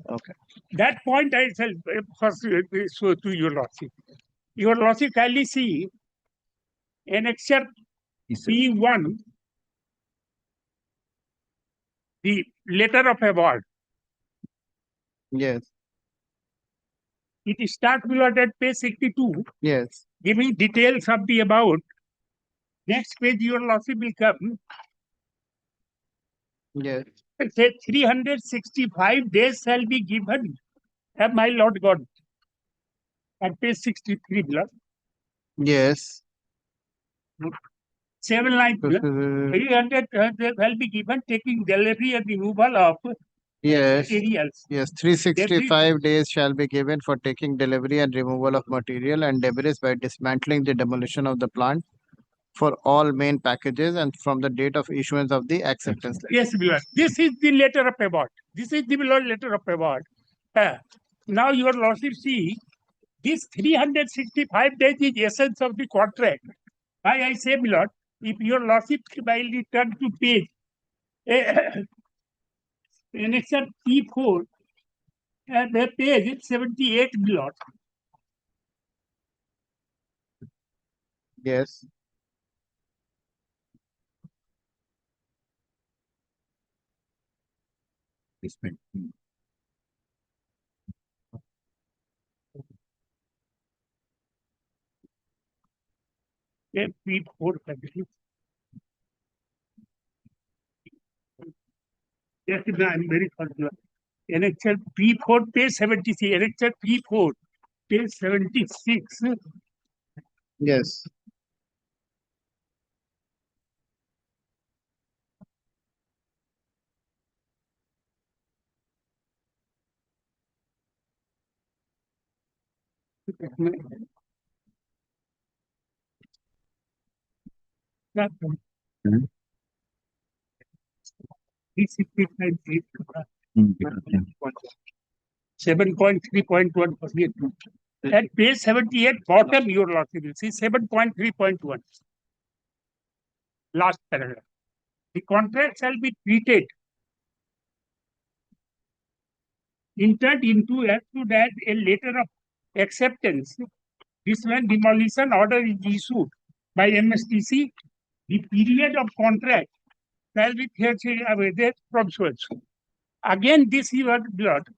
Okay. That point I shall first show to your lordship. Your lordship kindly see annexure P1, the letter of award. Yes. It starts at page 62. Yes. Giving details of the about. Next page, your lordship will come. Yes. It says 365 days shall be given. Have my Lord God. At page 63, below. Yes. 7 lines. 300 will be given taking delivery and removal of Yes. materials. Yes. 365 days shall be given for taking delivery and removal of material and debris by dismantling the demolition of the plant for all main packages and from the date of issuance of the acceptance letter. Yes, beloved. This is the letter of award. This is the beloved letter of award. Now, your lordship, see, this 365 days is essence of the contract. Why I say, beloved, if your lordship will return to page annexure P4, the page is 78, beloved. Yes. P4 country. Yes, I'm very confident. Annexure P4, page 76. Annexure P4, page 76. Yes. Seven point 3.1%. At page 78, bottom your lordship will see 7.3.1. Last paragraph. The contract shall be treated, entered into as to that a letter of acceptance. This when demolition order is issued by MSTC, the period of contract shall be awaited from so and so. Again, this you are blood.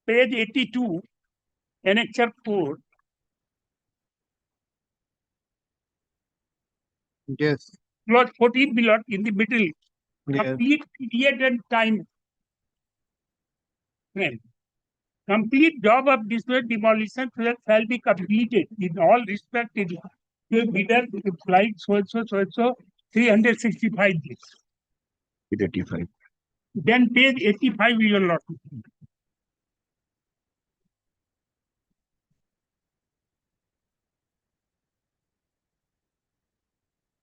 Page 82, annexure 4. Yes. Clause 14 below in the middle. Yes. Complete period and time frame. Complete job of this demolition shall be completed in all respect in the bidder implied so and so 365 days. 85. Then page 85 we will not.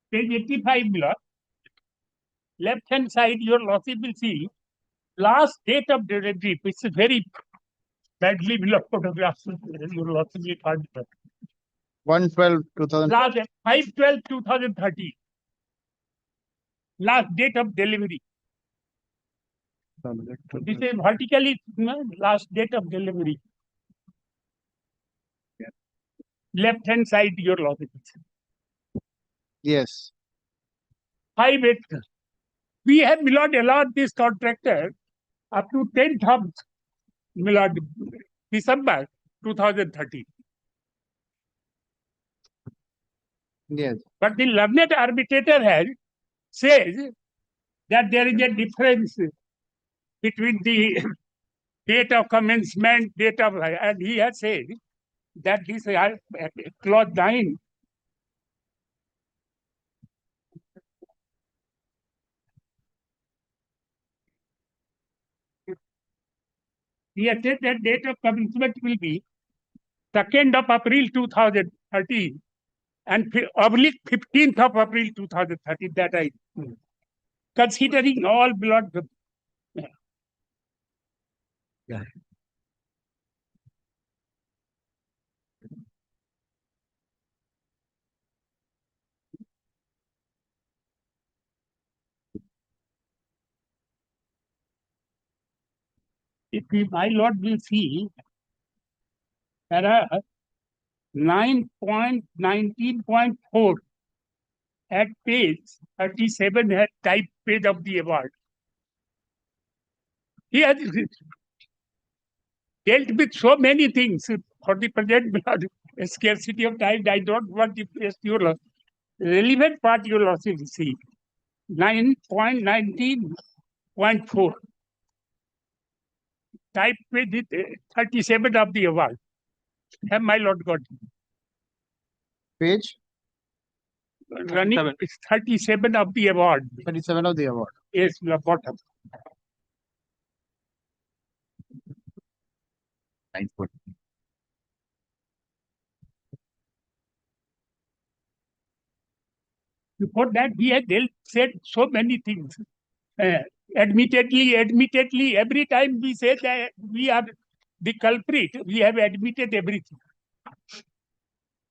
Page 85 below. Left hand side your lordship will see last date of delivery, which is very badly below photographs. Your lordship will find it. 1/12/2000. Last 5/12/2030. Last date of delivery. This is vertically last date of delivery. Left hand side your lordship. Yes. 5/8. We have Milord allowed this contractor up to 10th of Milord December 2030. Yes. But the learned arbitrator says that there is a difference between the date of commencement, date of, and he has said that this clause 9 he has said that date of commencement will be 2nd of April 2013 and oblique 15th of April 2013. That I considering all blood. Yeah. If my lord will see, there are 9.19.4 at page 37 at type page of the award. He has dealt with so many things for the present scarcity of time. I don't want to waste your relevant part you will also see. 9.19.4. Type page 37 of the award. Have my lord got it? Page? Running 37 of the award. 37 of the award. Yes, the bottom. Before that, he had said so many things. Admittedly, every time we say that we are the culprit, we have admitted everything.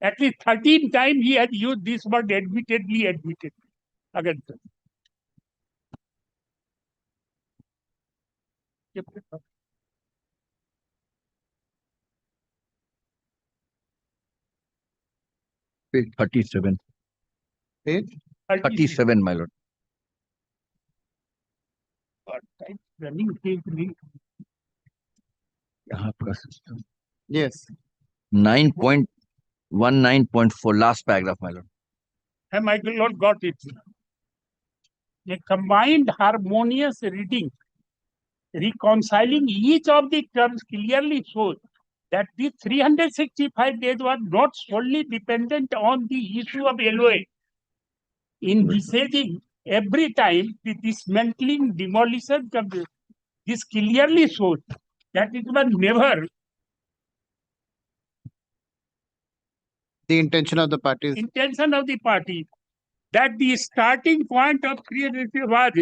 At least 13 times he had used this word admittedly. Again. Page 37. Page? 37, my lord. Yes. 9.19.4, last paragraph, my lord. Have my lord got it? A combined harmonious reading, reconciling each of the terms clearly shows that the 365 days were not solely dependent on the issue of LOA. In besieging every time the dismantling, demolition, this clearly shows that it was never The intention of the parties. Intention of the party that the starting point of creative was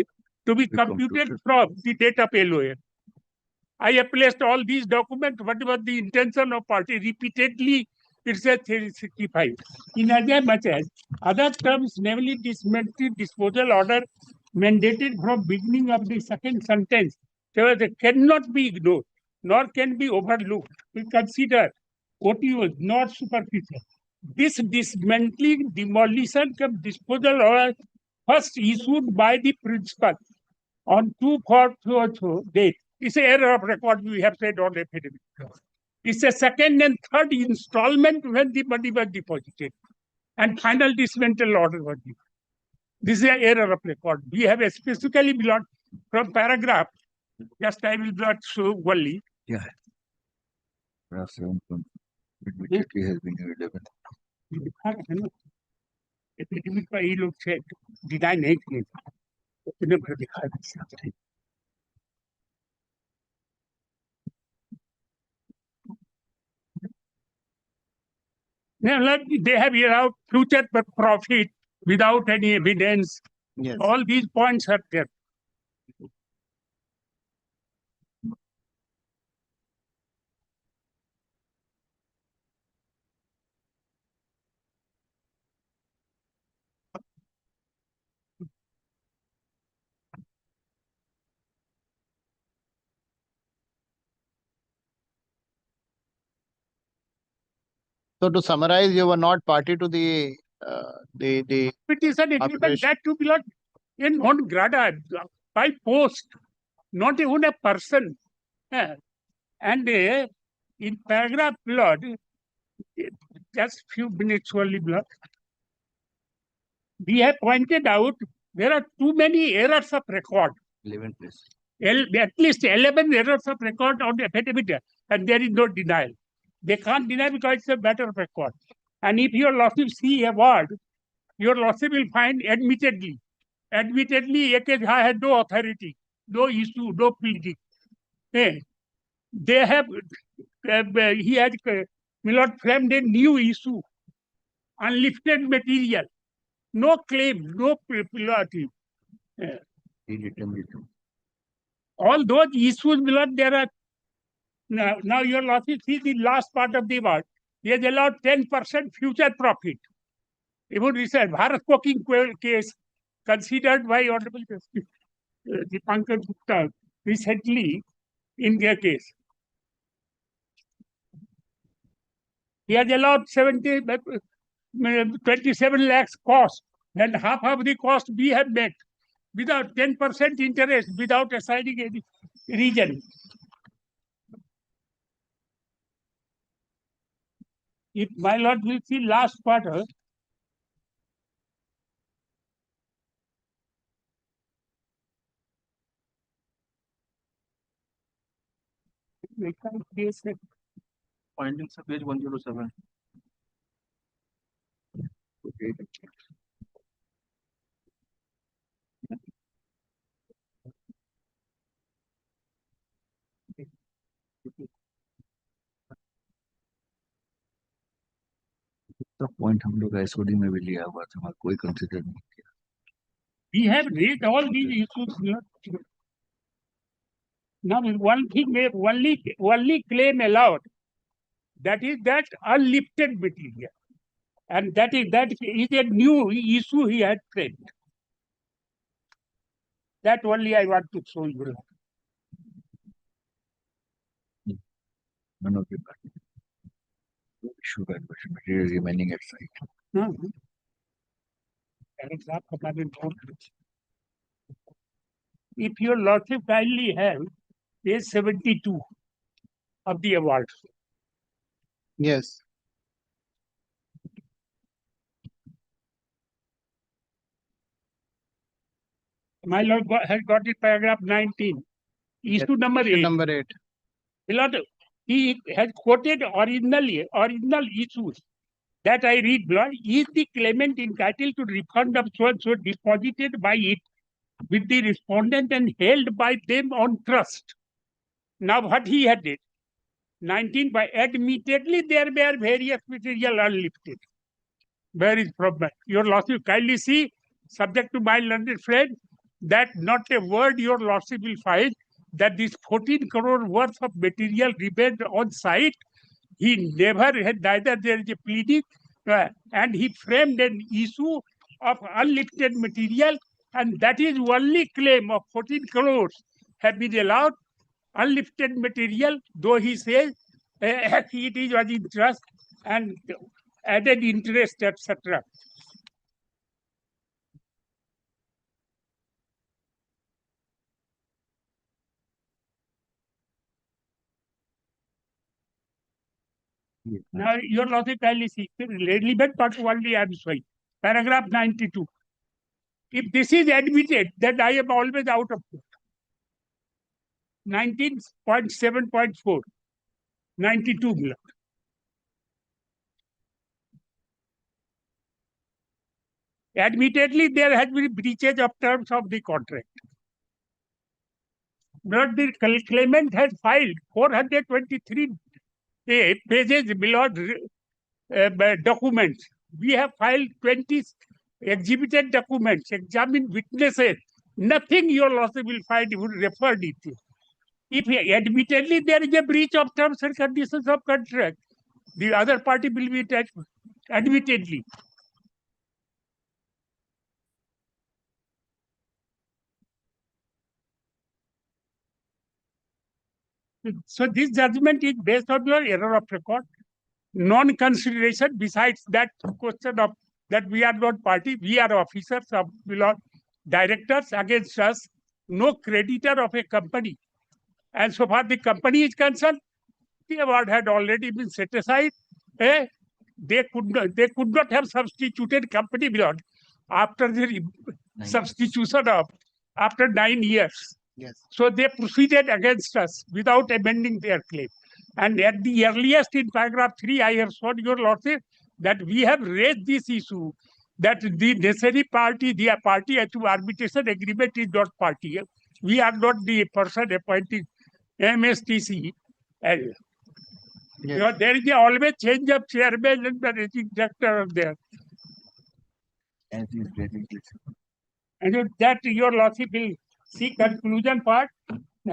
to be computed from the date of LOA. I have placed all these documents, whatever the intention of party, repeatedly it says 365. In as much as other terms, namely dismantling disposal order mandated from beginning of the second sentence, cannot be ignored, nor can be overlooked. We consider OTOs not superficial. This dismantling, demolition, disposal order first issued by the principal on 2/4 date. It's an error of record we have said on affidavit. It's a second and third installment when the money was deposited and final dismantle order was given. This is an error of record. We have specifically belonged from paragraph, just I will not show only. Yeah. Paragraph 7 immediately has been 11. Affidavit पर ये लोग से deny नहीं किए उतने भर दिखा सकते। They have allowed future profit without any evidence. Yes. All these points are there. So to summarize, you were not party to the petition agreement that to be not in non grata by post, not even a person. And in paragraph blood, just few minutes only blood, we have pointed out there are too many errors of record. 11 plus. At least 11 errors of record on the affidavit, and there is no denial. They can't deny because it's a matter of record. And if your lordship see a word, your lordship will find admittedly, I had no authority, no issue, no pleading. They have, he had, Milord framed a new issue, unlifted material, no claim, no priority. All those issues, Milord, there are. Now your lordship see the last part of the word. He has allowed 10% future profit. Even we said Bharat Coking case considered by Honorable Justice Dipankar Gupta recently in their case. He has allowed 27 lakhs cost, and half of the cost we have met without 10% interest, without assigning any region. If my lord will see last quarter, findings of page 107. Okay. तो point हम लोग SOD में भी लिया हुआ था, कोई consider नहीं किया. We have raised all these issues here. Now, one thing, only claim allowed, that is that unlifted material, and that is a new issue he had claimed. That only I want to show you. None of the issue that material remaining at site. If your lordship kindly have page 72 of the award. Yes. My lord has got it paragraph 19. Issue number 8. Number 8. Beloved, he has quoted original issues that I read below. Is the claimant entitled to refund of so deposited by it with the respondent and held by them on trust? Now what he had did, 19 by admittedly there were various material unlifted. Where is problem? Your lordship, kindly see, subject to my learned friend, that not a word your lordship will find that this 14 crore worth of material remained on site. He never had, neither there is a pleading, and he framed an issue of unlifted material, and that is only claim of 14 crores have been allowed. Unlifted material, though he says it is was interest and added interest, etc. Now, your lordship kindly see, relevant part only I am showing. Paragraph 92. If this is admitted, then I am always out of court. 19.7.4. 92 below. Admittedly, there has been breaches of terms of the contract. But the claimant has filed 423 pages below documents. We have filed 20 exhibited documents, examined witnesses. Nothing your lordship will find would refer it to. If admittedly there is a breach of terms and conditions of contract, the other party will be attached admittedly. So this judgment is based on your error of record, non-consideration. Besides that question of that we are not party, we are officers of below directors against us, no creditor of a company. And so far the company is concerned, the award had already been set aside. They could not have substituted company beyond after the substitution of after 9 years. Yes. So they proceeded against us without amending their claim. And at the earliest in paragraph 3, I have shown your lordship that we have raised this issue that the necessary party, the party to arbitration agreement is not party. We are not the person appointing MSTC. Yes. You know, there is always change of chairman and managing director there. And that your lordship will see conclusion part. He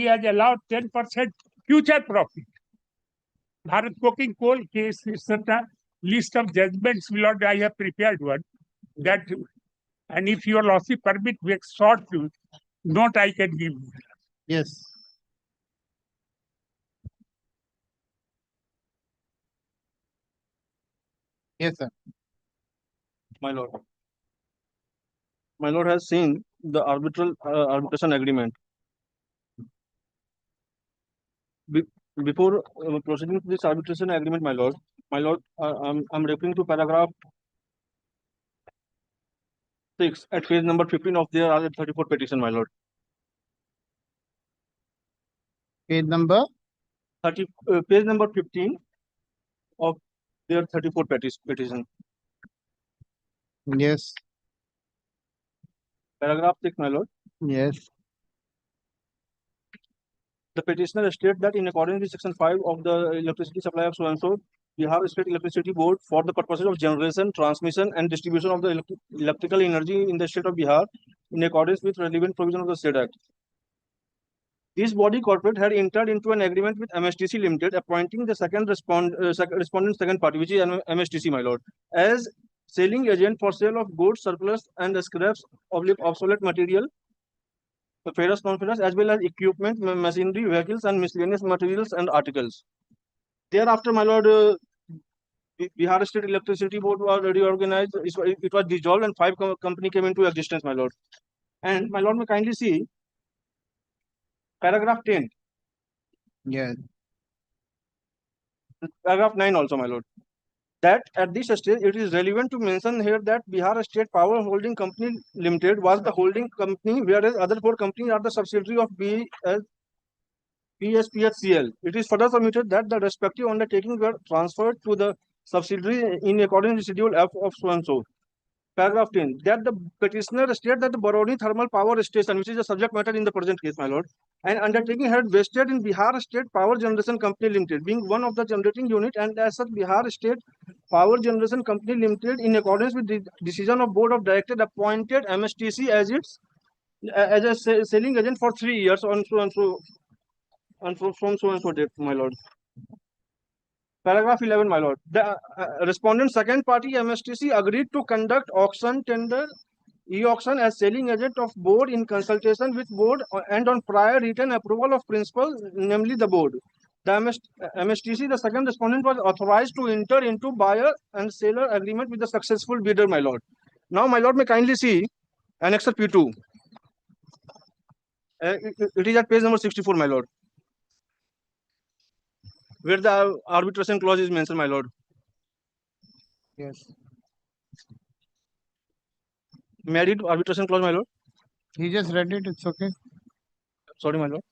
has allowed 10% future profit. Bharat Coking Coal case, etc. List of judgments, Lord, I have prepared one. That, and if your lordship permit, we short note I can give. Yes. Yes, sir. My lord. My lord has seen the arbitration agreement. Before proceeding to this arbitration agreement, my lord, I'm referring to paragraph 6 at page number 15 of their 34 petition, my lord. Page number? Page number 15 of their 34 petition. Yes. Paragraph 6, my lord. Yes. The petitioner states that in accordance with section 5 of the electricity supply of so-and-so, Bihar State Electricity Board, for the purposes of generation, transmission and distribution of the electrical energy in the state of Bihar, in accordance with relevant provision of the State Act. This body corporate had entered into an agreement with MSTC Limited, appointing the respondent second party, which is MSTC, my lord, as selling agent for sale of goods, surplus and scraps of obsolete material, ferrous, non-ferrous, as well as equipment, machinery, vehicles, and miscellaneous materials and articles. Thereafter, my lord, Bihar State Electricity Board was reorganized. It was dissolved, and 5 company came into existence, my lord. And my lord, may kindly see paragraph 10. Yes. Paragraph 9 also, my lord. That at this stage, it is relevant to mention here that Bihar State Power Holding Company Limited was the holding company, whereas other 4 companies are the subsidiary of PSPHCL. It is further submitted that the respective undertakings were transferred to the subsidiary in accordance with Schedule F of so and so. Paragraph 10, that the petitioner stated that the Barauni Thermal Power Station, which is the subject matter in the present case, my lord, and undertaking had vested in Bihar State Power Generation Company Limited, being one of the generating unit, and as such Bihar State Power Generation Company Limited, in accordance with the decision of Board of Directors, appointed MSTC as its as a selling agent for 3 years on so and so and from so and so date, my lord. Paragraph 11, my lord. The respondent second party MSTC agreed to conduct auction tender e-auction as selling agent of board in consultation with board and on prior written approval of principal, namely the board. The MSTC, the second respondent, was authorized to enter into buyer and seller agreement with the successful bidder, my lord. Now, my lord, may kindly see Annexer P2. It is at page number 64, my lord, where the arbitration clause is mentioned, my lord. Yes. May I read arbitration clause, my lord? He just read it. It's okay. Sorry, my lord.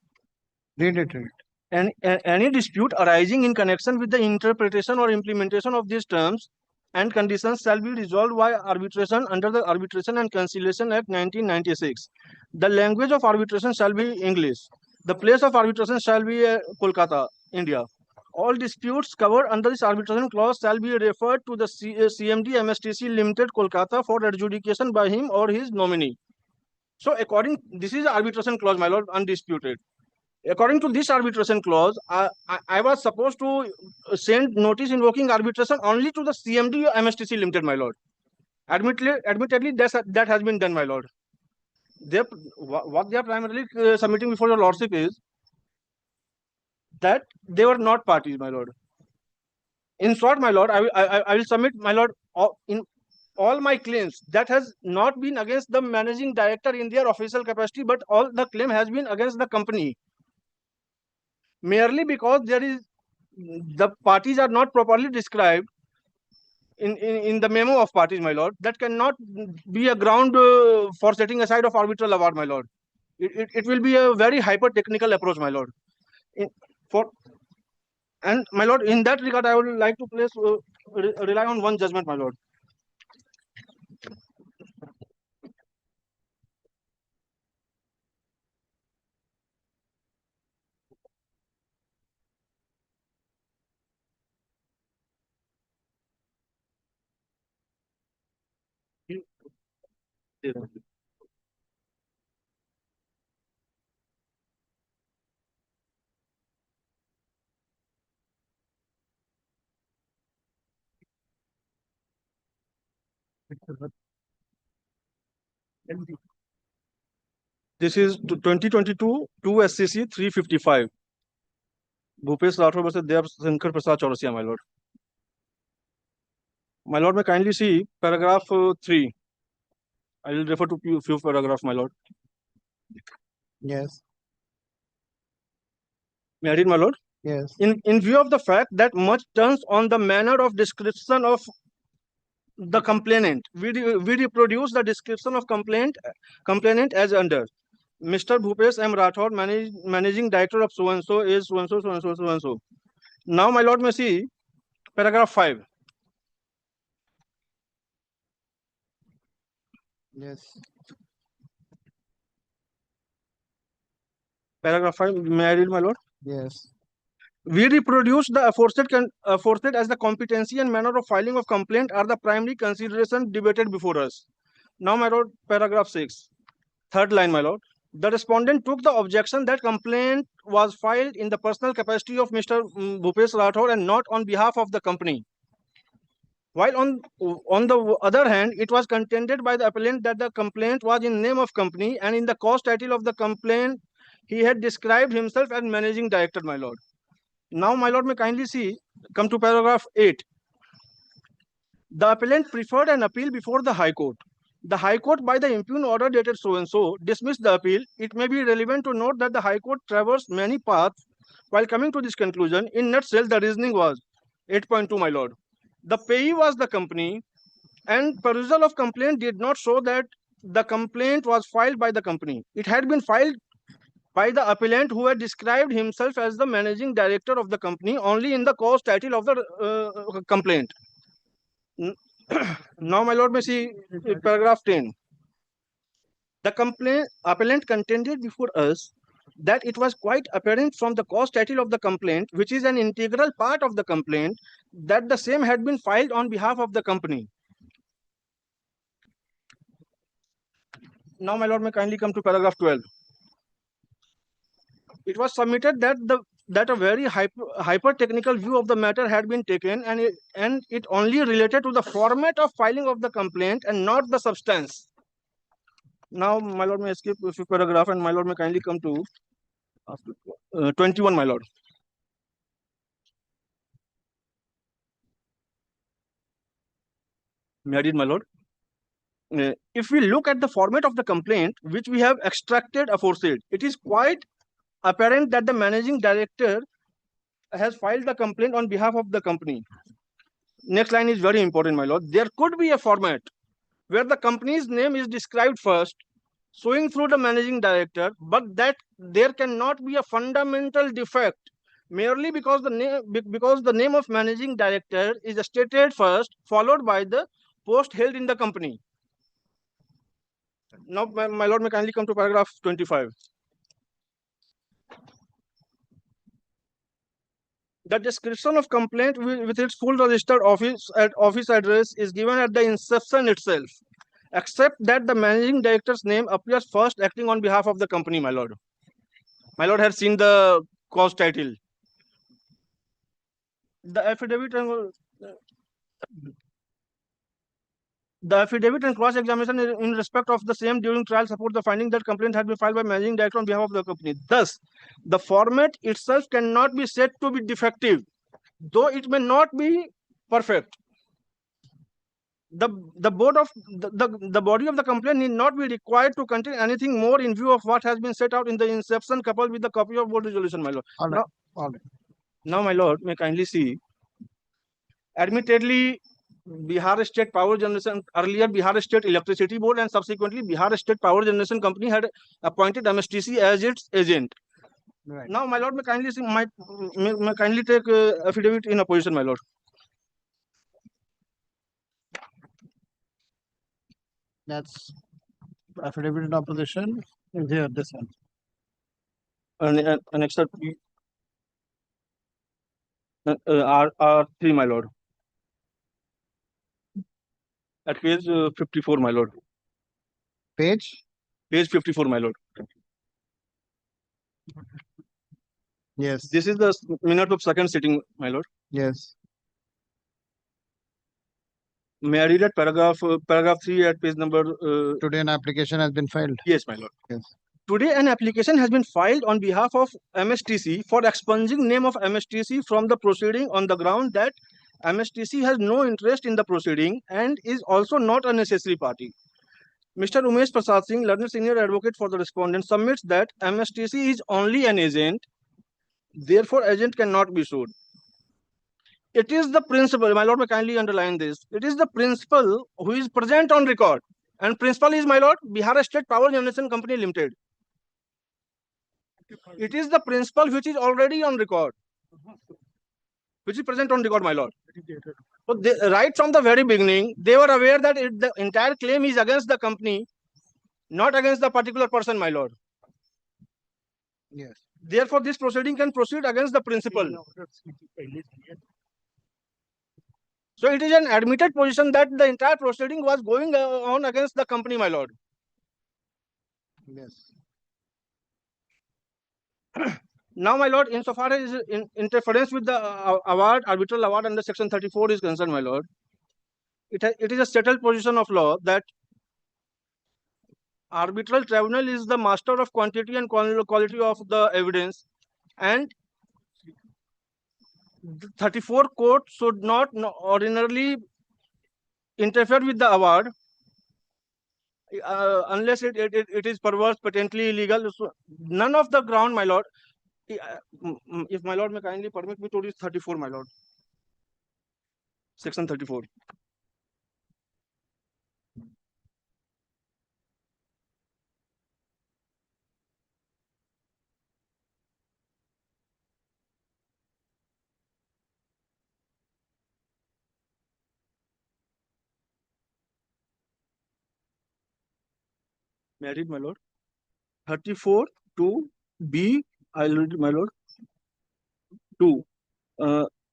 Read it. Read it. Any dispute arising in connection with the interpretation or implementation of these terms and conditions shall be resolved by arbitration under the Arbitration and Conciliation Act 1996. The language of arbitration shall be English. The place of arbitration shall be Kolkata, India. All disputes covered under this arbitration clause shall be referred to the CMD MSTC Limited, Kolkata, for adjudication by him or his nominee. So, this is the arbitration clause, my lord, undisputed. According to this arbitration clause, I was supposed to send notice invoking arbitration only to the CMD MSTC Limited, my lord. Admittedly, that has been done, my lord. What they are primarily submitting before your lordship is that they were not parties, my lord. In short, my lord, I will submit, my lord, in all my claims that has not been against the managing director in their official capacity, but all the claim has been against the company, merely because the parties are not properly described in the memo of parties, my lord. That cannot be a ground for setting aside of arbitral award, my lord. It will be a very hyper technical approach, my lord. And my lord, in that regard, I would like to place rely on one judgment, my lord. This is 2022 2 SCC 355. Bhupesh Rathore versus Dev Shankar Prasad Chaurasia, my lord. My lord, may kindly see paragraph 3. I will refer to few paragraphs, my lord. Yes. May I read, my lord? Yes. In view of the fact that much turns on the manner of description of the complainant, we reproduce the description of complainant as under. Mr. Bhupesh M. Rathore, managing director of so and so, is so and so, so and so, so and so. Now, my lord, may see paragraph 5. Yes. Paragraph 5. May I read, my lord? Yes. We reproduce the aforesaid as the competency and manner of filing of complaint are the primary consideration debated before us. Now, my lord, paragraph 6. Third line, my lord. The respondent took the objection that complaint was filed in the personal capacity of Mr. Bhupesh Rathore and not on behalf of the company. While on the other hand, it was contended by the appellant that the complaint was in name of company, and in the cause title of the complaint, he had described himself as managing director, my lord. Now, my lord, may kindly see, come to paragraph 8. The appellant preferred an appeal before the High Court. The High Court, by the impugned order dated so and so, dismissed the appeal. It may be relevant to note that the High Court traversed many paths while coming to this conclusion. In nutshell, the reasoning was 8.2, my lord. The payee was the company, and perusal of complaint did not show that the complaint was filed by the company. It had been filed by the appellant, who had described himself as the managing director of the company only in the cause title of the complaint. Now, my lord, may see paragraph 10. The appellant contended before us that it was quite apparent from the cause title of the complaint, which is an integral part of the complaint, that the same had been filed on behalf of the company. Now, my lord, may kindly come to paragraph 12. It was submitted that a very hyper technical view of the matter had been taken, and it only related to the format of filing of the complaint and not the substance. Now, my lord, may skip a few paragraph, and my lord may kindly come to 21, my lord. May I read, my lord? If we look at the format of the complaint, which we have extracted aforesaid, it is quite apparent that the managing director has filed the complaint on behalf of the company. Next line is very important, my lord. There could be a format where the company's name is described first, showing through the managing director, but that there cannot be a fundamental defect merely because the name of managing director is stated first, followed by the post held in the company. Now, my lord, may kindly come to paragraph 25. The description of complaint with its full registered office address is given at the inception itself, except that the managing director's name appears first, acting on behalf of the company, my lord. My lord has seen the cause title. The affidavit and cross-examination in respect of the same during trial support the finding that complaint had been filed by managing director on behalf of the company. Thus, the format itself cannot be said to be defective, though it may not be perfect. The body of the complaint need not be required to contain anything more in view of what has been set out in the inception, coupled with the copy of board resolution, my lord. All right. All right. Now, my lord, may kindly see. Admittedly, Bihar State Power Generation, earlier Bihar State Electricity Board and subsequently Bihar State Power Generation Company had appointed MSTC as its agent. Right. Now, my lord, may kindly see, may kindly take affidavit in opposition, my lord. That's affidavit in opposition is here, this one. Next up, R3, my lord. At page 54, my lord. Page 54, my lord. Yes. This is the minute of second sitting, my lord. Yes. May I read at paragraph 3 at page number. Today an application has been filed. Yes, my lord. Yes. Today an application has been filed on behalf of MSTC for expunging name of MSTC from the proceeding on the ground that MSTC has no interest in the proceeding and is also not a necessary party. Mr. Umesh Prasad Singh, learned senior advocate for the respondent, submits that MSTC is only an agent, therefore agent cannot be sued. It is the principal, my lord may kindly underline this, it is the principal who is present on record, and principal is, my lord, Bihar State Power Generation Company Limited. It is the principal which is already on record, which is present on record, my lord. So right from the very beginning, they were aware that the entire claim is against the company, not against the particular person, my lord. Yes. Therefore, this proceeding can proceed against the principal. So it is an admitted position that the entire proceeding was going on against the company, my lord. Yes. Now, my lord, insofar as interference with the arbitral award under section 34 is concerned, my lord, it is a settled position of law that arbitral tribunal is the master of quantity and quality of the evidence, and 34 court should not ordinarily interfere with the award unless it is perverse, patently illegal. So none of the ground, my lord, if my lord may kindly permit me to read 34, my lord. Section 34. May I read, my lord? 34 to B, I'll read, my lord. 2.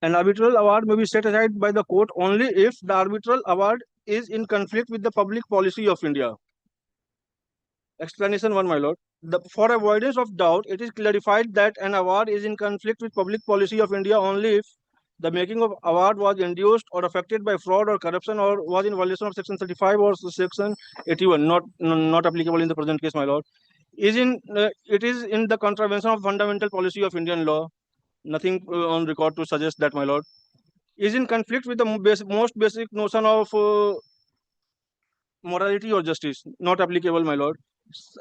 An arbitral award may be set aside by the court only if the arbitral award is in conflict with the public policy of India. Explanation 1, my lord. For avoidance of doubt, it is clarified that an award is in conflict with public policy of India only if the making of award was induced or affected by fraud or corruption or was in violation of Section 35 or Section 81, not applicable in the present case, my lord. It is in the contravention of fundamental policy of Indian law. Nothing on record to suggest that, my lord. Is in conflict with the most basic notion of morality or justice. Not applicable, my lord.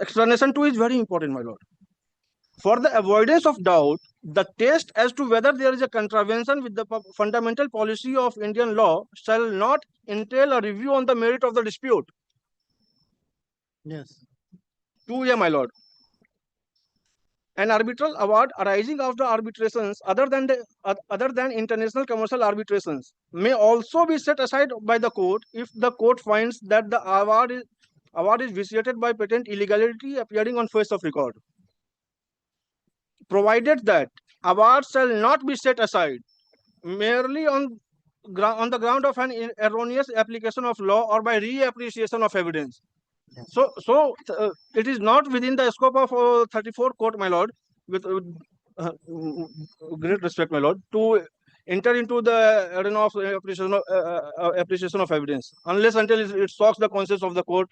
Explanation 2 is very important, my lord. For the avoidance of doubt, the test as to whether there is a contravention with the fundamental policy of Indian law shall not entail a review on the merit of the dispute. Yes. 2A, my lord. An arbitral award arising out of arbitrations other than international commercial arbitrations may also be set aside by the court if the court finds that the award is vitiated by patent illegality appearing on face of record, provided that award shall not be set aside merely on the ground of an erroneous application of law or by reappreciation of evidence. So it is not within the scope of 34 court, my lord, with great respect, my lord, to enter into the arena of appreciation of evidence, unless until it shocks the conscience of the court,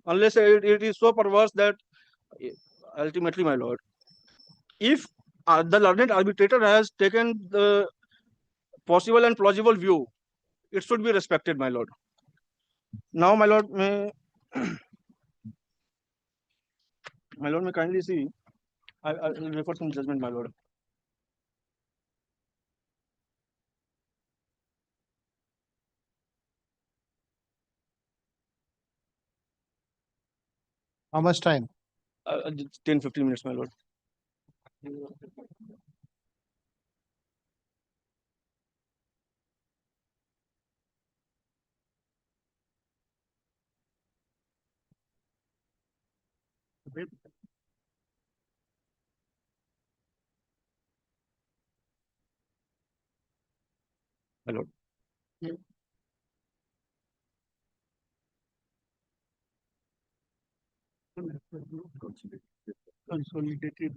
unless it is so perverse that ultimately, my lord, if the learned arbitrator has taken the possible and plausible view, it should be respected, my lord. Now, my lord, may kindly see. I refer some judgment, my lord. How much time? 10-15 minutes, my lord. My lord. Consolidated.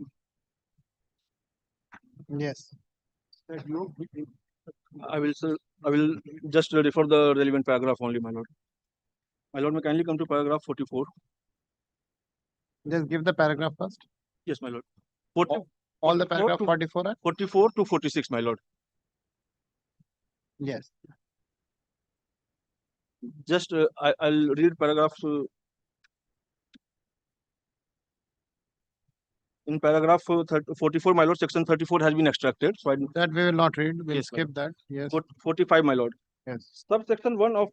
Yes. I will just refer the relevant paragraph only, my lord. My lord, may kindly come to paragraph 44. Just give the paragraph first. Yes, my lord. All the paragraph 44 are? 44 to 46, my lord. Yes. Just I'll read paragraphs. In paragraph 44, my lord, section 34 has been extracted. So that we will not read. We'll yes, skip that. Yes. 45, my lord. Yes. Subsection 1 of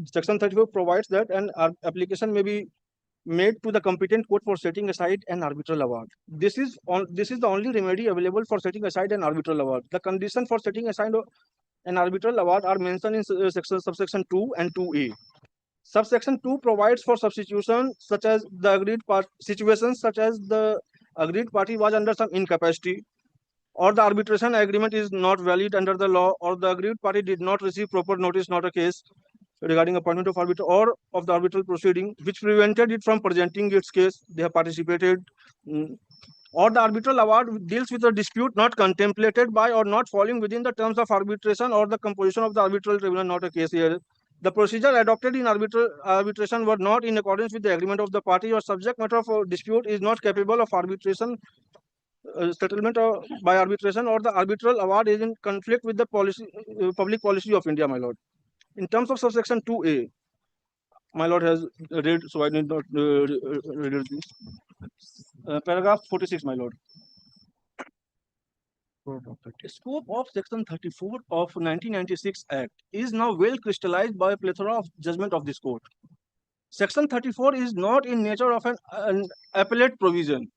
section 34 provides that an application may be made to the competent court for setting aside an arbitral award. This is the only remedy available for setting aside an arbitral award. The condition for setting aside an arbitral award are mentioned in subsection 2 and 2A. Subsection 2 provides for substitution such as the agreed situations such as the agreed party was under some incapacity, or the arbitration agreement is not valid under the law, or the agreed party did not receive proper notice, not a case regarding appointment of arbiter or of the arbitral proceeding, which prevented it from presenting its case. They have participated, or the arbitral award deals with a dispute not contemplated by or not falling within the terms of arbitration or the composition of the arbitral tribunal, not a case here. The procedure adopted in arbitration were not in accordance with the agreement of the party, or subject matter of dispute is not capable of arbitration settlement by arbitration, or the arbitral award is in conflict with the public policy of India, my lord. In terms of subsection 2A, my lord has read, so I need not read this. Paragraph 46, my lord. The scope of section 34 of 1996 Act is now well crystallized by a plethora of judgment of this court. Section 34 is not in nature of an appellate provision.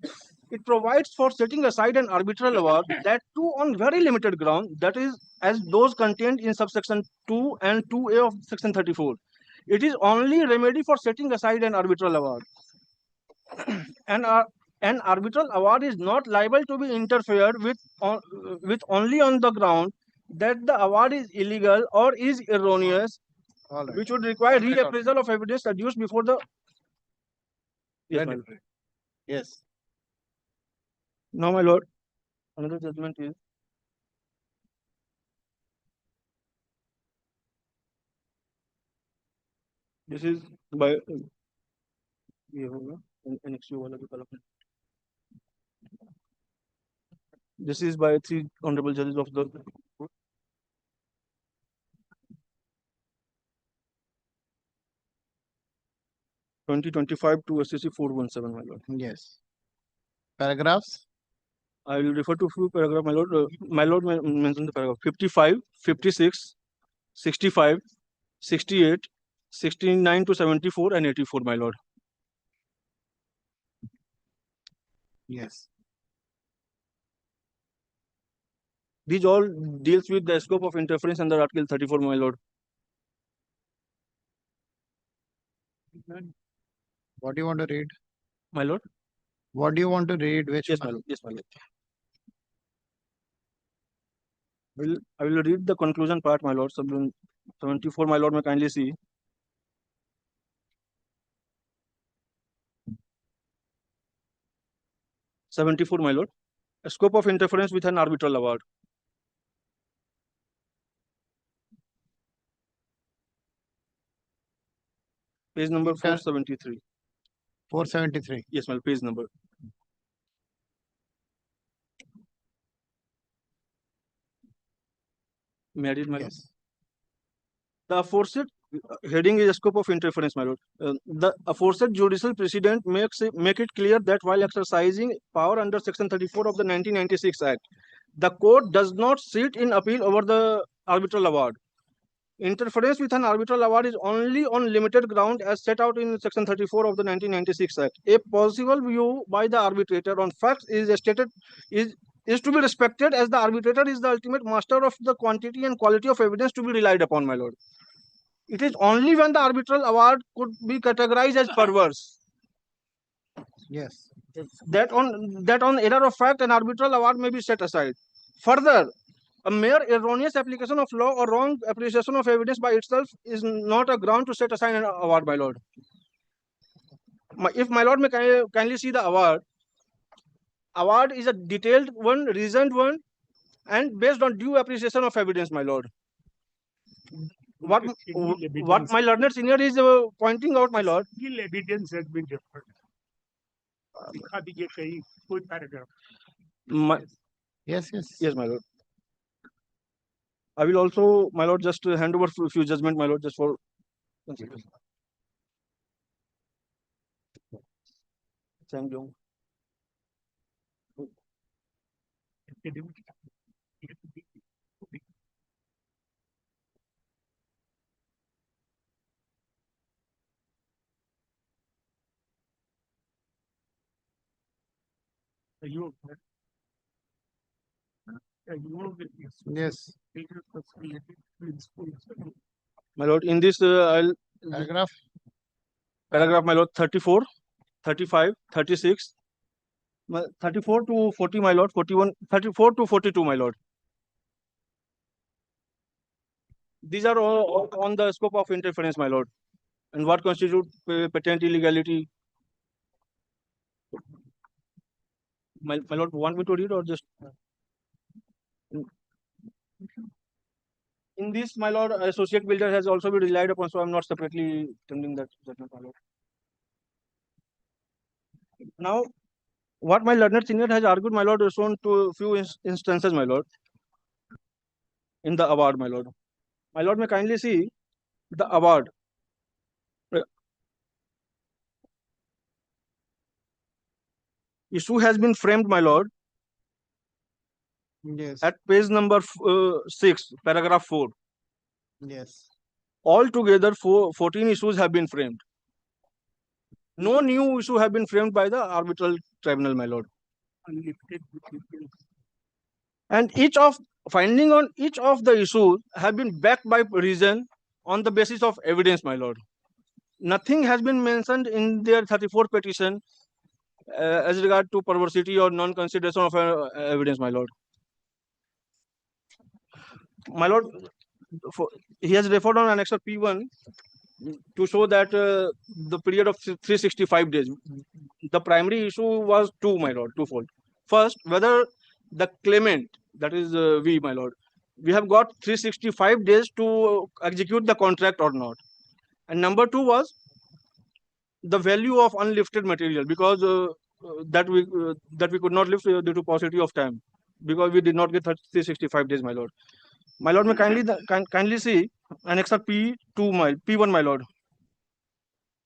It provides for setting aside an arbitral award, that too on very limited ground, that is, as those contained in subsection 2 and 2A of section 34. It is only remedy for setting aside an arbitral award. an arbitral award is not liable to be interfered with only on the ground that the award is illegal or is erroneous, All right. which would require reappraisal of evidence adduced before the. Yes, my lord. Yes. Now, my lord, another judgment is. This is by this is by three honorable judges of the court. (2025) to SCC 417, my lord. Yes. Paragraphs. I will refer to few paragraph, my lord. My lord mentioned the paragraph 55, 56, 65, 68, 69 to 74, and 84, my lord. Yes. These all deals with the scope of interference under Article 34, my lord. What do you want to read? My lord. What do you want to read? Which Yes, my lord. Yes, my lord. I will read the conclusion part, my lord. 74, my lord, may kindly see. (74), my lord. A scope of interference with an arbitral award. Page number 473. 473. Yes, my lord, page number. May I read, my lord? Yes. The aforesaid heading is a scope of interference, my lord. The aforesaid judicial precedent make it clear that while exercising power under Section 34 of the 1996 Act, the court does not sit in appeal over the arbitral award. Interference with an arbitral award is only on limited ground as set out in Section 34 of the 1996 Act. A possible view by the arbitrator on facts is to be respected, as the arbitrator is the ultimate master of the quantity and quality of evidence to be relied upon, my lord. It is only when the arbitral award could be categorized as perverse. Yes. That on error of fact, an arbitral award may be set aside. Further, a mere erroneous application of law or wrong appreciation of evidence by itself is not a ground to set aside an award, my lord. If my lord may kindly see the award. Award is a detailed one, reasoned one, and based on due appreciation of evidence, my lord. What my learned senior is pointing out, my lord. Still evidence has been referred. Paragraph. Yes. Yes, my lord. I will also, my lord, just hand over a few judgment, my lord, just for. Thank you. Yes. My lord, in this, I'll. Paragraph, my lord, 34, 35, 36, 34 to 40, my lord, 41, 34 to 42, my lord. These are all on the scope of interference, my lord. And what constitutes patent illegality? My lord, want me to read or just? In this, my lord, associate builder has also been relied upon, so I'm not separately attending that judgment, my lord. Now, what my learned senior has argued, my lord, is shown to a few instances, my lord, in the award, my lord. My lord may kindly see the award. Issue has been framed, my lord. Yes. At page number 6, paragraph 4. Yes. Altogether, 14 issues have been framed. No new issue have been framed by the arbitral tribunal, my lord. And finding on each of the issues have been backed by reason on the basis of evidence, my lord. Nothing has been mentioned in their 34th petition as regard to perversity or non-consideration of evidence, my lord. My lord, he has referred on annexure P1 to show that the period of 365 days. The primary issue was two, my lord, twofold. First, whether the claimant, that is we, my lord, we have got 365 days to execute the contract or not. And number two was the value of unlifted material, because that we could not lift due to paucity of time, because we did not get 365 days, my lord. My lord, may kindly see annexure P2, P1, my lord.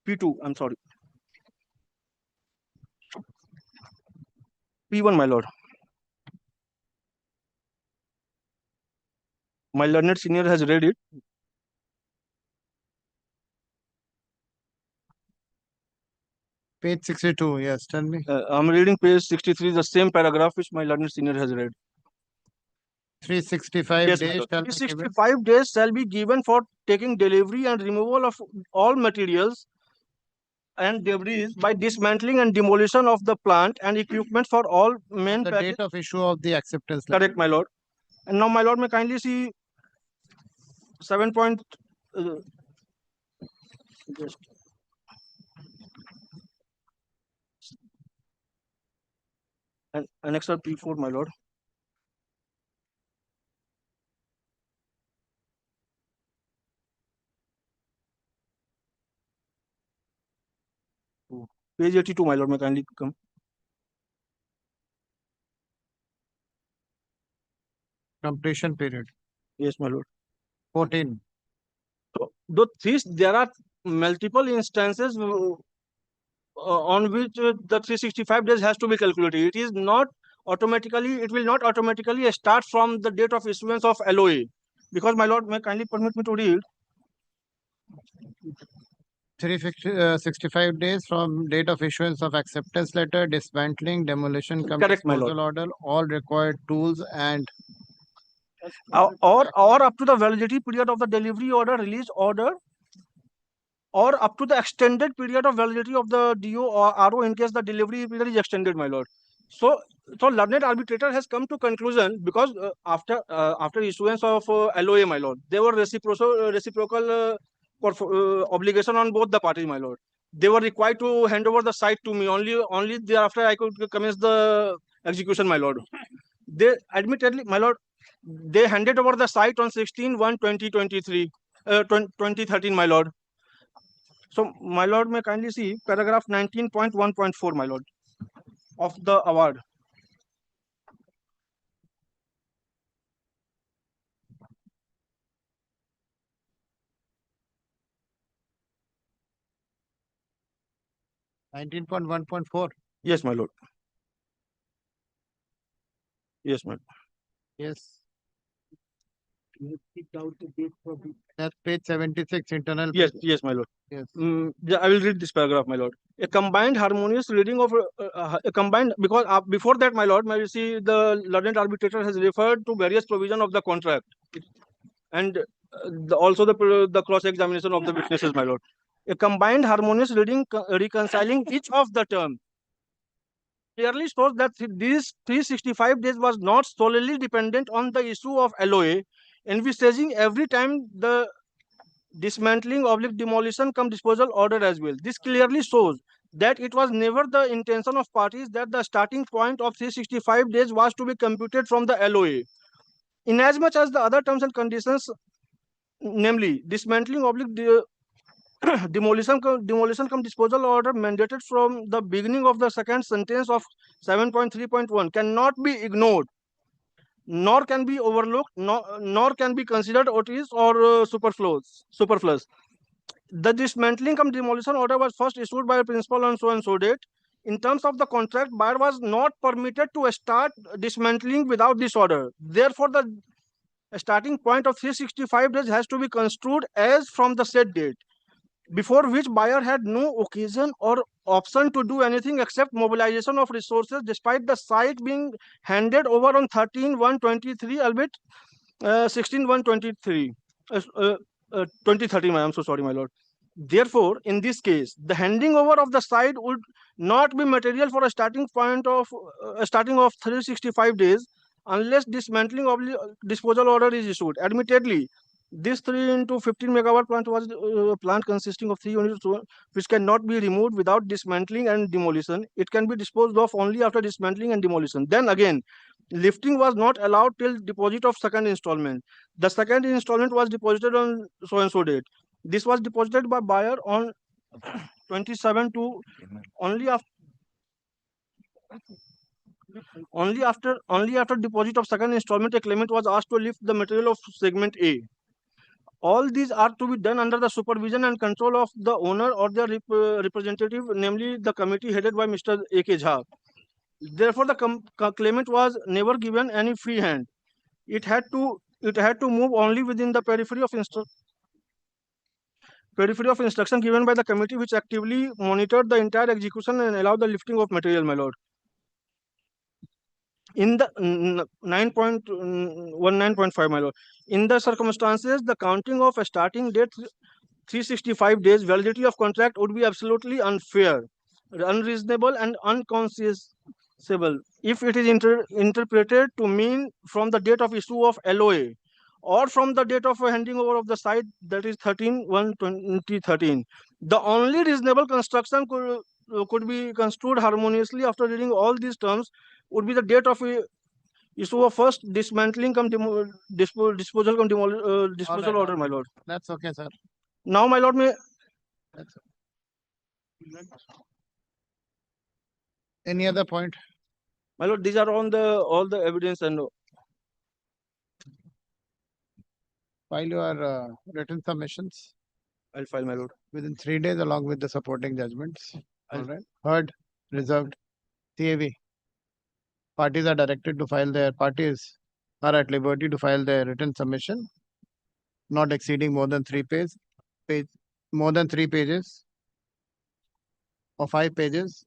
P2, I'm sorry. P1, my lord. My learned senior has read it. Page 62, yes, tell me. I'm reading page 63, the same paragraph which my learned senior has read. 365 Yes, days shall be given. 365 days shall be given for taking delivery and removal of all materials and debris by dismantling and demolition of the plant and equipment for all main The date of issue of the acceptance letter. Correct, my lord. And now, my lord, may kindly see 7 point. Just and annexure P4, my lord. Page 82, my lord, may kindly come. Completion period. Yes, my lord. 14. So, there are multiple instances on which the 365 days has to be calculated. It is not automatically, it will not automatically start from the date of issuance of LOA. Because, my lord, may kindly permit me to read. 365 days from date of issuance of acceptance letter, dismantling, demolition, Correct, my lord. disposal order, all required tools and or up to the validity period of the delivery order, release order, or up to the extended period of validity of the DO or RO in case the delivery period is extended, my lord. So learned arbitrator has come to conclusion, because after issuance of LOA, my lord, there were reciprocal obligation on both the parties, my lord. They were required to hand over the site to me. Only thereafter I could commence the execution, my lord. They admittedly, my lord, they handed over the site on 16/1/2023, 2013, my lord. So, my lord, may kindly see paragraph 19.1.4, my lord, of the award. (19.1.4). Yes, my lord. Yes, my lord. Yes. That's page 76, internal. Yes, yes, my lord. Yes. Yeah, I will read this paragraph, my lord. A combined harmonious reading of a combined, because before that, my lord, may you see the learned arbitrator has referred to various provision of the contract, and also the cross examination of the witnesses, my lord. A combined harmonious reading reconciling each of the terms clearly shows that these 365 days was not solely dependent on the issue of LOA, envisaging every time the dismantling, demolition, disposal order as well. This clearly shows that it was never the intention of parties that the starting point of 365 days was to be computed from the LOA. Inasmuch as the other terms and conditions, namely dismantling, demolition, disposal order mandated from the beginning of the second sentence of 7.3.1 cannot be ignored, nor can be overlooked, nor can be considered odious or superfluous. The dismantling demolition order was first issued by a principal on so and so date. In terms of the contract, buyer was not permitted to start dismantling without this order. Therefore, the starting point of 365 days has to be construed as from the said date, before which buyer had no occasion or option to do anything except mobilization of resources, despite the site being handed over on 13/1/23, albeit 16/1/23, 2013. I'm so sorry, my lord. Therefore, in this case, the handing over of the site would not be material for a starting point of starting of 365 days unless dismantling of disposal order is issued. Admittedly, this 3 into 15 megawatt plant was plant consisting of 3 units which cannot be removed without dismantling and demolition. It can be disposed of only after dismantling and demolition. Then again, lifting was not allowed till deposit of second installment. The second installment was deposited on so and so date. This was deposited by buyer on 27 to only after deposit of second installment, a claimant was asked to lift the material of segment A. All these are to be done under the supervision and control of the owner or their representative, namely the committee headed by Mr. A.K. Jha. Therefore, the claimant was never given any free hand. It had to move only within the periphery of instruction given by the committee, which actively monitored the entire execution and allowed the lifting of material, my lord. In the 9.19.5, my lord, in the circumstances, the counting of a starting date 365 days validity of contract would be absolutely unfair, unreasonable, and unconscionable if it is interpreted to mean from the date of issue of LOA or from the date of handing over of the site, that is 13/1/2013. The only reasonable construction could be construed harmoniously after reading all these terms would be the date of issue of first dismantling disposal disposal order, my lord. That's okay, sir. Now, my lord, may any other point? My lord, these are on all the evidence and File your written submissions. I'll file, my lord, within 3 days along with the supporting judgments. All right. Heard, reserved. CAV. Parties are directed to file their parties are at liberty to file their written submission, not exceeding more than 3 pages, or 5 pages,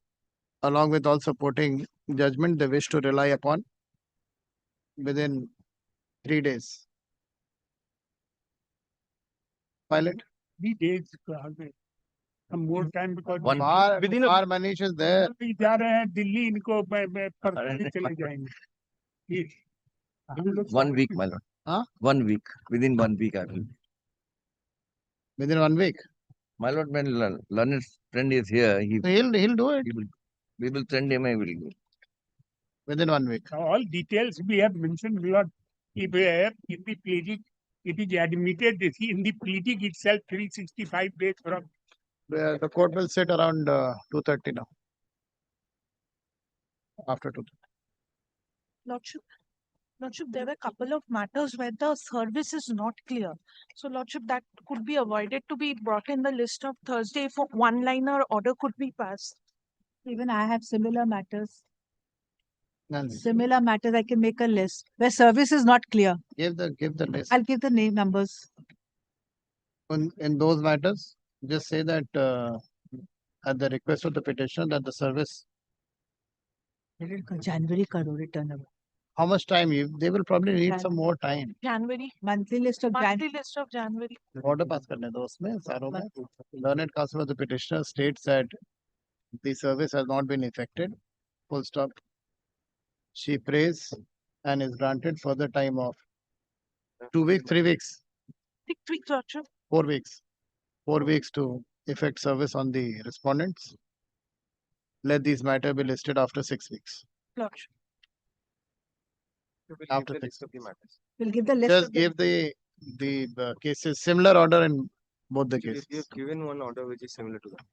along with all supporting judgment they wish to rely upon within 3 days. File it. 3 days. Some more time because within Manish is there. जा रहे हैं दिल्ली इनको परसों चले जाएंगे. हम लोग 1 week, my lord. 1 week. Within 1 week, I will. Within 1 week. My lord, when learned friend is here, he'll do it. We will send him. I will do. Within 1 week. All details we have mentioned, Lord. If in the pleading, it is admitted that in the pleading itself 365 days from. The court will sit around 2:30 now. After 2:30. Lordship, there were a couple of matters where the service is not clear. So, Lordship, that could be avoided to be brought in the list of Thursday if a one-liner order could be passed. Even I have similar matters. Nandi. Similar matters, I can make a list where service is not clear. Give the list. I'll give the name numbers. In those matters, just say that at the request of the petitioner that the service. January karo return. How much time they will probably need some more time. January. Monthly list of January. Order pass करने दो उसमें सारों में. Learned counsel of the petitioner states that the service has not been effected. Full stop. She prays and is granted further time of 2 weeks, 3 weeks. 6 weeks, Lordship. 4 weeks. 4 weeks to effect service on the respondents. Let these matters be listed after 6 weeks. Lordship. After 6 weeks. We'll give the list. Just give the cases similar order in both the cases. You have given one order which is similar to that.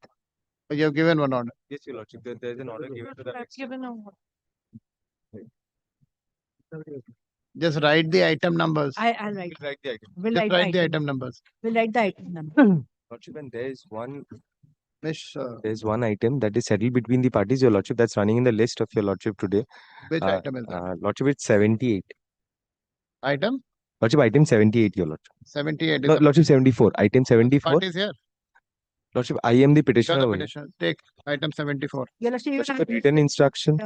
You have given one order. Yes, Your Lordship. There is an order given to that. That's given a order. Just write the item numbers. I'll write. We'll write the item. We'll Just write the item numbers. We'll write the item number. Lordship, and there is one. There is one item that is settled between the parties, Your Lordship, that's running in the list of Your Lordship today. Which item is that? Lordship, it's 78. Item? Lordship, item 78, Your Lordship. 78 is No, Lordship, 74. Item 74. Parties here. Lordship, I am the You're petitioner. the only. petitioner. Take item 74. Lordship, the written instruction.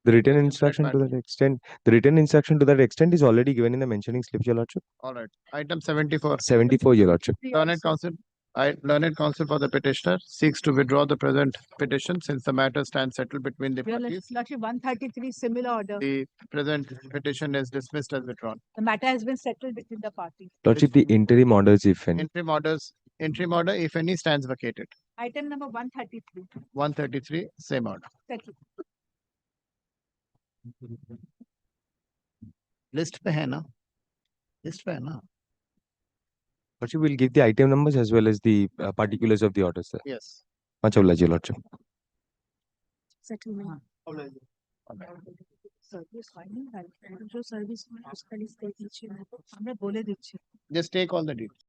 The written instruction to that extent. The written instruction to that extent is already given in the mentioning slip, Your Lordship. All right. Item 74. 74, Your Lordship. Learned counsel. Learned counsel for the petitioner seeks to withdraw the present petition since the matter stands settled between the Your parties. Lordship, 133 similar order. The present petition is dismissed as withdrawn. The matter has been settled between the parties. Lordship, the interim orders, if any. Interim order, if any, stands vacated. Item number 133. 133, same order. Settled. List पे है ना? List पे है ना? Lordship will give the item numbers as well as the particulars of the orders, sir. Yes. Much obliged, Your Lordship. Settlement. Service finding जो service में उसका list दे दीजिए हमने बोले दीजिए Just take all the details.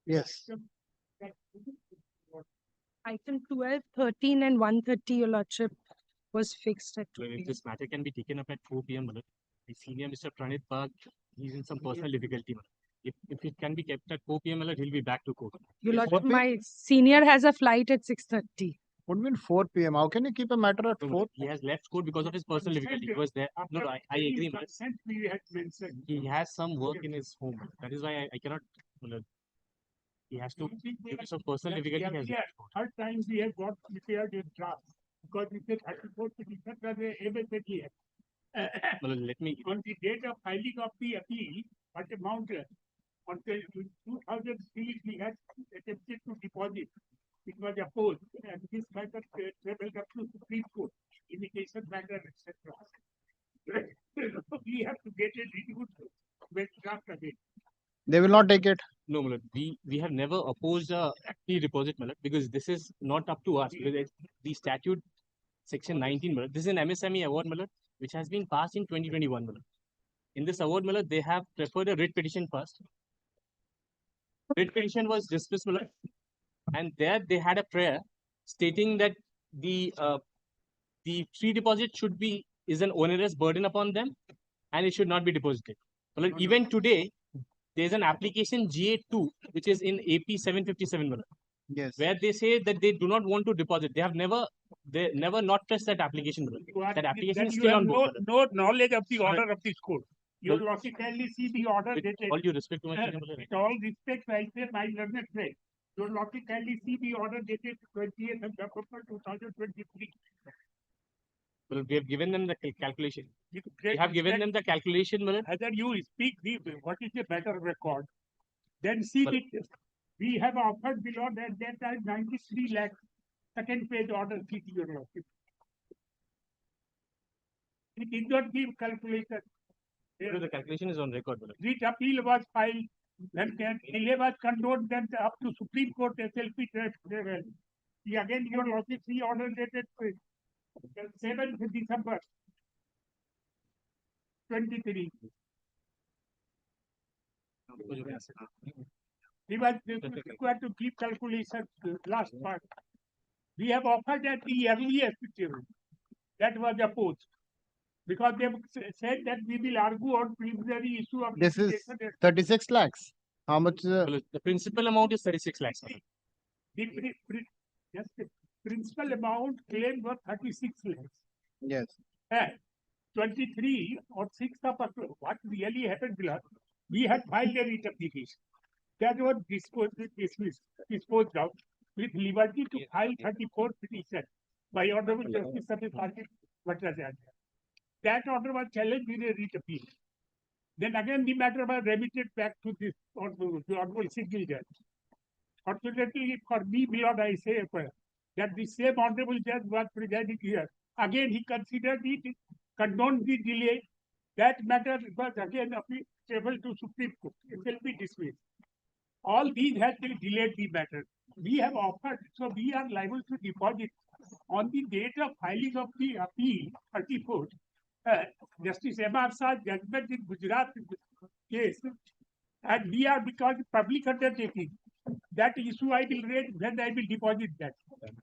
Yes. Item 12, 13 and 130, Your Lordship, was fixed at 2 If p.m. this matter can be taken up at 4 p.m., Malad, the senior Mr. Pranit Bag, he's in some personal difficulty, Malad. If it can be kept at 4 p.m., Malad, he'll be back to court. Your Yes, Lordship, 4 p.m. my senior has a flight at 6:30. What do you mean 4 p.m.? How can you keep a matter at No, 4? He has left court because of his personal difficulty. He was there. No, I agree, Malad. He has some work in his home. That is why I cannot, Malad. He has to, due to some personal difficulty, he has left court. Third time we have got prepared a draft because we said 34 petitions are immediately. Malad, let me. On the date of filing of the appeal, what amount on the 2003 we had attempted to deposit. It was opposed, and this matter traveled up to Supreme Court, imitation matter, etc. We have to get a renewed draft again. They will not take it. No, Malad. We have never opposed a free deposit, Malad, because this is not up to us. Because the statute, section 19, Malad, this is an MSME award, Malad, which has been passed in 2021, Malad. In this award, Malad, they have preferred a writ petition first. Writ petition was dismissed, Malad, and there they had a prayer stating that the free deposit is an onerous burden upon them, and it should not be deposited. Malad, even today, there is an application GA2, which is in AP 757, Malad, Yes. where they say that they do not want to deposit. They never not pressed that application, Malad. That application is You still have on board. no knowledge of the Malad. order of this court. You Well, lordship kindly see the order With dated. all due respect to my senior, Malad. With all respect, I say my learned friend. Your lordship kindly see the order dated 20th of November 2023. Well, we have given them the calculation. We We have given them the calculation, Malad. Either you speak what is the better record, then see Well, the, we have offered below that time 93 lakh, second page order, see your lordship. It did not give calculation. No, the calculation is on record, Malad. Writ appeal was filed, then delay was condoned, then up to Supreme Court SLP level. Again, your lordship, see order dated 7th December 23. We were required to keep calculation last part. We have offered at the earliest period. That was opposed. Because they said that we will argue on preliminary issue of This is litigation. 36 lakhs. How much? Well, the principal amount is 36 lakhs. Malad. Yes, the principal amount claimed was 36 lakhs. Yes. 23 or 6th of October, what really happened, below, we had filed a writ application. That was disposed of with liberty to file 34 petitions by Honorable Justice Satyapati Bhattacharya. That order was challenged with a writ appeal. Then again the matter was remitted back to this Honorable Single Judge. Fortunately for me, Milord, I say that the same Honorable Judge was presiding here. Again, he considered it, condoned the delay. That matter was again appealable to Supreme Court. It will be dismissed. All these have delayed the matter. We have offered, so we are liable to deposit on the date of filing of the appeal, 34th. Justice M.R. Shah's judgment in Gujarat case, and we are, because public undertaking, that issue I will raise when I will deposit that.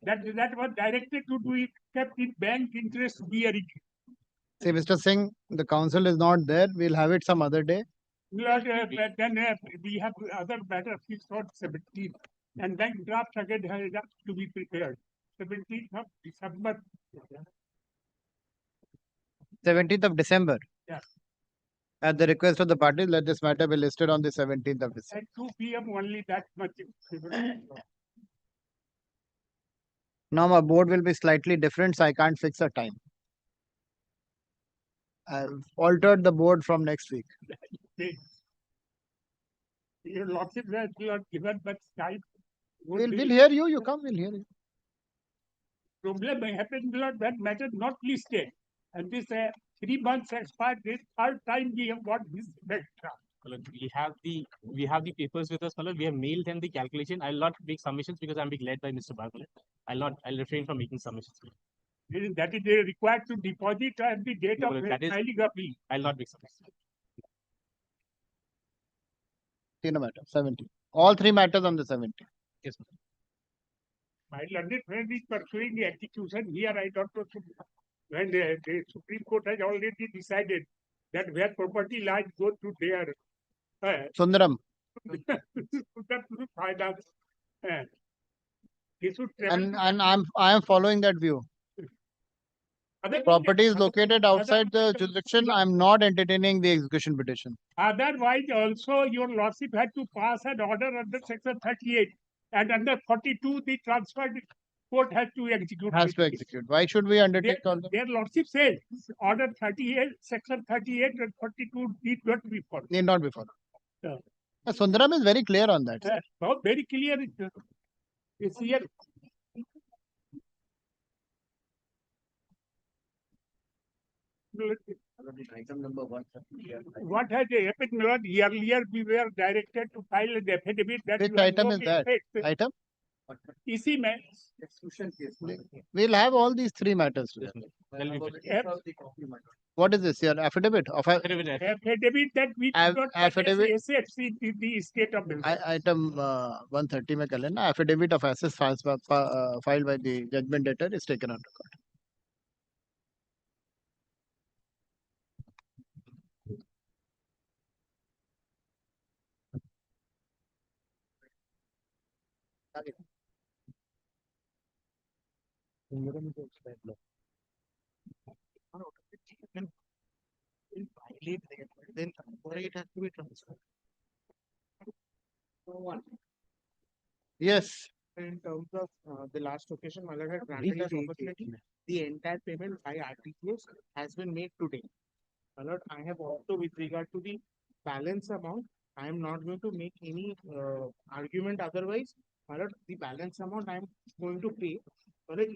That was directed to do it, kept in bank interest bearing. See, Mr. Singh, the council is not there. We'll have it some other day. Then we have other matters, it's on 17th, and then draft again has to be prepared. 17th of December. 17th of December. Yeah. At the request of the party, let this matter be listed on the 17th of December. At 2 p.m. only, that much. Now my board will be slightly different, so I can't fix a time. I've altered the board from next week. Your lordship has not given much time. We'll hear you. You come, we'll hear you. Problem may happen, Lord, that matter not listed. And this 3 months expired. This third time we have got this back. Malad, we have the papers with us, Malad. We have mailed them the calculation. I'll not make submissions because I'm being led by Mr. Bag, Malad. I'll refrain from making submissions. That is required to deposit at the date No, of Malad, that is- filing a plea. I'll not make submissions. No matter, 17. All three matters on the 17th. Yes. My learned friend is pursuing the execution here. I don't know when the Supreme Court has already decided that where property lies go to their Sundaram. finance. He should And I am following that view. Property is located outside the jurisdiction. I'm not entertaining the execution petition. Otherwise, also your lordship had to pass an order under section 38, and under 42, the transferred court has to execute. Has to execute. Why should we undertake all the? Their lordship says order 38, section 38 and 42 need not be followed. Need not be followed. Yeah. Sundaram is very clear on that. Very clear. It's here. Item number 130. What has happened, Lord? Earlier we were directed to file an affidavit that Which you have item no is that? effect. Item? Easy, man. We'll have all these three matters. What is this? Your affidavit of Affidavit that we do not affidavit assets in the state of the item 130 में कर लेना. Affidavit of assets filed by the judgment debtor is taken on record. Then it has to be transferred. Yes. In terms of the last occasion, Malad had granted us opportunity. The entire payment by RTGS has been made today. Malad, I have also, with regard to the balance amount, I am not going to make any argument otherwise. Malad, the balance amount I am going to pay. Malad,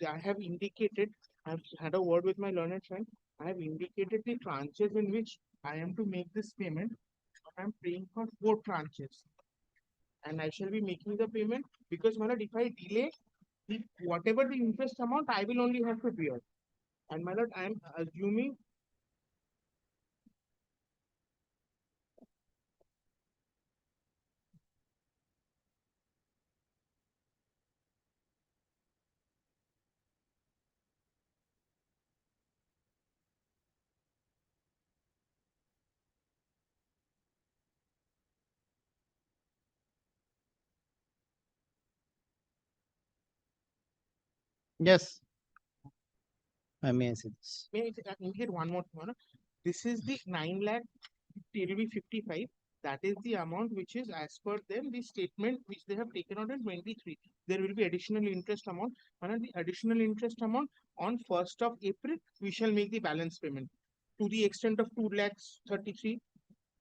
I have indicated, I have had a word with my learned friend. I have indicated the tranches in which I am to make this payment. I am paying for 4 tranches. And I shall be making the payment because, Malad, if I delay, whatever the interest amount, I will only have to pay out. And, Malad, I am assuming Yes. I may say this. May I indicate one more thing? This is the 9 lakh TLB 55. That is the amount which is, as per them, the statement which they have taken out in 23. There will be additional interest amount. And the additional interest amount on 1st of April, we shall make the balance payment to the extent of 2 lakhs 33.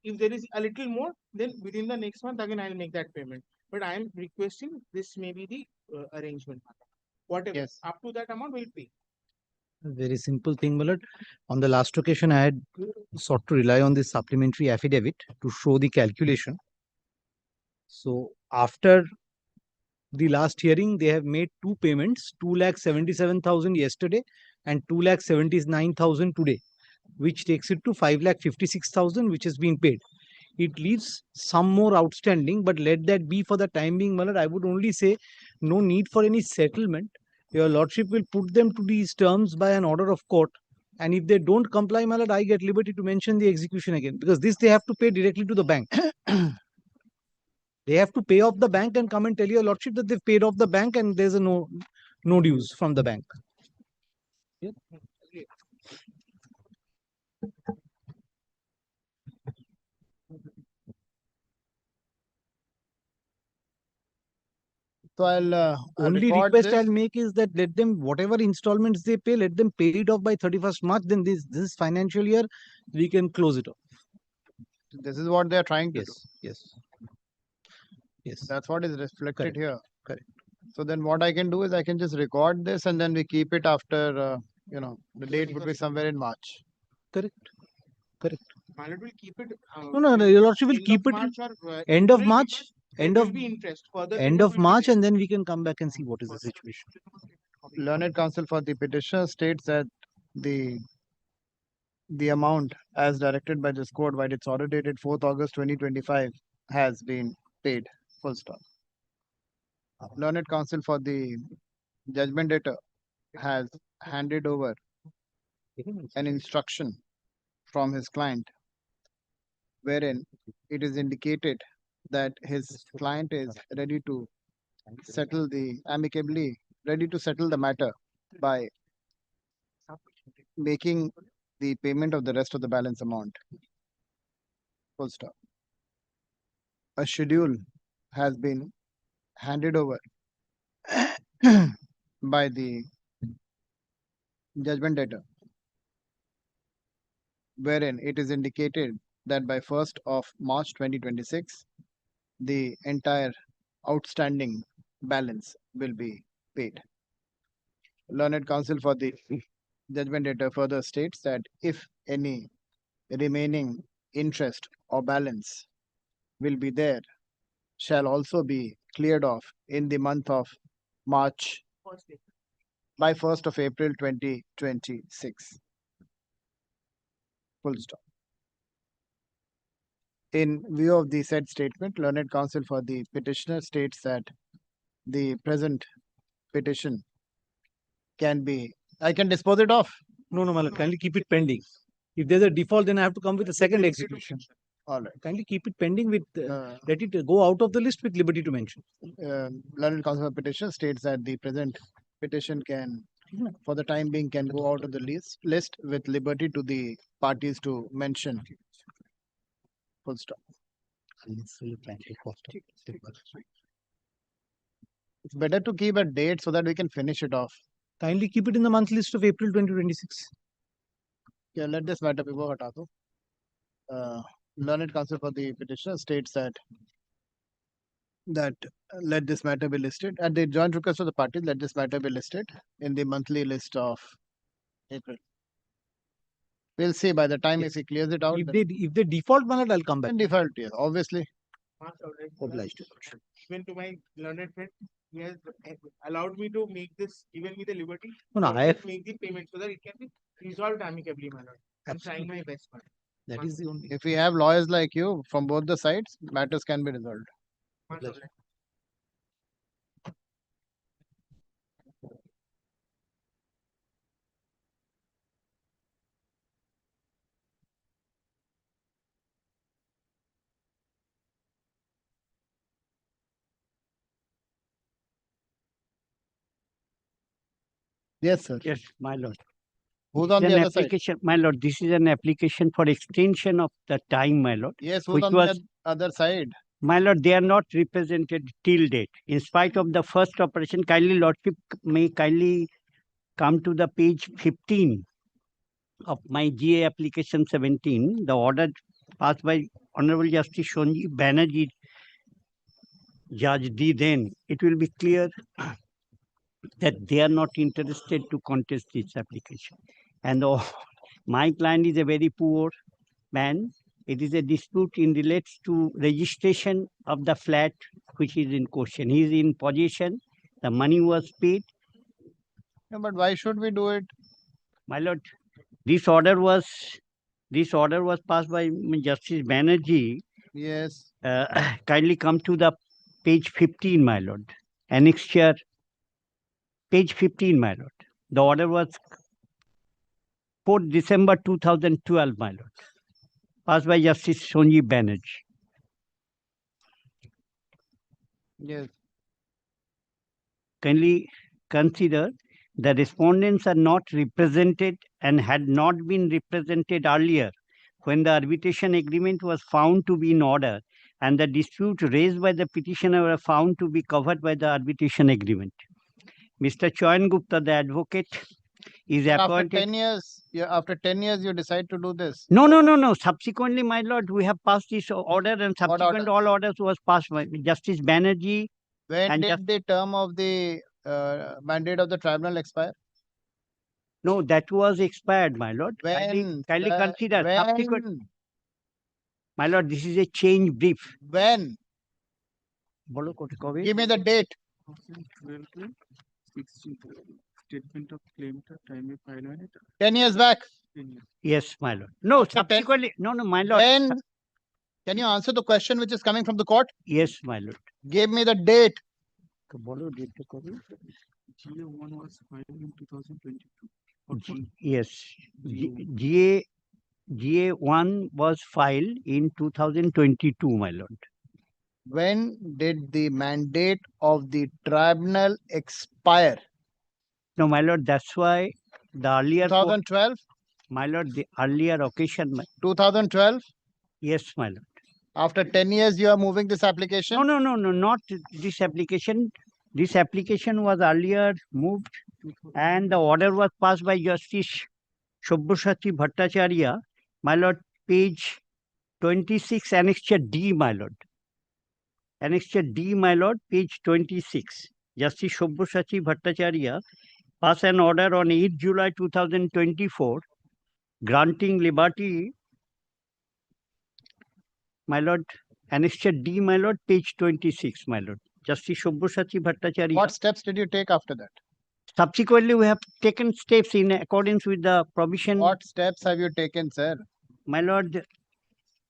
If there is a little more, then within the next month, again, I'll make that payment. But I am requesting this may be the arrangement. Whatever, up to that amount, we'll pay. Very simple thing, Malad. On the last occasion, I had sought to rely on this supplementary affidavit to show the calculation. So after the last hearing, they have made 2 payments, 2,77,000 yesterday and 2,79,000 today, which takes it to 5,56,000, which has been paid. It leaves some more outstanding, but let that be for the time being, Malad. I would only say no need for any settlement. Your lordship will put them to these terms by an order of court. And if they don't comply, Malad, I get liberty to mention the execution again, because this they have to pay directly to the bank. They have to pay off the bank and come and tell your lordship that they've paid off the bank and there's a no dues from the bank. Yeah. So I'll only request I'll make is that let them, whatever installments they pay, let them pay it off by 31st March. Then this financial year, we can close it off. This is what they are trying to do. Yes. Yes. That's what is reflected here. Correct. So then what I can do is I can just record this and then we keep it after, the date would be somewhere in March. Correct. Malad will keep it. No, your lordship will keep it end of March. End of March, and then we can come back and see what is the situation. Learned counsel for the petitioner states that the amount as directed by this court by its order dated 4th August 2025 has been paid. Full stop. Learned counsel for the judgment debtor has handed over an instruction from his client wherein it is indicated that his client is ready to settle the amicably ready to settle the matter by making the payment of the rest of the balance amount. Full stop. A schedule has been handed over by the judgment debtor wherein it is indicated that by 1st of March 2026 the entire outstanding balance will be paid. Learned counsel for the judgment debtor further states that if any remaining interest or balance will be there, shall also be cleared off in the month of March by 1st of April 2026. Full stop. In view of the said statement, learned counsel for the petitioner states that the present petition can be, I can dispose it off. No, my lord, kindly keep it pending. If there's a default, then I have to come with a second execution. All right. Kindly keep it pending with, let it go out of the list with liberty to mention. Learned counsel for petition states that the present petition can, for the time being, can go out of the list with liberty to the parties to mention. Full stop. It's better to keep a date so that we can finish it off. Kindly keep it in the month list of April 2026. Yeah, let this matter be hata do. Learned counsel for the petitioner states that let this matter be listed at the joint request of the parties. Let this matter be listed in the monthly list of April. We'll see by the time if he clears it out. If they default, my lord, I'll come back. Then default, yes, obviously. Obliged. Even to my learned friend, he has allowed me to make this, given me the liberty No, to I have. make the payment so that it can be resolved amicably, my lord. I'm trying my best, man. That is the only. If we have lawyers like you from both the sides, matters can be resolved. Yes, sir. Yes, my lord. Who's This on is the an other side? application, my lord, this is an application for extension of the time, my lord. Yes, who's which on was, the other side? my lord, they are not represented till date. In spite of the first operation, kindly lordship may kindly come to the page 15 of my GA application 17, the order passed by Honorable Justice Shonji Banerjee, Judge D. Then it will be clear that they are not interested to contest this application. And my client is a very poor man. It is a dispute in relates to registration of the flat which is in question. He is in possession. The money was paid. Yeah, but why should we do it? My lord, this order was passed by Justice Banerjee. Yes. Kindly come to the page 15, my lord. Annexure, page 15, my lord. The order was 4th December 2012, my lord. Passed by Justice Sonji Banerjee. Yes. Kindly consider the respondents are not represented and had not been represented earlier when the arbitration agreement was found to be in order and the dispute raised by the petitioner were found to be covered by the arbitration agreement. Mr. Choyan Gupta, the advocate, is appointed. After 10 years, you decide to do this. No. Subsequently, my lord, we have passed this order and subsequent all orders was passed by Justice Banerjee. When did the term of the mandate of the tribunal expire? No, that was expired, my lord. When? Kindly consider subsequent. My lord, this is a change brief. When? Give me the date. Statement of claim time 10 years back. Yes, my lord. No, subsequently. No, my lord. Can you answer the question which is coming from the court? Yes, my lord. Give me the date. GA1 was filed in 2022. Yes, GA1 was filed in 2022, my lord. When did the mandate of the tribunal expire? No, my lord, that's why the earlier. 2012? My lord, the earlier occasion. 2012? Yes, my lord. After 10 years, you are moving this application? No, not this application. This application was earlier moved and the order was passed by Justice Shobbhasati Bhattacharya, my lord, page 26, Annexure D, my lord. Annexure D, my lord, page 26. Justice Shobbhasati Bhattacharya passed an order on 8 July 2024 granting liberty, my lord, Annexure D, my lord, page 26, my lord. Justice Shobbhasati Bhattacharya. What steps did you take after that? Subsequently, we have taken steps in accordance with the provision. What steps have you taken, sir? My lord,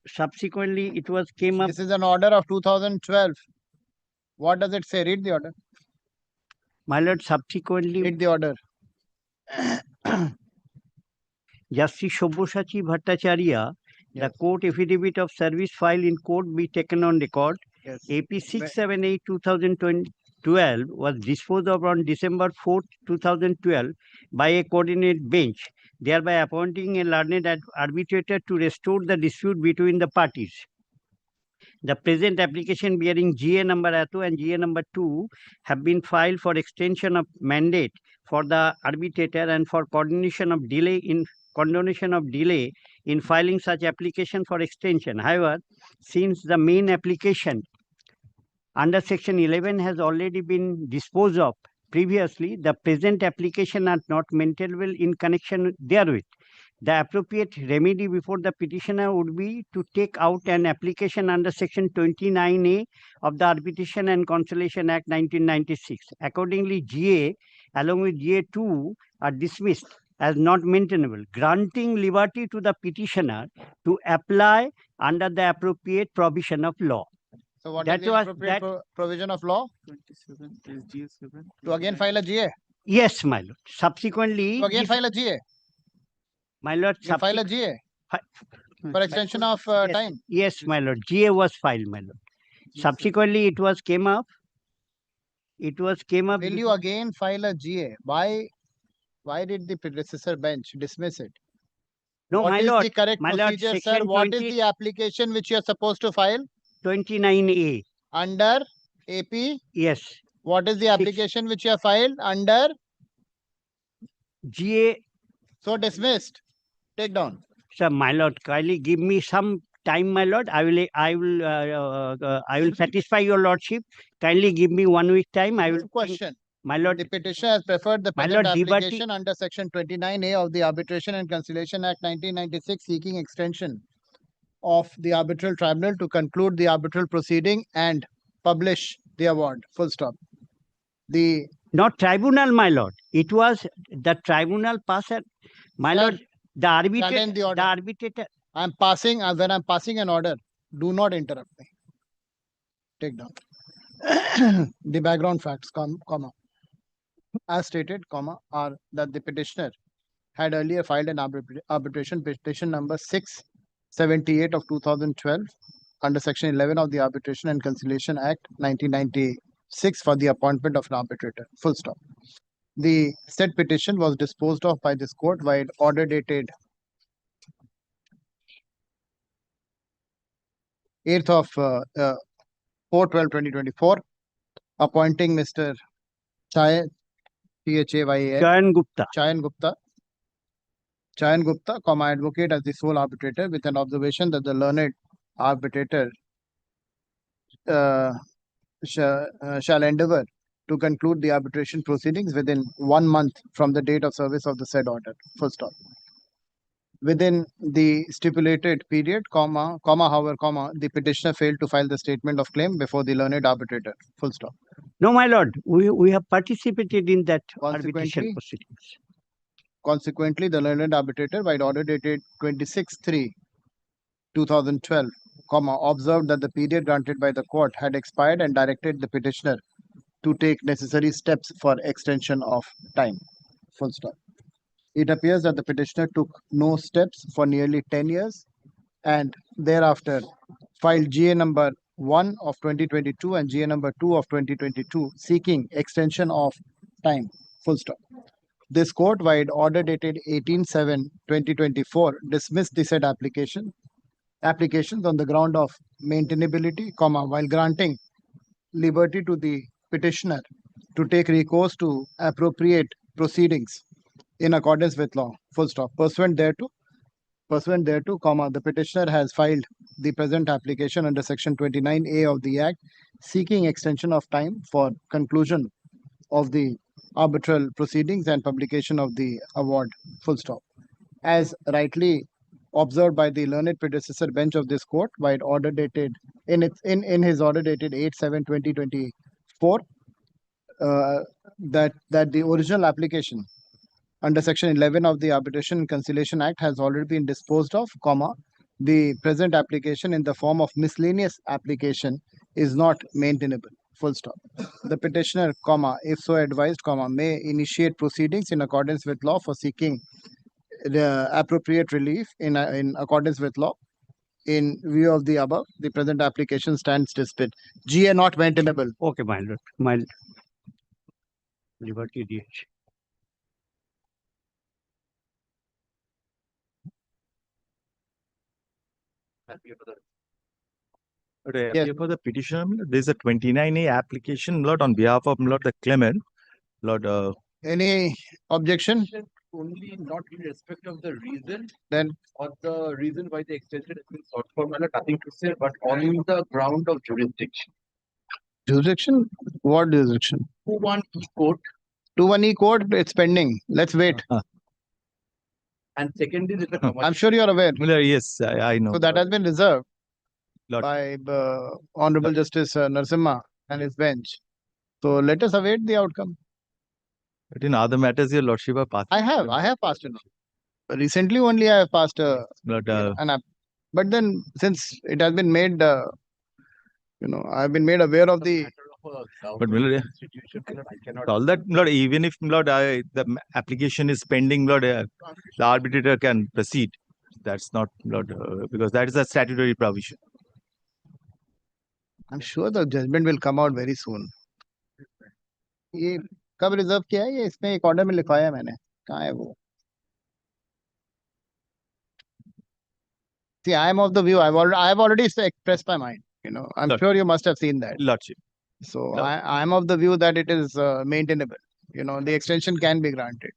subsequently it was came up. This is an order of 2012. What does it say? Read the order. My lord, subsequently. Read the order. Justice Shobbhasati Bhattacharya, the court affidavit of service filed in court be taken on record. Yes. AP 678/2012 was disposed of on December 4, 2012 by a coordinate bench, thereby appointing a learned arbitrator to restore the dispute between the parties. The present application bearing GA number ATO and GA number 2 have been filed for extension of mandate for the arbitrator and for condonation of delay in filing such application for extension. However, since the main application under section 11 has already been disposed of previously, the present application are not maintainable in connection therewith. The appropriate remedy before the petitioner would be to take out an application under section 29A of the Arbitration and Conciliation Act 1996. Accordingly, GA along with GA2 are dismissed as not maintainable, granting liberty to the petitioner to apply under the appropriate provision of law. So what is the appropriate provision of law? 27 is GA7. To again file a GA? Yes, my lord. Subsequently. To again file a GA? My lord. File a GA? For extension of time? Yes, my lord. GA was filed, my lord. Subsequently, it was came up. Will you again file a GA? Why did the predecessor bench dismiss it? No, what my is lord. the correct My lord, procedure, sir? What is the application which you are supposed to file? 29A. Under AP? Yes. What is the application which you have filed? Under? GA. So dismissed. Take down. Sir, my lord, kindly give me some time, my lord. I will satisfy your lordship. Kindly give me 1 week time. I will. Question. My lord, the petitioner has preferred the my present lord, application under section 29A of the Arbitration and Conciliation Act 1996, seeking extension of the arbitral tribunal to conclude the arbitral proceeding and publish the award. Full stop. Not tribunal, my lord. It was the tribunal passer. My lord, the arbitrator. The arbitrator. When I'm passing an order, do not interrupt me. Take down. The background facts, comma. As stated, comma, are that the petitioner had earlier filed an arbitration petition number 678 of 2012 under section 11 of the Arbitration and Conciliation Act 1996 for the appointment of an arbitrator. Full stop. The said petition was disposed of by this court by order dated 8th of 4/12/2024, appointing Mr. Chayan Gupta, comma, advocate as the sole arbitrator, with an observation that the learned arbitrator shall endeavor to conclude the arbitration proceedings within 1 month from the date of service of the said order. Full stop. Within the stipulated period, however, the petitioner failed to file the statement of claim before the learned arbitrator. Full stop. No, my lord, we have participated in that arbitration proceedings. Consequently, the learned arbitrator, by order dated 26/3/2012, observed that the period granted by the court had expired and directed the petitioner to take necessary steps for extension of time. Full stop. It appears that the petitioner took no steps for nearly 10 years and thereafter filed GA number 1 of 2022 and GA number 2 of 2022 seeking extension of time. Full stop. This court, by order dated 18/7/2024, dismissed the said applications on the ground of maintainability, while granting liberty to the petitioner to take recourse to appropriate proceedings in accordance with law. Full stop. Pursuant thereto, the petitioner has filed the present application under Section 29A of the Act, seeking extension of time for conclusion of the arbitral proceedings and publication of the award. Full stop. As rightly observed by the learned predecessor bench of this court, by order dated in his order dated 8/7/2024, that the original application under Section 11 of the Arbitration and Conciliation Act has already been disposed of, the present application in the form of miscellaneous application is not maintainable. Full stop. The petitioner, if so advised, may initiate proceedings in accordance with law for seeking the appropriate relief in accordance with law. In view of the above, the present application stands dismissed. GA not maintainable. Okay, my lord. My liberty DH. Yes. For the petitioner, there is a 29A application, Lord, on behalf of Lord the claimant. Lord, any objection? Only not in respect of the reason, then or the reason why the extension has been sought for, nothing to say, but on the ground of jurisdiction. Jurisdiction? What jurisdiction? 2-1E court. 2-1E court, it's pending. Let's wait. And second is the I'm sure you're aware. Yes, I know. So that has been reserved Lord. by Honorable Justice Narasimha and his bench. So let us await the outcome. But in other matters, your lordship have passed. I have passed it. Recently only I have passed But, an app. But then since it has been made, I've been made aware of the. But Lord, all that, Lord, even if Lord, the application is pending, Lord, the arbitrator can proceed. That's not, Lord, because that is a statutory provision. I'm sure the judgment will come out very soon. ये कब reserve किया है? ये इसमें एक order में लिखवाया है मैंने. कहाँ है वो? See, I am of the view. I have already expressed my mind. I'm Lord. sure you must have seen that. Lordship. So Lord. I am of the view that it is maintainable. The extension can be granted.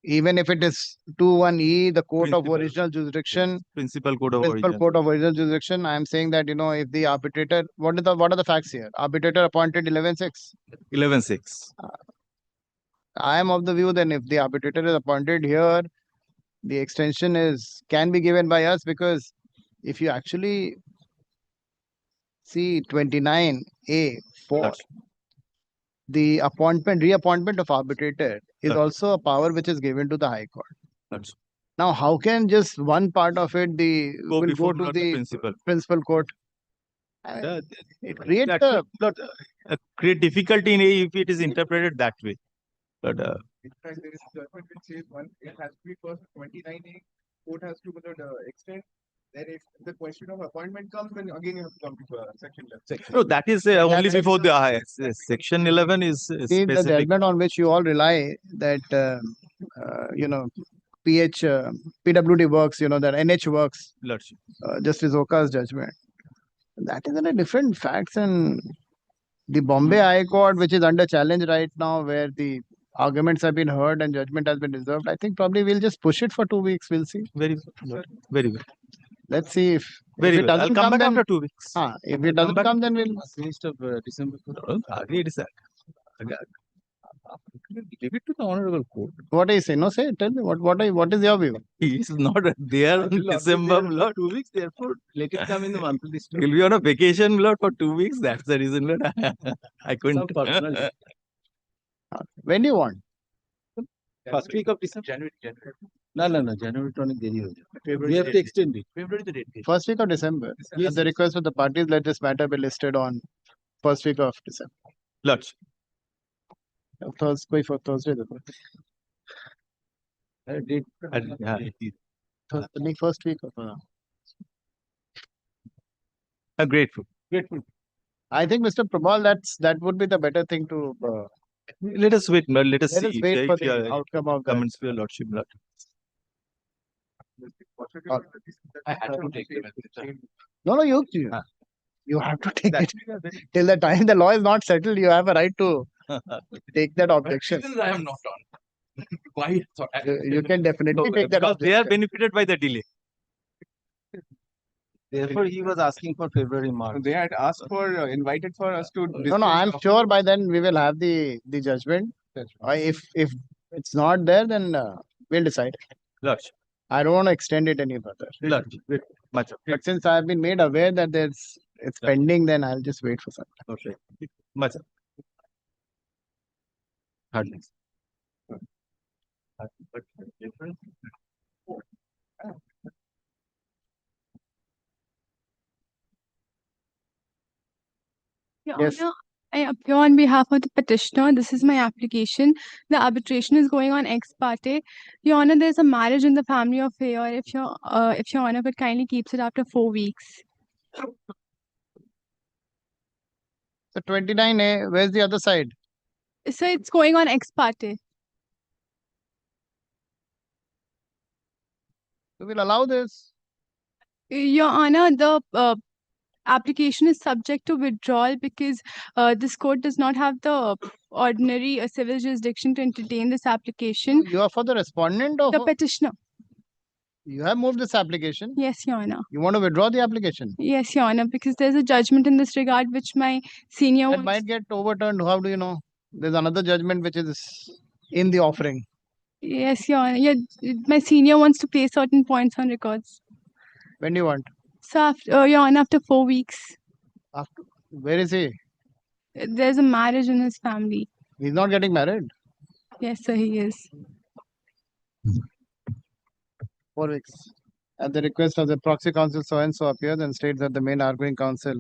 Even if it is 2-1E, the court of original jurisdiction, Principal court of origin. court of original jurisdiction, I am saying that, if the arbitrator, what are the facts here? Arbitrator appointed 11/6. 11/6. I am of the view then if the arbitrator is appointed here, the extension can be given by us, because if you actually see 29A(4), the reappointment of arbitrator is also a power which is given to the High Court. Now, how can just one part of it will go to the principal court? It creates create difficulty if it is interpreted that way. But in fact, there is judgment which says it has to be first 29A, court has to extend. Then if the question of appointment comes, then again you have to come to section 11. No, that is only before the section 11 is See, specific. the judgment on which you all rely, that PWD works, that NH works, Lordship. Justice Oka's judgment. That is in a different facts, and the Bombay High Court, which is under challenge right now, where the arguments have been heard and judgment has been reserved, I think probably we'll just push it for 2 weeks. We'll see. Very good. Very good. Let's see if Very it good. doesn't I'll come back then, after 2 weeks. If it doesn't come, then we'll. Finished of December. Agree, it is that. Leave it to the honorable court. What do you say? No, say. Tell me what is your view? He is not there in December, Lord. 2 weeks, therefore let it come in the monthly list. He'll be on a vacation, Lord, for 2 weeks. That's the reason, Lord. I couldn't. When do you want? First week of December. January. No, January 20 देरी हो जाएगा. February We have to date. extend it. February the date. First week of December. Yes, At the request of the parties, let this matter be listed on first week of December. Lots. Thursday for Thursday. Date. The first week of. Grateful. I think, Mr. Prabal, that would be the better thing to. Let us wait, but let us Let us see wait for if the outcome of that. comments for your lordship. I had to take it. No, you have to take it. Till the time the law is not settled, you have a right to take that objection. Reasons I am not on. Why? You can definitely take that Because they are objection. benefited by the delay. Therefore, he was asking for February, March. They had asked for, invited for us to. No, I'm sure by then we will have the judgment. If it's not there, then we'll decide. Lordship. I don't want to extend it any further. Lordship. Much. But since I have been made aware that it's pending, then I'll just wait for some time. Okay. Much. Hardly. Your Yes. Honor, I appear on behalf of the petitioner. This is my application. The arbitration is going on ex parte. Your Honor, there's a marriage in the family affair. If your Honor could kindly keeps it after 4 weeks. So 29A, where's the other side? So it's going on ex parte. We will allow this. Your Honor, the application is subject to withdrawal because this court does not have the ordinary civil jurisdiction to entertain this application. You are for the respondent or The petitioner. you have moved this application? Yes, Your Honor. You want to withdraw the application? Yes, Your Honor, because there's a judgment in this regard which my senior That wants. might get overturned. How do you know? There's another judgment which is in the offering. Yes, Your Honor. Yeah, my senior wants to place certain points on records. When do you want? So, after, Your Honor, after 4 weeks, After, where is he? there's a marriage in his family. He's not getting married. Yes, sir, he is. 4 weeks. At the request of the proxy counsel, so and so appears and states that the main arguing counsel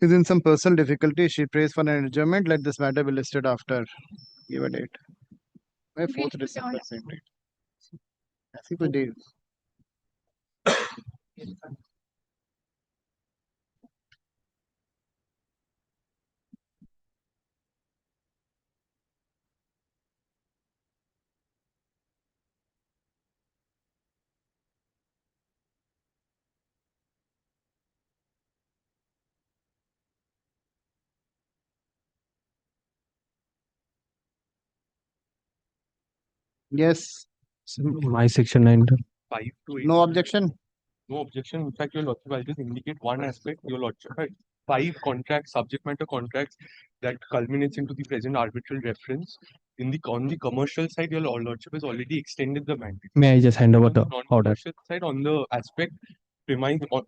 is in some personal difficulty. She prays for an adjournment. Let this matter be listed after. Give a date. May 4th December, same date. ऐसी कोई date. Yes. My section 9. 5 to 8. No objection. No objection. In fact, your lordship, I'll just indicate one aspect. Your lordship had 5 contracts, subject matter contracts that culminates into the present arbitral reference. On the commercial side, your lordship has already extended the mandate. May I just hand over On the the order? non-commercial side, on the aspect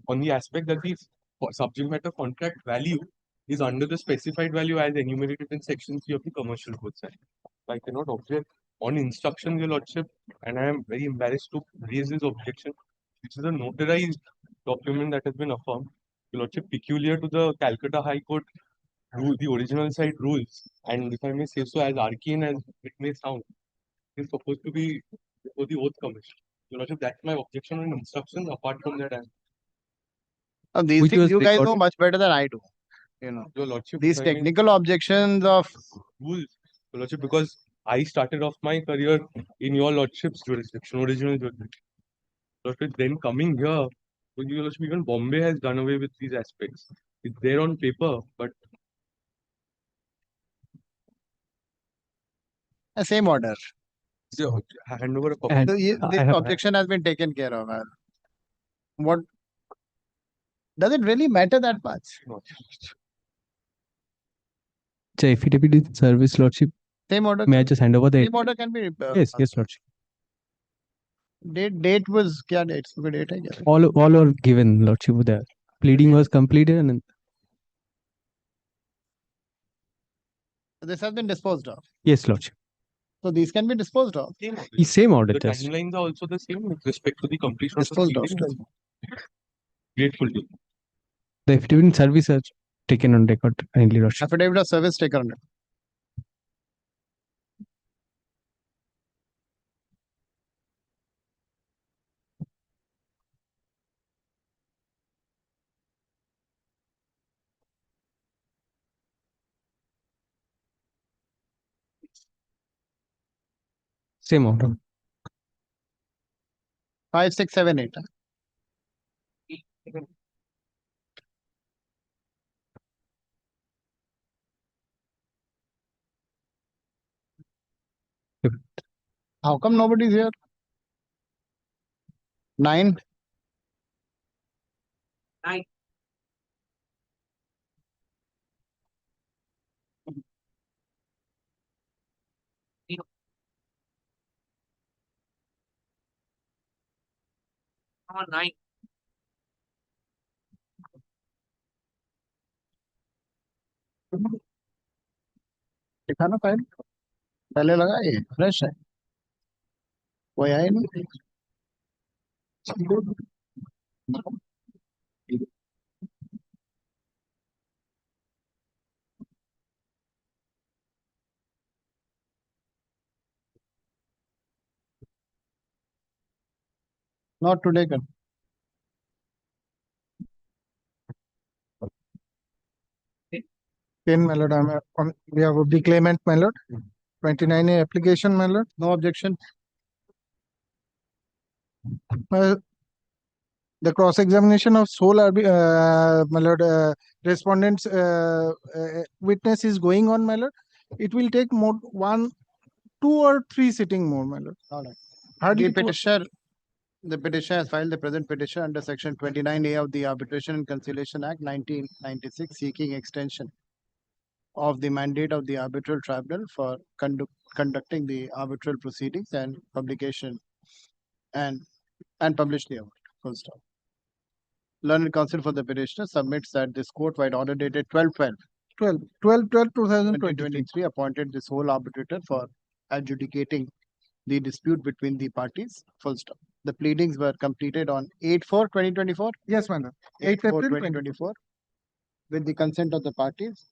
on the aspect that the subject matter contract value is under the specified value as enumerated in section 3 of the commercial code side. I cannot object on instruction, your lordship, and I am very embarrassed to raise this objection, which is a notarized document that has been affirmed. Your lordship, peculiar to the Calcutta High Court rule, the original side rules, and if I may say so, as arcane as it may sound, is supposed to be before the oath commission. Your lordship, that's my objection on instruction. Apart from that, These Which things was you guys know recorded? much better than I do. You know, your lordship, these if I may- technical objections of rules, your lordship, because I started off my career in your lordship's jurisdiction, original jurisdiction. Lordship, then coming here, with your lordship, even Bombay has done away with these aspects. It's there on paper, but the same order. hand over a copy. And So this I have objection has been taken care of. What does it really matter that much? the affidavit in service, Lordship. Same order. May I just hand over the Same order can be. Yes, Lordship. Date was क्या date? कोई date है क्या? All are given, Lordship. The pleading was completed and This has been disposed of. yes, Lordship. So these can be disposed of. Same order, The just. timelines are also the same with respect to the completion of Disposed of. proceedings. Grateful to you. The affidavit in service are taken on record, kindly, Your Lordship. Affidavit of service taken on it. Same order. 5, 6, 7, 8. How come nobody's here? 9. 9. Come on, 9. दिखाना file पहले लगा ये fresh है कोई आया नहीं not today कर 10, my lord. On behalf of the claimant, my lord. 29A application, my lord. No objection. The cross-examination of sole my lord, respondent's witness is going on, my lord. It will take more 1, 2 or 3 sitting more, my lord. All right. Hardly The petitioner has filed the present petition under section 29A of the Arbitration and Conciliation Act 1996 seeking extension of the mandate of the arbitral tribunal for conducting the arbitral proceedings and publication and publish the award. Full stop. Learned counsel for the petitioner submits that this court-wide order dated 12/12/2023 appointed the sole arbitrator for adjudicating the dispute between the parties. Full stop. The pleadings were completed on 8/4/2024. Yes, madam. 8/4/2024. With the consent of the parties,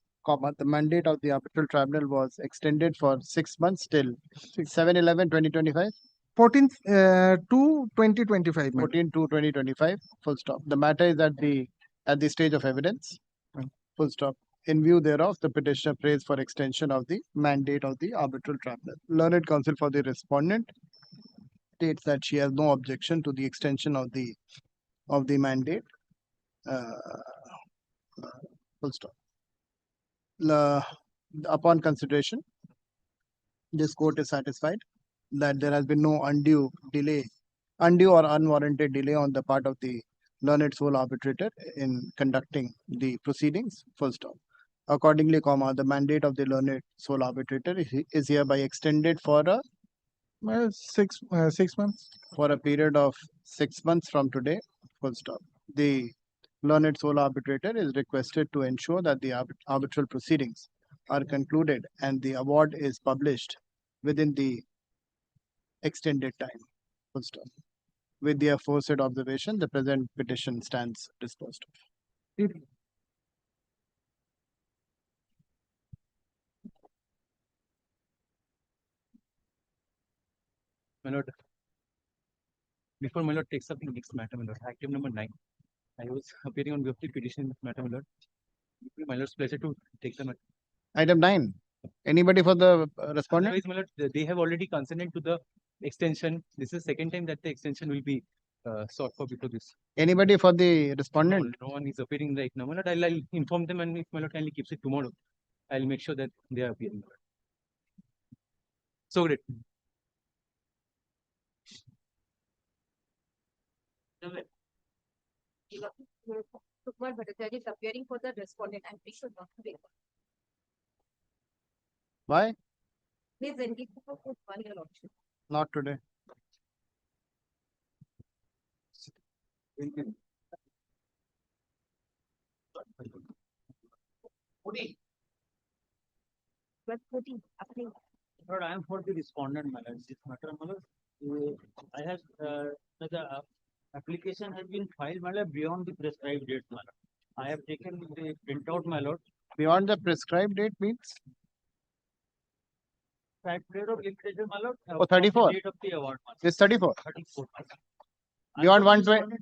the mandate of the arbitral tribunal was extended for 6 months till 7/11/2025. 14/2/2025. 14/2/2025. Full stop. The matter is at the stage of evidence. Full stop. In view thereof, the petitioner prays for extension of the mandate of the arbitral tribunal. Learned counsel for the respondent states that she has no objection to the extension of the mandate. Full stop. Upon consideration, this court is satisfied that there has been no undue or unwarranted delay on the part of the learned sole arbitrator in conducting the proceedings. Full stop. Accordingly, the mandate of the learned sole arbitrator is hereby extended for a 6 months. For a period of 6 months from today. Full stop. The learned sole arbitrator is requested to ensure that the arbitral proceedings are concluded and the award is published within the extended time. Full stop. With the aforesaid observation, the present petition stands disposed of. My lord, before my lord takes up the next matter, my lord, item number 9. I was appearing on behalf of the petition matter, my lord. My lord's pleasure to take the matter. Item 9. Anybody for the respondent? Otherwise, my lord, they have already consented to the extension. This is the second time that the extension will be sought for before this. Anybody for the respondent? No one is appearing right now, my lord. I'll inform them, and if my lord kindly keeps it tomorrow, I'll make sure that they are appearing. My lord. So great. Sukmal Bhattacharya is appearing for the respondent and we should not wait. Why? Please indicate for one year option. Not today. But 14, appealing. Lord, I am for the respondent, my lord. This matter, my lord, I have, the application has been filed, my lord, beyond the prescribed date, my lord. I have taken the printout, my lord. Beyond the prescribed date means? Prescribed date of limitation, my lord. Oh, from the 34. Date of the award, my lord. This 34. 34, my lord. Beyond 120.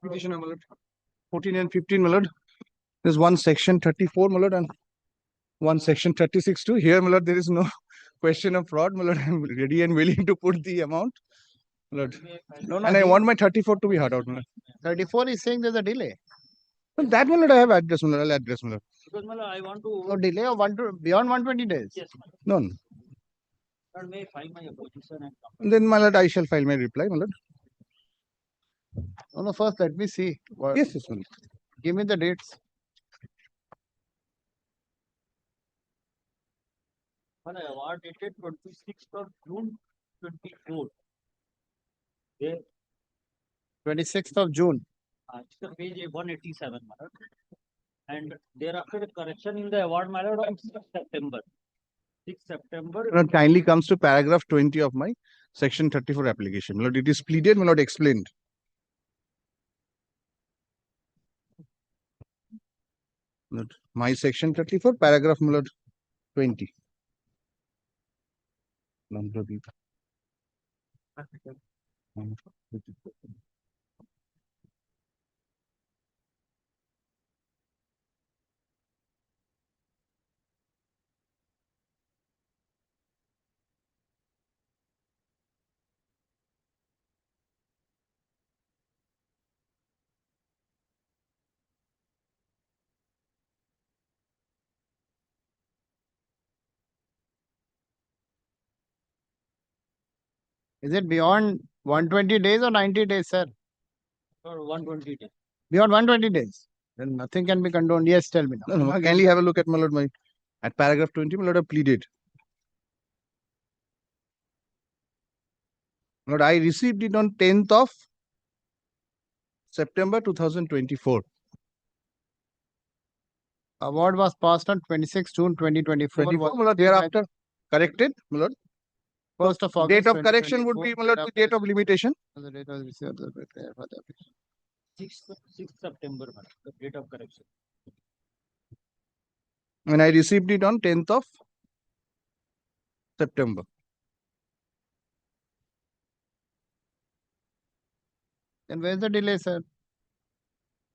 Petition, my lord. 14 and 15, my lord. There's one section 34, my lord, and one section 36 too. Here, my lord, there is no question of fraud, my lord. I'm ready and willing to put the amount, my lord. No, And I want my 34 to be heard out, my lord. 34 is saying there's a delay. Well, that one, lord, I have address, my lord. I'll address, my lord. Because, my lord, I want to. No delay of beyond 120 days. Yes, my No, no. lord, may I file my opposition and come. Then, my lord, I shall file my reply, my lord. No, no, first let me see. Yes, yes, my lord. Give me the dates. My lord, award dated 26th of June 24. There, 26th of June. it's the page 187, my lord. And thereafter, the correction in the award, my lord, on 6th September. 6th September. My lord, kindly comes to paragraph 20 of my section 34 application. My lord, it is pleaded, my lord, explained. My lord, my section 34, paragraph, my lord, 20. Number B. Is it beyond 120 days or 90 days, sir? Or 120 days. Beyond 120 days. Then nothing can be condoned. Yes, tell me now. No, no, kindly have a look at, my lord, at paragraph 20, my lord, I pleaded. My lord, I received it on 10th of September 2024. Award was passed on 26 June 2024. 24, my lord, thereafter corrected, my lord. First of August. Date of correction would be, my lord, the date of limitation. The date was received for the application. 6th September, my lord, the date of correction. And I received it on 10th of September. Then where's the delay, sir?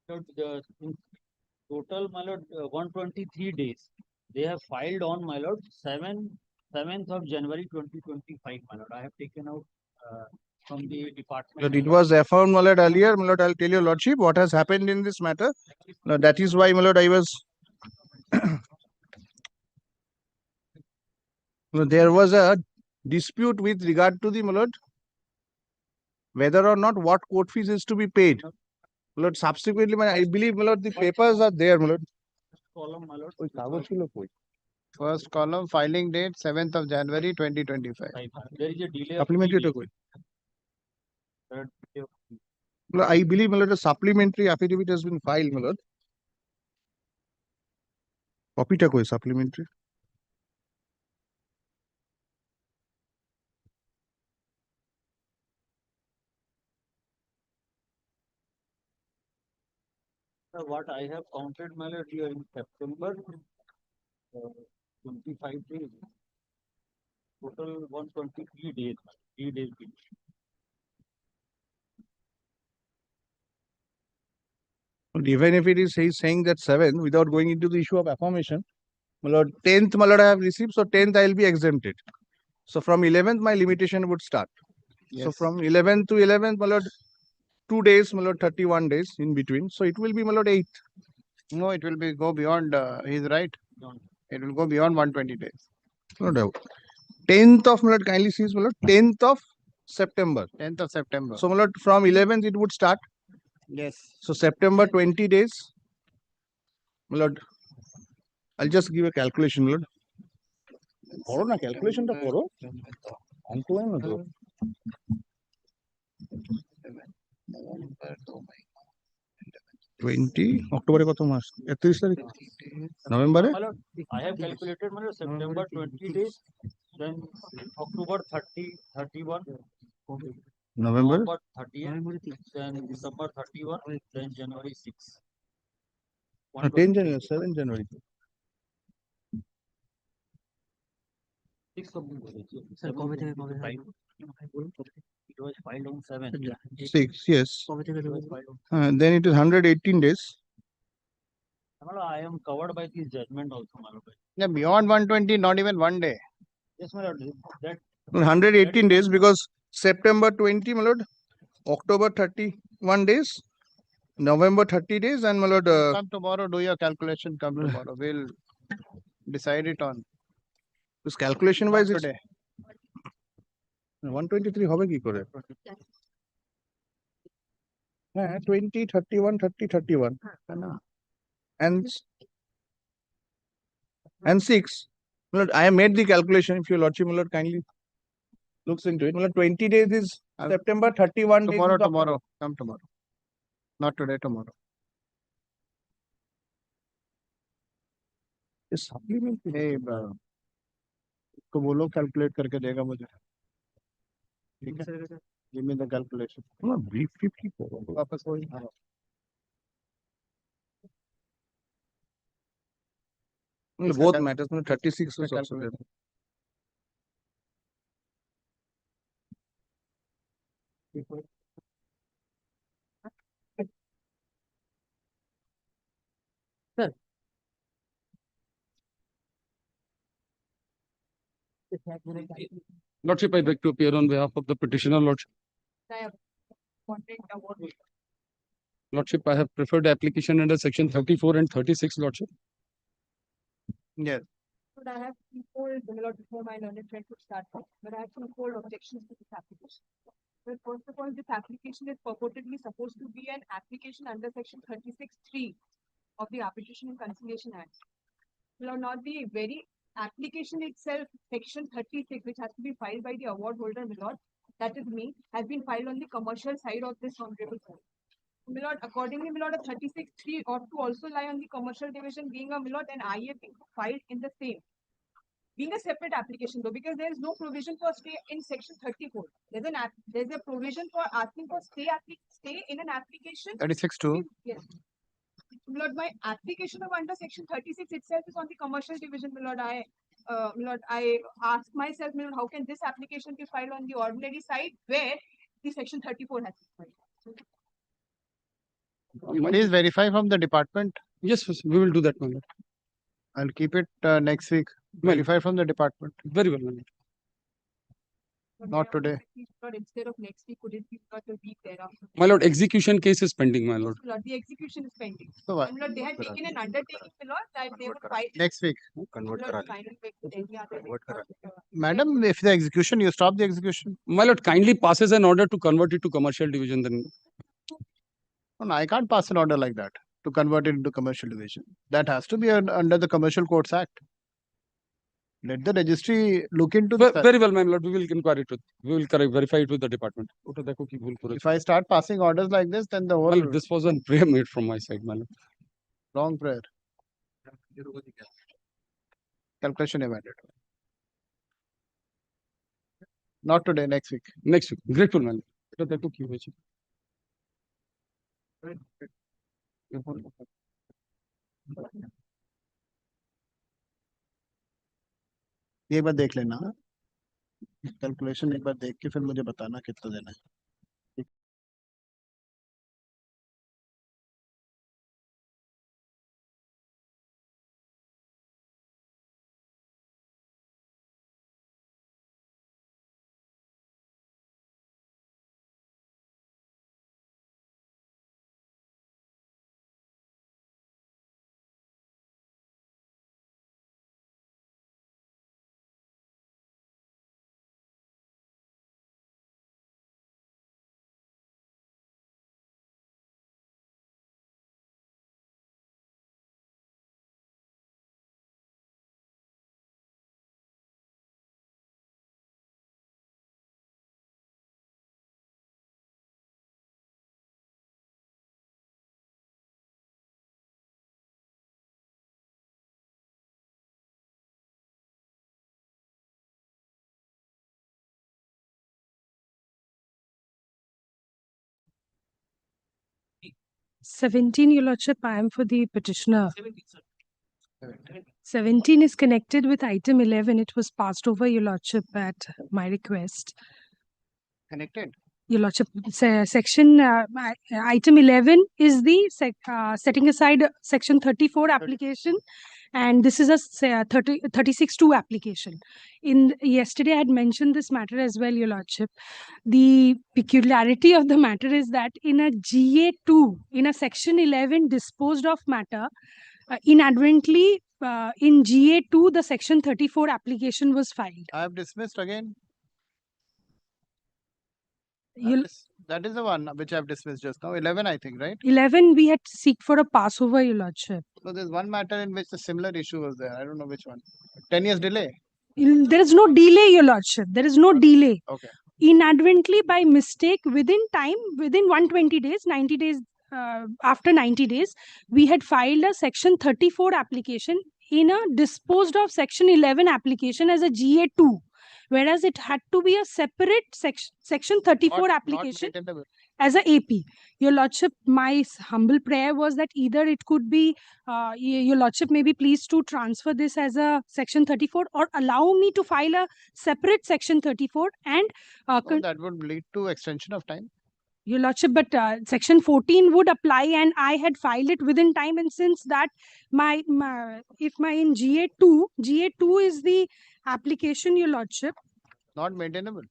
Lord, the in total, my lord, 123 days. They have filed on, my lord, 7th of January 2025, my lord. I have taken out from the department. But it was affirmed, my lord, earlier. My lord, I'll tell your lordship what has happened in this matter. Now, that is why, my lord, I was. There was a dispute with regard to the, my lord, whether or not what court fees is to be paid. My lord, subsequently, I believe, my lord, the papers are there, my lord. Column, my lord. First column, filing date 7th of January 2025. There is a delay of Supplementary 3 to days. Third day of- My lord, I believe, my lord, a supplementary affidavit has been filed, my lord. Copy ta koi supplementary. What I have counted, my lord, here in September, 25 days. Total 123 days, 3 days. But even if it is he's saying that 7th without going into the issue of affirmation, my lord, 10th, my lord, I have received, so 10th I will be exempted. So from 11th, my limitation would start. So Yes. from 11th to 11th, my lord, 2 days, my lord, 31 days in between. So it will be, my lord, 8th. No, it will be go beyond, he's right. It will go beyond 120 days. No doubt. 10th of, my lord, kindly sees, my lord, 10th of September. 10th of September. So, my lord, from 11th it would start. Yes. So September 20 days. My lord, I'll just give a calculation, my lord. Koro na calculation ta koro. Onko hai na to. 20 অক্টোবরে কত মাস 31 তারিখ নভেম্বরে My lord, I have calculated my lord, September 20 days, then October 30, 31, November? November 30th, then December 31, then January 6. 10 January 7 January 6 of them. Sir, কবে থেকে কবে it was filed on 7. 6 yes It was filed on then it is 118 days My lord, I am covered by this judgment also, my lord. Yeah, beyond 120, not even 1 day. Yes, my lord, that 118 days because September 20 my lord October 31 days November 30 days and my lord Come tomorrow, do your calculation. Come tomorrow. We'll decide it on. this calculation Not wise it's today. 123 হবে কি করে হ্যাঁ 20 31 30 31 and 6 my lord I have made the calculation if your lordship my lord kindly looks into it my lord 20 days is September 31 days Tomorrow, is October. tomorrow. Come tomorrow. Not today, tomorrow. ये supplement Hey, इसको बोलो calculate करके देगा मुझे ठीक है give me the calculation ना brief की करो वापस वही both matters 36 was also there Sir. Lordship, I beg to appear on behalf of the petitioner, Lordship. Lordship, I have preferred the application under section 34 and 36, Lordship. Yes. But I have threefold, my lord, before my learned friend could start, but I have threefold objections to this application. But first of all, this application is purportedly supposed to be an application under section 36(3) of the Arbitration and Conciliation Act. Now, not the very application itself, section 36, which has to be filed by the award holder, my lord, that is me, has been filed on the commercial side of this honorable court. My lord, accordingly, my lord, a 36(3) ought to also lie on the commercial division, being a my lord, an IAP filed in the same. Being a separate application though, because there is no provision for stay in section 34. There's a provision for asking for stay in an application. 36(2). Yes. My lord, my application of under section 36 itself is on the commercial division, my lord. My lord, I ask myself, my lord, how can this application be filed on the ordinary side where the section 34 has been filed? Please verify from the department. Yes, we will do that, my lord. I'll keep it next week. Verify from the department. Very well, my lord. Not today. Lord, instead of next week, could it be not a week thereafter? My lord, execution case is pending, my lord. My lord, the execution is pending. So what? My lord, they had taken an undertaking, my lord, that they would file. Next week. Convert any other. Madam, if the execution, you stop the execution. My lord, kindly passes an order to convert it to commercial division then. No, I can't pass an order like that to convert it into commercial division. That has to be under the Commercial Courts Act. Let the registry look into this. Very well, my lord. We will inquire it with. We will verify it with the department. If I start passing orders like this, then the whole. Well, this was a prayer made from my side, my lord. Wrong prayer. Calculation amended. Not today, next week. Next week. Grateful, my lord. এটা দেখো কি হয়েছে ये एक बार देख लेना calculation एक बार देख के फिर मुझे बताना कितना देना है 17, Your Lordship, I am for the petitioner. 17 is connected with item 11. It was passed over, Your Lordship, at my request. Connected. Your Lordship, section item 11 is the setting aside section 34 application, and this is a 36(2) application. Yesterday, I had mentioned this matter as well, Your Lordship. The peculiarity of the matter is that in a GA2, in a section 11 disposed of matter, inadvertently in GA2, the section 34 application was filed. I have dismissed again. You'll- That is the one which I have dismissed just now. 11, I think, right? 11, we had seek for a passover, Your Lordship. So there's one matter in which the similar issue was there. I don't know which one. 10 years delay. There is no delay, Your Lordship. There is no delay. Okay. Inadvertently, by mistake, within time, within 120 days, 90 days, after 90 days, we had filed a section 34 application in a disposed of section 11 application as a GA2, whereas it had to be a separate section 34 application as a AP. Your Lordship, my humble prayer was that either it could be, Your Lordship may be pleased to transfer this as a section 34 or allow me to file a separate section 34 and That would lead to extension of time. Your Lordship, but section 14 would apply and I had filed it within time, and since that if my in GA2 is the application, Your Lordship. Not maintainable.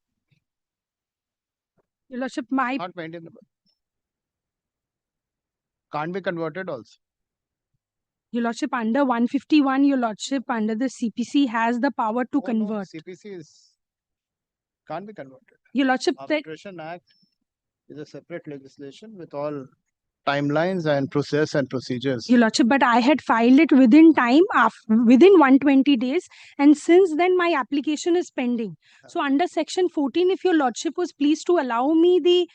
Your Lordship, my Not maintainable. Can't be converted also. Your Lordship, under 151, Your Lordship, under the CPC has the power to convert. CPC can't be converted. Your Lordship, Arbitration Act is a separate legislation with all timelines and process and procedures. Your Lordship, but I had filed it within time, within 120 days, and since then my application is pending. So under section 14, if Your Lordship was pleased to allow me the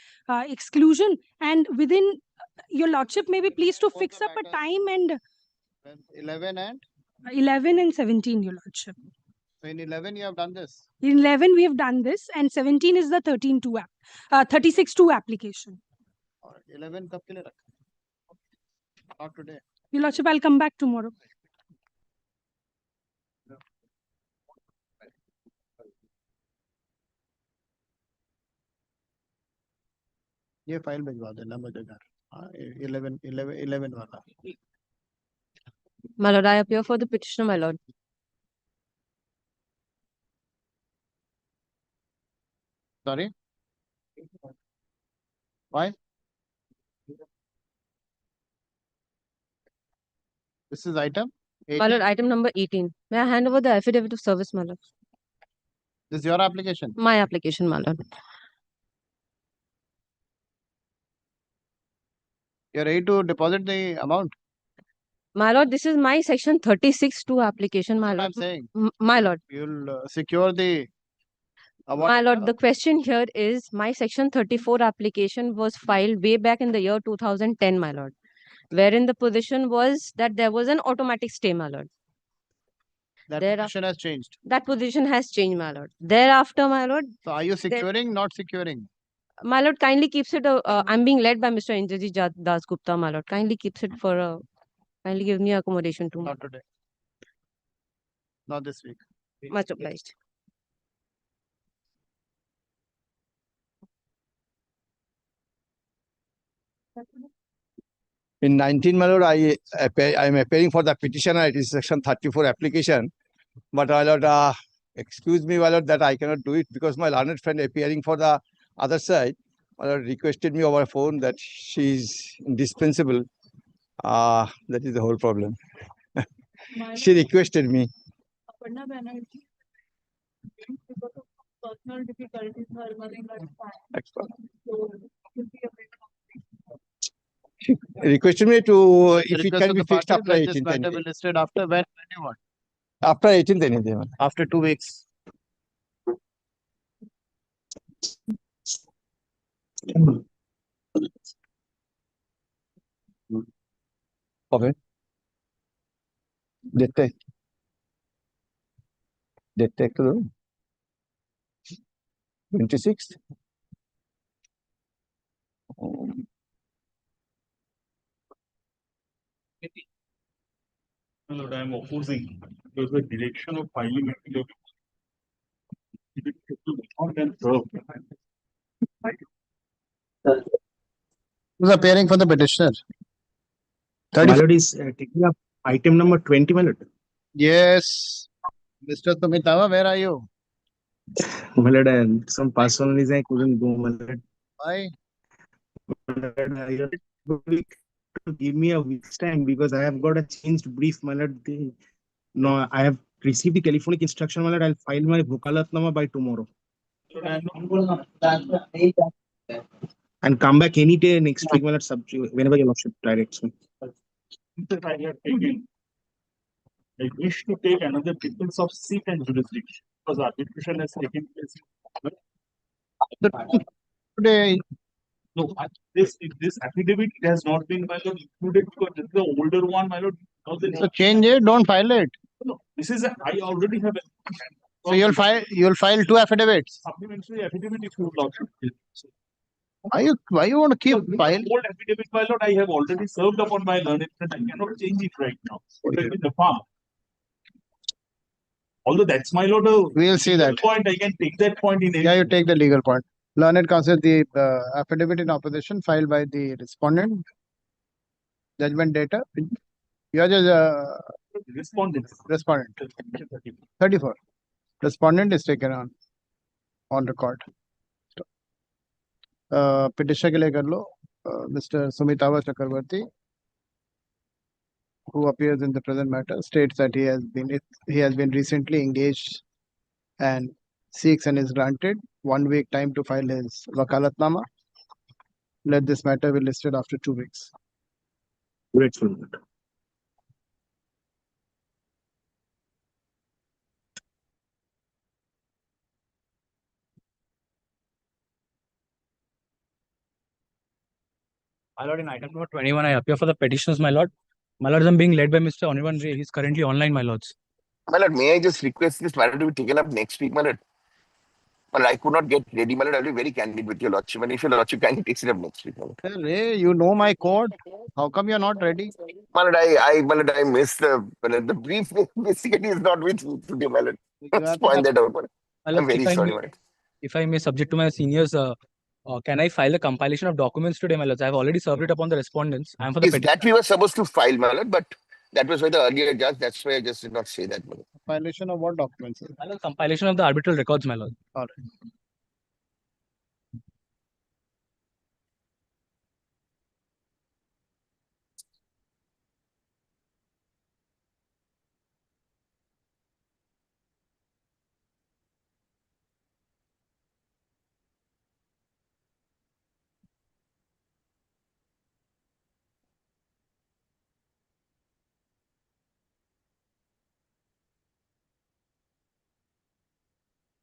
exclusion, and within Your Lordship may be pleased to fix up a time and 11 and? 11 and 17, Your Lordship. So in 11 you have done this. In 11 we have done this, and 17 is the 36(2) application. 11 कब के लिए रखा? Not today. Your Lordship, I'll come back tomorrow. ये file भिजवा देना मुझे घर. 11 वाला. My lord, I appear for the petitioner, my lord. Sorry? Why? This is item 18. My lord, item number 18. May I hand over the affidavit of service, my lord? This is your application. My application, my lord. You're ready to deposit the amount? My lord, this is my section 36(2) application, my lord. I'm saying. My lord. You'll secure the award. My lord, the question here is my section 34 application was filed way back in the year 2010, my lord, wherein the position was that there was an automatic stay, my lord. That position has changed. That position has changed, my lord. Thereafter, my lord. So are you securing, not securing? My lord, kindly keeps it. I'm being led by Mr. Indrajit Das Gupta, my lord. Kindly keeps it for kindly give me accommodation too. Not today. Not this week. Much obliged. In 19, my lord, I am appearing for the petitioner. It is section 34 application. But my lord, excuse me, my lord, that I cannot do it because my learned friend appearing for the other side, my lord, requested me over phone that she is indispensable. That is the whole problem. She requested me. Aparna Banerjee, because of personal difficulties, her mother got fine. So, will be a bit She requested me to, if it Request can of be the fixed parties after that this 18th. matter will listed after when you want? After 18th, anything. After 2 weeks. Okay. Date to 26th. Lord, I am opposing because the direction of filing affidavit not been served. Who's appearing for the petitioner? My lord is taking up item number 20, my lord. Yes. Mr. Sumitawa, where are you? My lord, some personal reason I couldn't go, my lord. Why? My lord, to give me a week's time because I have got a changed brief, my lord. No, I have received the telephonic instruction, my lord. I'll file my Vokalatnama by tomorrow. And come back any day next week, my lord, whenever your lordship directs me. I wish to take another difference of seat and jurisdiction because arbitration has taken place. Today, No, this affidavit has not been, my lord, included because this is the older one, my lord. so change it, don't file it. No, this is I already have a So you'll file two affidavits. supplementary affidavit if you would lordship. Why you want to keep filing? Old affidavit, my lord, I have already served upon my learned friend. I cannot change it right now. It is in the farm. Although that's my lord, We'll see that. point, I can take that point in. Yeah, you take the legal point. Learned counsel, the affidavit in opposition filed by the respondent. Judgment data. You are just Respondent. 34. Respondent is taken on record. Petition के लिए कर लो. Mr. Sumitawa Chakravarti, who appears in the present matter, states that he has been recently engaged and seeks and is granted 1 week time to file his Vakalatnama. Let this matter be listed after 2 weeks. Grateful. My lord, in item number 21, I appear for the petitioners, my lord. My lord, I'm being led by Mr. Anirban Ray. He's currently online, my lords. My lord, may I just request this matter to be taken up next week, my lord? But I could not get ready, my lord. I'll be very candid with your lordship. And if your lordship kindly takes it up next week, my lord. Ray, you know my code. How come you're not ready? My lord, I missed the brief basically is not with you today, my lord. Let's point that out, my lord. My I'm lords, very sorry, my lord. if I may, subject to my seniors, can I file the compilation of documents today, my lords? I have already served it upon the respondents. I'm for the Yes, petition. that we were supposed to file, my lord, but that was by the earlier judge. That's why I just did not say that, my lord. Compilation of what documents? My lord, compilation of the arbitral records, my lord. All right.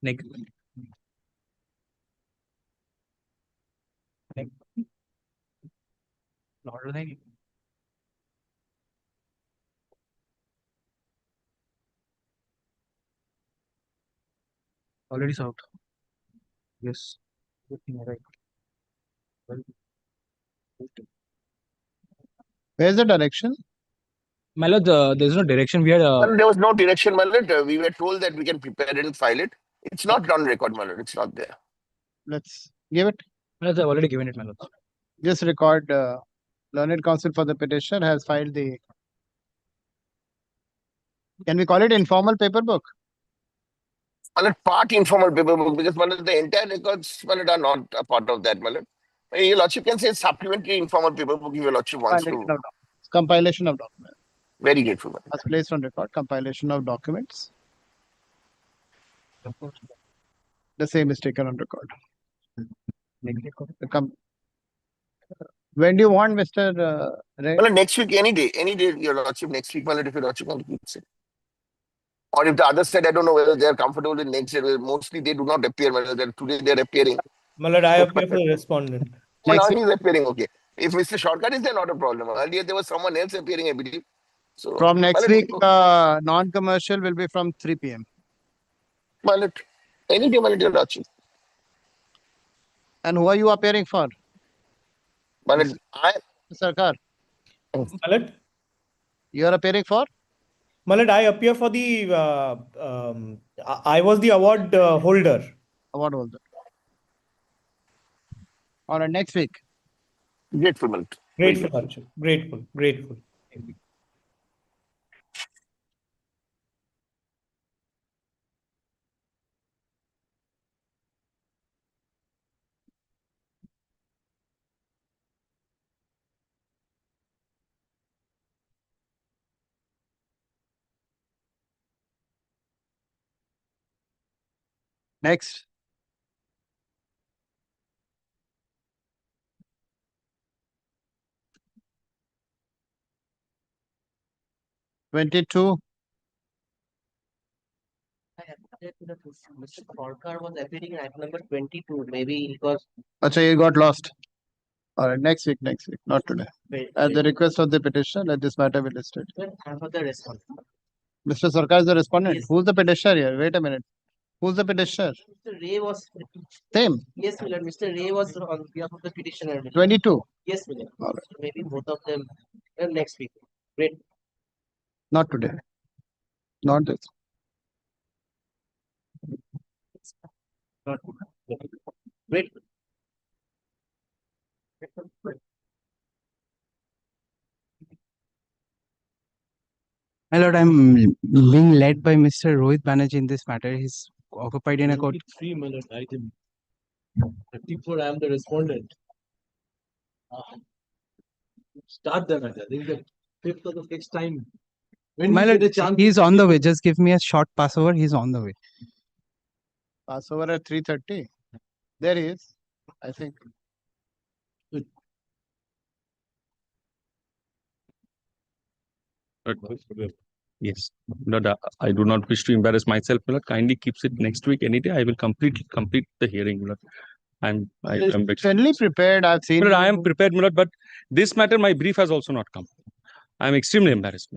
Next. Lord, thank you. Already served. Yes. Good thing, right. Where's the direction? My lord, there's no direction. We had. Well, there was no direction, my lord. We were told that we can prepare it and file it. It's not on record, my lord. It's not there. Let's give it. My lord, I've already given it, my lord. Just record. Learned counsel for the petitioner has filed the. Can we call it informal paper book? Well, part informal paper book because the entire records are not a part of that. Your lordship can say supplementary informal paper book if your lordship wants to. Compilation of documents. Very grateful. As placed on record, compilation of documents. The same is taken on record. When do you want, Mr. Ray? Well, next week, any day, your lordship, next week, if your lordship wants to. Or if the other side, I don't know whether they are comfortable with next day. Mostly they do not appear. Today they are appearing. My lord, I appear for the respondent. Well, now he's appearing, okay. If Mr. Shortcut is there, not a problem. Earlier there was someone else appearing, I believe. So from next week, non-commercial will be from 3 p.m. Any day, your lordship. And who are you appearing for? I Sarkar. Mallet? You are appearing for? My lord, I appear for the, I was the award holder. Award holder. All right, next week. Grateful, my lord. Grateful, Archon. Grateful, grateful. Next. $22. Mr. Korkar was appearing in item number 22. Maybe it was. Acha, you got lost. All right, next week, not today. Wait, At the wait. request of the petitioner, let this matter be listed. I'm for the response. Mr. Sarkar is the respondent. Yes. Who's the petitioner here? Wait a minute. Who's the petitioner? Mr. Ray was. Same. Yes, my lord. Mr. Ray was on behalf of the petitioner. 22. Yes, my lord. All right. So maybe both of them next week. Great. Not today. Not this. Not great. My lord, I'm being led by Mr. Rohit Banerjee in this matter. He's occupied in a court. 23, my lord, item 34, I am the respondent. Start the matter. This is the 5th of the 6th time. When My you lord, get a chance, he's on the way. Just give me a short passover. He's on the way. Passover at 3:30. There he is, I think. Yes, no, I do not wish to embarrass myself. Lord. Kindly keeps it next week any day. I will complete the hearing. Lord. I'm Generally prepared. I've seen. Lord, I am prepared, Lord, but this matter, my brief has also not come. I am extremely embarrassed.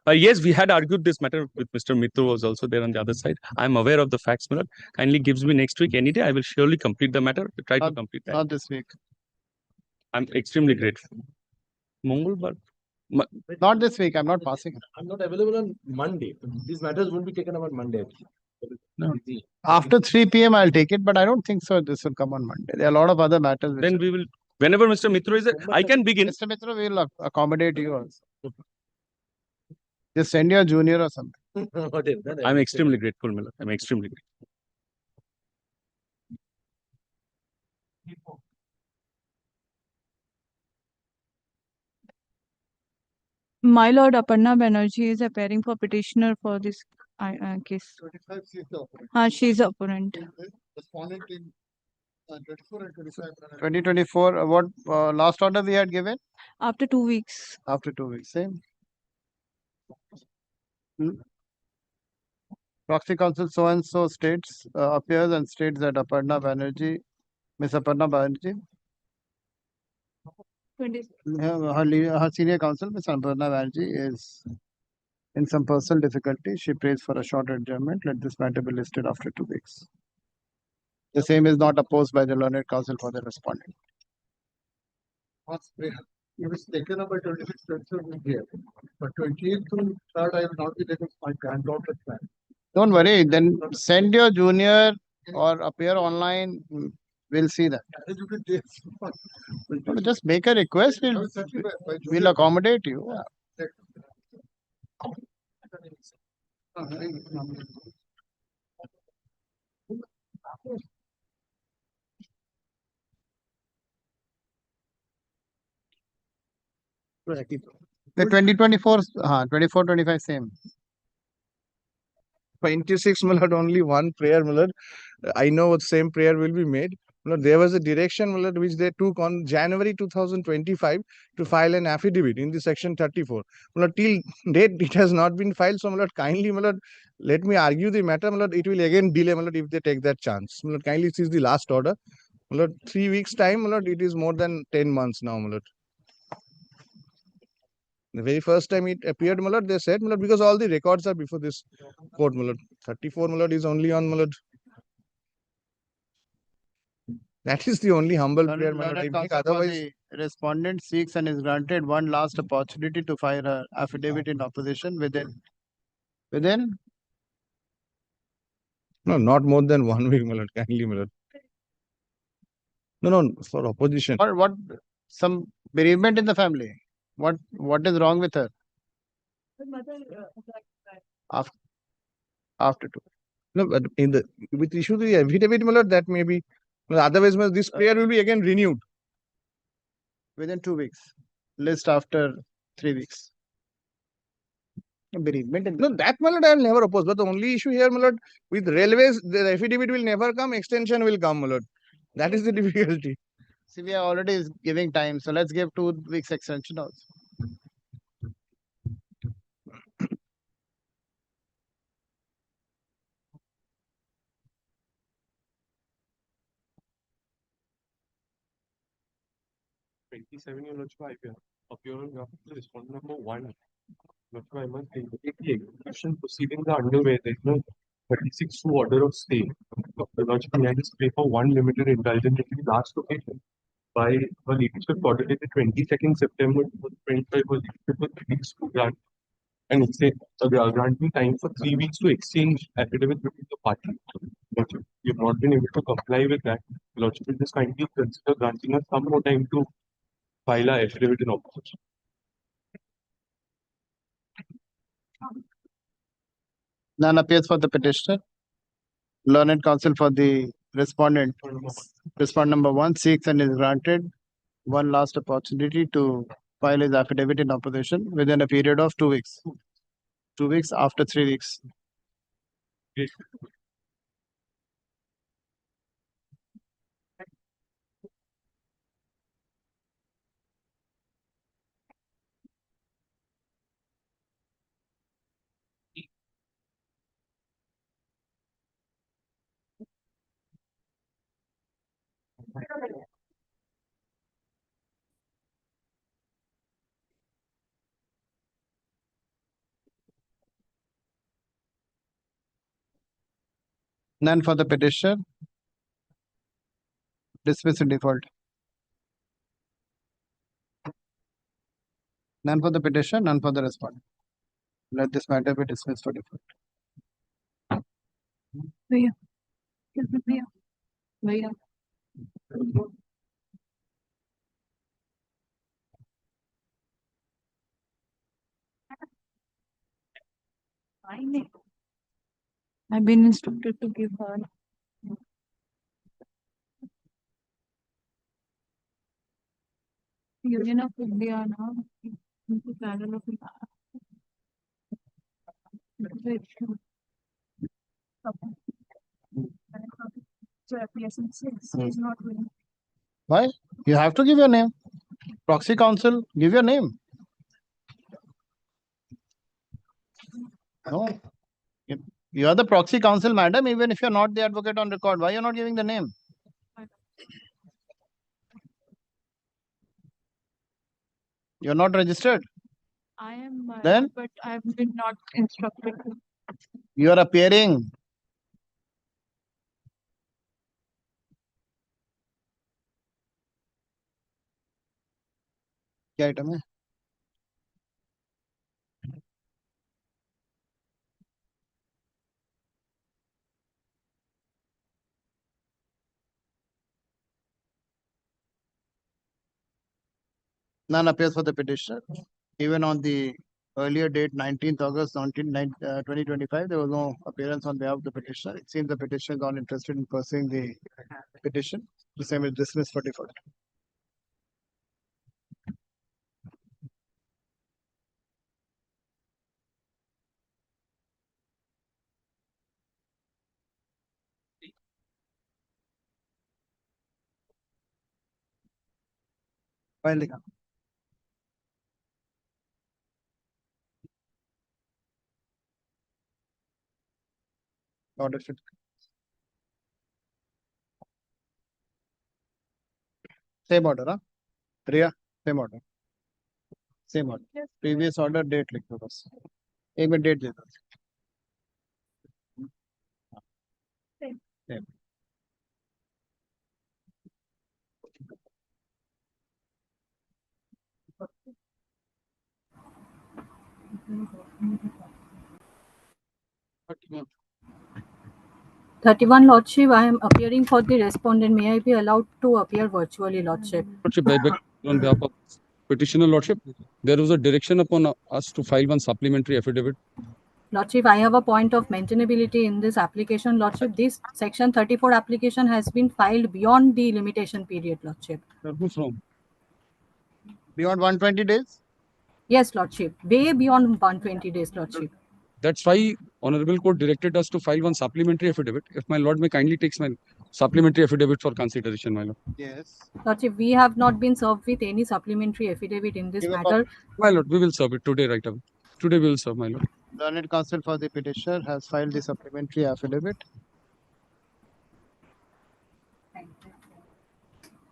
Yes, we had argued this matter with Mr. Mitru was also there on the other side. I am aware of the facts, Lord. Kindly gives me next week any day. I will surely complete the matter. Try to complete that. Not this week. I'm extremely grateful. Mongol, but not this week. I'm not passing. I'm not available on Monday. These matters won't be taken up on Monday. No. After 3 p.m. I'll take it, but I don't think so. This will come on Monday. There are a lot of other matters. Then we will, whenever Mr. Mitru is there, I can begin. Mr. Mitru will accommodate you also. Just send your junior or something. I'm extremely grateful, Miller. I'm extremely grateful. My lord, Aparna Banerjee is appearing for petitioner for this case. 25 she is the opponent. She is the opponent. Respondent in 24 and 25. 2024. What last order we had given? After 2 weeks. After 2 weeks. Same. Proxy counsel so and so states appears and states that Aparna Banerjee, Miss Aparna Banerjee, her senior counsel, Miss Aparna Banerjee, is in some personal difficulty. She prays for a short adjournment. Let this matter be listed after 2 weeks. The same is not opposed by the learned counsel for the respondent. It was taken up by 26 here, but 28th to 3rd I will not be there because my granddaughter plan. Don't worry, then send your junior or appear online. We'll see that. Just make a request. We'll accommodate you. The 2024, 24, 25, same. 26, my lord, only one prayer, my lord. I know what same prayer will be made. My lord, there was a direction, my lord, which they took on January 2025 to file an affidavit in the section 34. My lord, till date, it has not been filed. So, my lord, kindly, my lord, let me argue the matter. My lord, it will again delay, my lord, if they take that chance. My lord, kindly, this is the last order. My lord, 3 weeks time, my lord, it is more than 10 months now, my lord. The very first time it appeared, my lord, they said, my lord, because all the records are before this court, my lord. 34, my lord, is only on, my lord. That is the only humble prayer, my lord. I make. Otherwise, respondent seeks and is granted one last opportunity to file her affidavit in opposition within No, not more than 1 week, my lord. Kindly, my lord. No, for opposition. or what some bereavement in the family. What is wrong with her after 2? No, but with issue to the affidavit, my lord, that may be. Well, otherwise, my lord, this prayer will be again renewed. Within 2 weeks. List after 3 weeks. Bereavement. No, that, my lord, I will never oppose. But the only issue here, my lord, with railways, the affidavit will never come, extension will come, my lord. That is the difficulty. See, we are already giving time, so let's give 2 weeks extension also. Your Lordship, I appear on behalf of the respondent number 1. Lordship, I must indicate the execution proceedings are underway. There is no 36 to order of stay. The Lordship, may I just pray for one limited indulgence in the last occasion by the leadership order dated 22nd September 2025 was issued for 3 weeks to grant and granting time for 3 weeks to exchange affidavits between the parties. Lordship, you have not been able to comply with that. Lordship, will just kindly consider granting us some more time to file our affidavit in opposition. None appears for the petitioner. Learned counsel for the respondent. Respondent number 1 seeks and is granted one last opportunity to file his affidavit in opposition within a period of 2 weeks. 2 weeks after 3 weeks. None for the petitioner. Dismiss in default. None for the petitioner, none for the respondent. Let this matter be dismissed for default. भैया भैया भैया I've been instructed to give her Union of India now into panel of is not willing. Why? You have to give your name. Proxy counsel, give your name. No. You are the proxy counsel, madam, even if you're not the advocate on record. Why you're not giving the name? You're not registered. I am, Then? but I've been not instructed to. You are appearing. क्या item है? None appears for the petitioner. Even on the earlier date, 19th August 2025, there was no appearance on behalf of the petitioner. It seems the petitioner is not interested in pursuing the petition. The same is dismissed for default. File लिखा. Order should. Same order, huh? Priya, same order. Same order. Yes. Previous order date लिख दो बस. एक minute date दे दो. Same. Thirty-one, Lordship, I am appearing for the respondent. May I be allowed to appear virtually, Lordship? Lordship, I beg on behalf of petitioner Lordship, there was a direction upon us to file one supplementary affidavit. Lordship, I have a point of maintainability in this application, Lordship. This section 34 application has been filed beyond the limitation period, Lordship. Who from? Beyond 120 days? Yes, Lordship. Way beyond 120 days, Lordship. That's why Honorable Court directed us to file one supplementary affidavit. If my Lord may kindly takes my supplementary affidavit for consideration, my Lord. Yes. Lordship, we have not been served with any supplementary affidavit in this matter. My Lord, we will serve it today right away. Today we will serve, my Lord. Learned counsel for the petitioner has filed the supplementary affidavit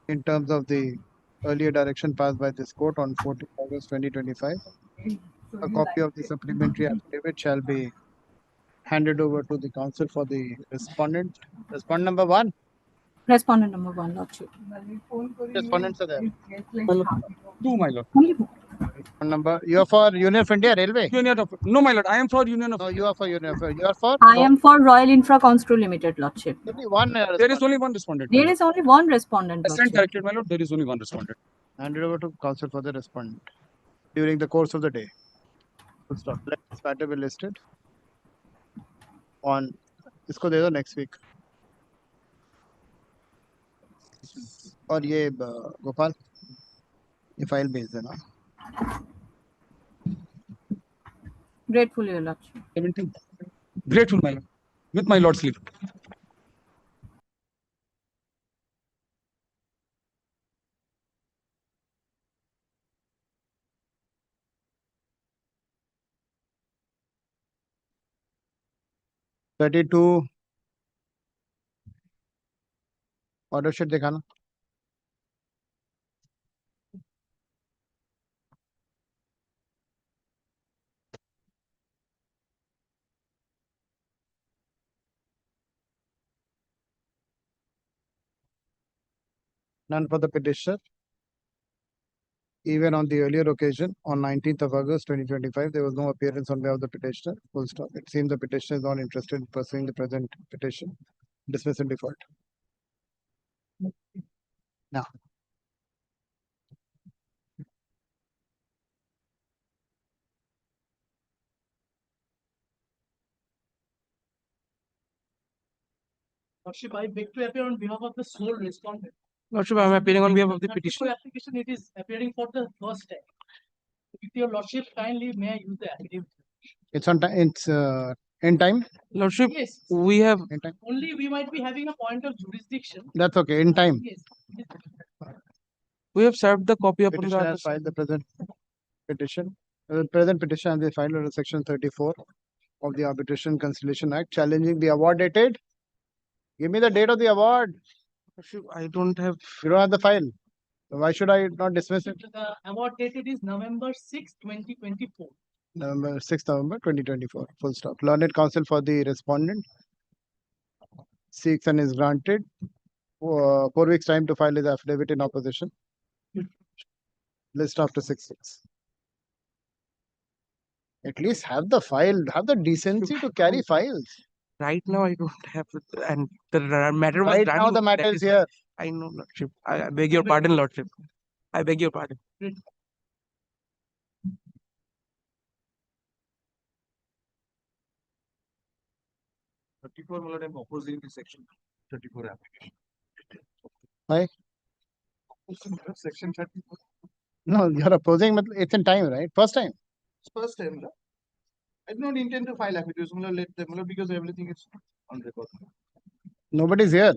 in terms of the earlier direction passed by this court on 14th August 2025. A copy of the supplementary affidavit shall be handed over to the counsel for the respondent. Respondent number 1. Respondent number 1, Lordship. Respondents are there. Two, my Lord. Number, you are for Union of India Railway? Union of, no, my Lord, I am for Union of. No, you are for Union of, you are for? I am for Royal Infra Constru Limited, Lordship. Only one. There is only one respondent. There is only one respondent, I stand Lordship. corrected, my Lord. There is only one respondent. Handed over to counsel for the respondent during the course of the day. Full stop. Let this matter be listed on. इसको दे दो next week. और ये गोपाल ये file भेज देना. Grateful, Your Lordship. 17. Grateful, my Lord. With my Lord's leave. (32) order sheet दिखाना. None for the petitioner. Even on the earlier occasion, on 19th of August 2025, there was no appearance on behalf of the petitioner. Full stop. It seems the petitioner is not interested in pursuing the present petition. Dismiss in default. Now. Lordship, I beg to appear on behalf of the sole respondent. Lordship, I am appearing on behalf of the The petitioner. application, it is appearing for the first time. If your Lordship kindly may I use the affidavit? It's on time. It's in time. Lordship, Yes. we have. In time. Only we might be having a point of jurisdiction. That's okay. In time. Yes. We have served the copy upon Petitioner the has filed the present petition. The present petition has been filed under section 34 of the Arbitration Conciliation Act, challenging the award dated. Give me the date of the award. I don't have. You don't have the file. So why should I not dismiss it? The award dated is November 6, 2024. November 6th November 2024. Full stop. Learned counsel for the respondent seeks and is granted 4 weeks time to file his affidavit in opposition. List after 6 weeks. At least have the file, have the decency to carry files. Right now, I don't have it, and the matter was Right done. now, the matter that is here. I know, Lordship. I beg your pardon, Lordship. I beg your pardon. My Lord, I'm opposing the section 34 application. Why? Section 34. No, you're opposing, but it's in time, right? First time. It's first time, no? I do not intend to file affidavits. Let them, because everything is on record. Nobody's here.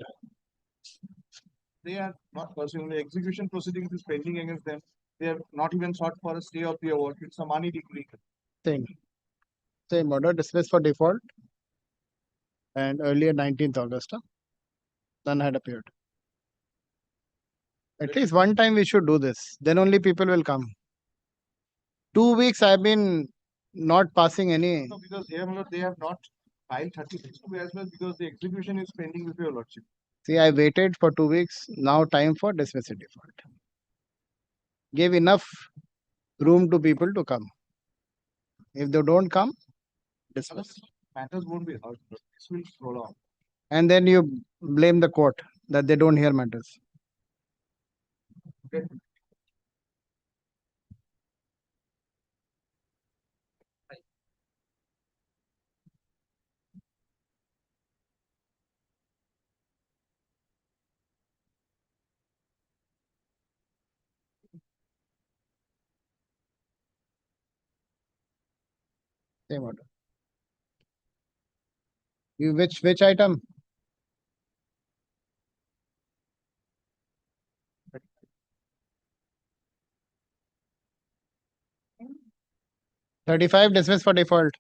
They are not pursuing the execution proceedings is pending against them. They have not even sought for a stay of the award. It's a money decree. Same order, dismissed for default. And earlier 19th August, none had appeared. At least one time we should do this. Then only people will come. 2 weeks I've been not passing any. No, because they have not filed 36 as well because the execution is pending with your Lordship. See, I waited for 2 weeks. Now time for dismissal default. Gave enough room to people to come. If they don't come, dismiss. Matters won't be heard. This will prolong. And then you blame the court that they don't hear matters. Okay. Same order. You which item? $35 dismiss for default.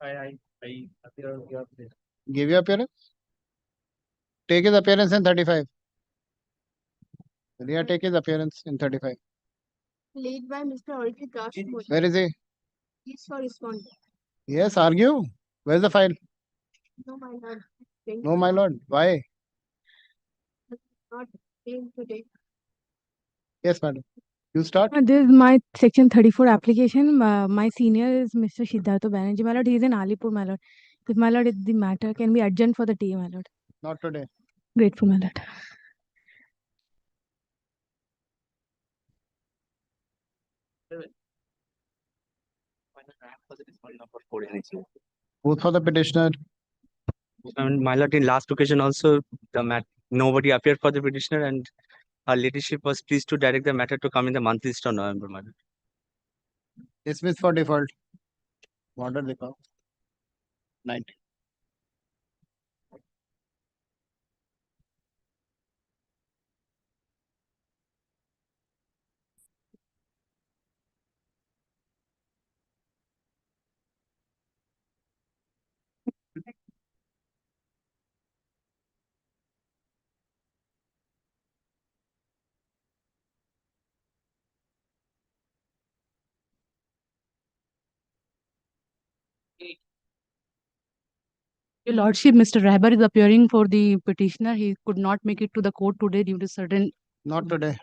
I appear on your place. Give your appearance. Take his appearance in 35. Riya, take his appearance in 35. Led by Mr. Orchid Dash. Where is he? He's for responding. Yes, argue. Where's the file? No, my lord. No, my lord. Why? Not came today. Yes, madam. You start. This is my section 34 application. My senior is Mr. Siddhartha Banerjee, my lord. He is in Alipur, my lord. If my lord, the matter can be adjourned for the day, my lord. Not today. Grateful, my lord. Both for the petitioner. And my lord, in last occasion also, nobody appeared for the petitioner, and our leadership was pleased to direct the matter to come in the monthly list of November, my lord. Dismiss for default. Order the call. 90. Your lordship, Mr. Rahbar is appearing for the petitioner. He could not make it to the court today due to certain. Not today.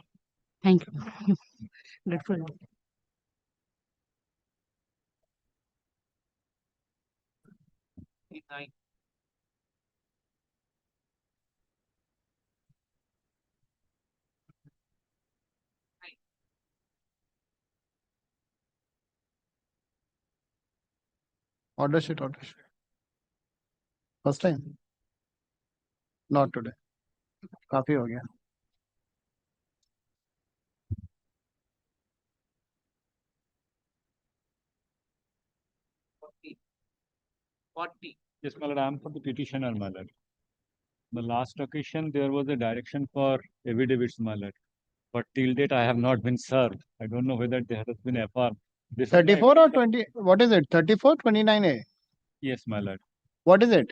Thank you. Grateful. Order sheet, order sheet. First time. Not today. काफी हो गया. Yes, my lord, I am for the petitioner, my lord. The last occasion, there was a direction for affidavits, my lord. But till date, I have not been served. I don't know whether there has been a FR. 34 or 20? What is it? 34, 29A? Yes, my lord. What is it?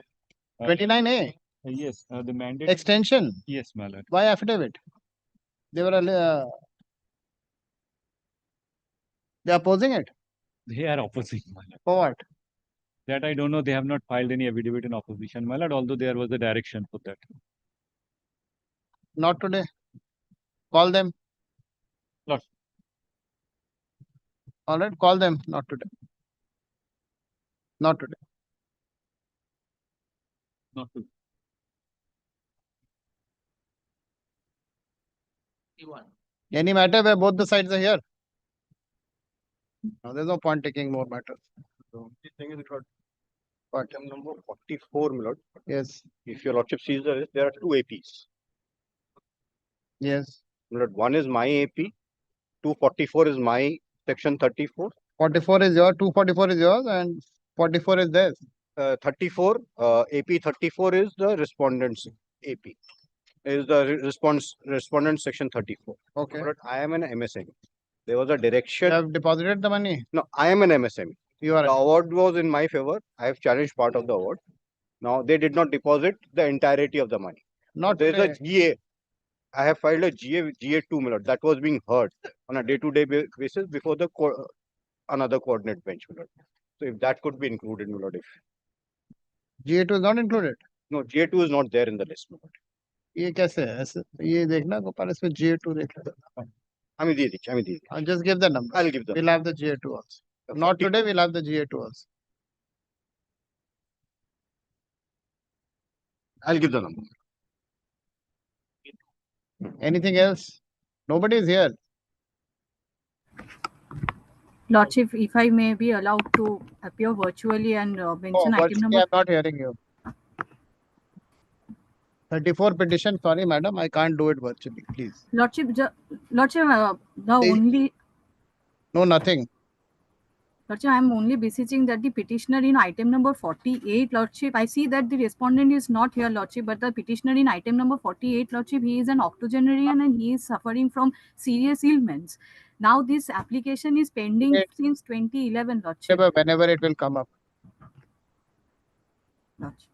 29A? Yes, the mandate. Extension? Yes, my lord. Why affidavit? They were they are opposing it. They are opposing, my lord. For what? That I don't know. They have not filed any affidavit in opposition, my lord, although there was a direction for that. Not today. Call them. Lord. All right, call them. Not today. Not today. Not today. Any matter where both the sides are here? No, there's no point taking more matters. The thing is, what? Item number 44, my lord. Yes. If your lordship sees there are two APs. Yes. My lord, one is my AP, 244 is my section 34. 44 is yours, 244 is yours, and 44 is theirs. 34, AP 34 is the respondent's AP. Is the respondent section 34. Okay. But I am an MSME. There was a direction. You have deposited the money? No, I am an MSME. You are. The award was in my favor. I have challenged part of the award. Now they did not deposit the entirety of the money. Not There is today. a GA. I have filed a GA2, my lord. That was being heard on a day-to-day basis before the another coordinate bench, my lord. So if that could be included, my lord, if GA2 is not included. no, GA2 is not there in the list, my lord. ये कैसे है ऐसे? ये देखना गोपाल, इसमें GA2 देख लेना. আমি দিয়ে দিচ্ছি. And just give the number. I'll give them. We'll have the GA2 also. Not today, we'll have the GA2 also. I'll give the number. Anything else? Nobody is here. Lordship, if I may be allowed to appear virtually and mention item Virtually, number. I'm not hearing you. 34 petition, sorry madam, I can't do it virtually, please. Lordship, Lordship, the Please. only. No, nothing. Lordship, I am only beseeching that the petitioner in item number 48, Lordship, I see that the respondent is not here, Lordship, but the petitioner in item number 48, Lordship, he is an octogenarian and he is suffering from serious ailments. Now this application is pending since 2011, Lordship. Whenever it will come up. Lordship.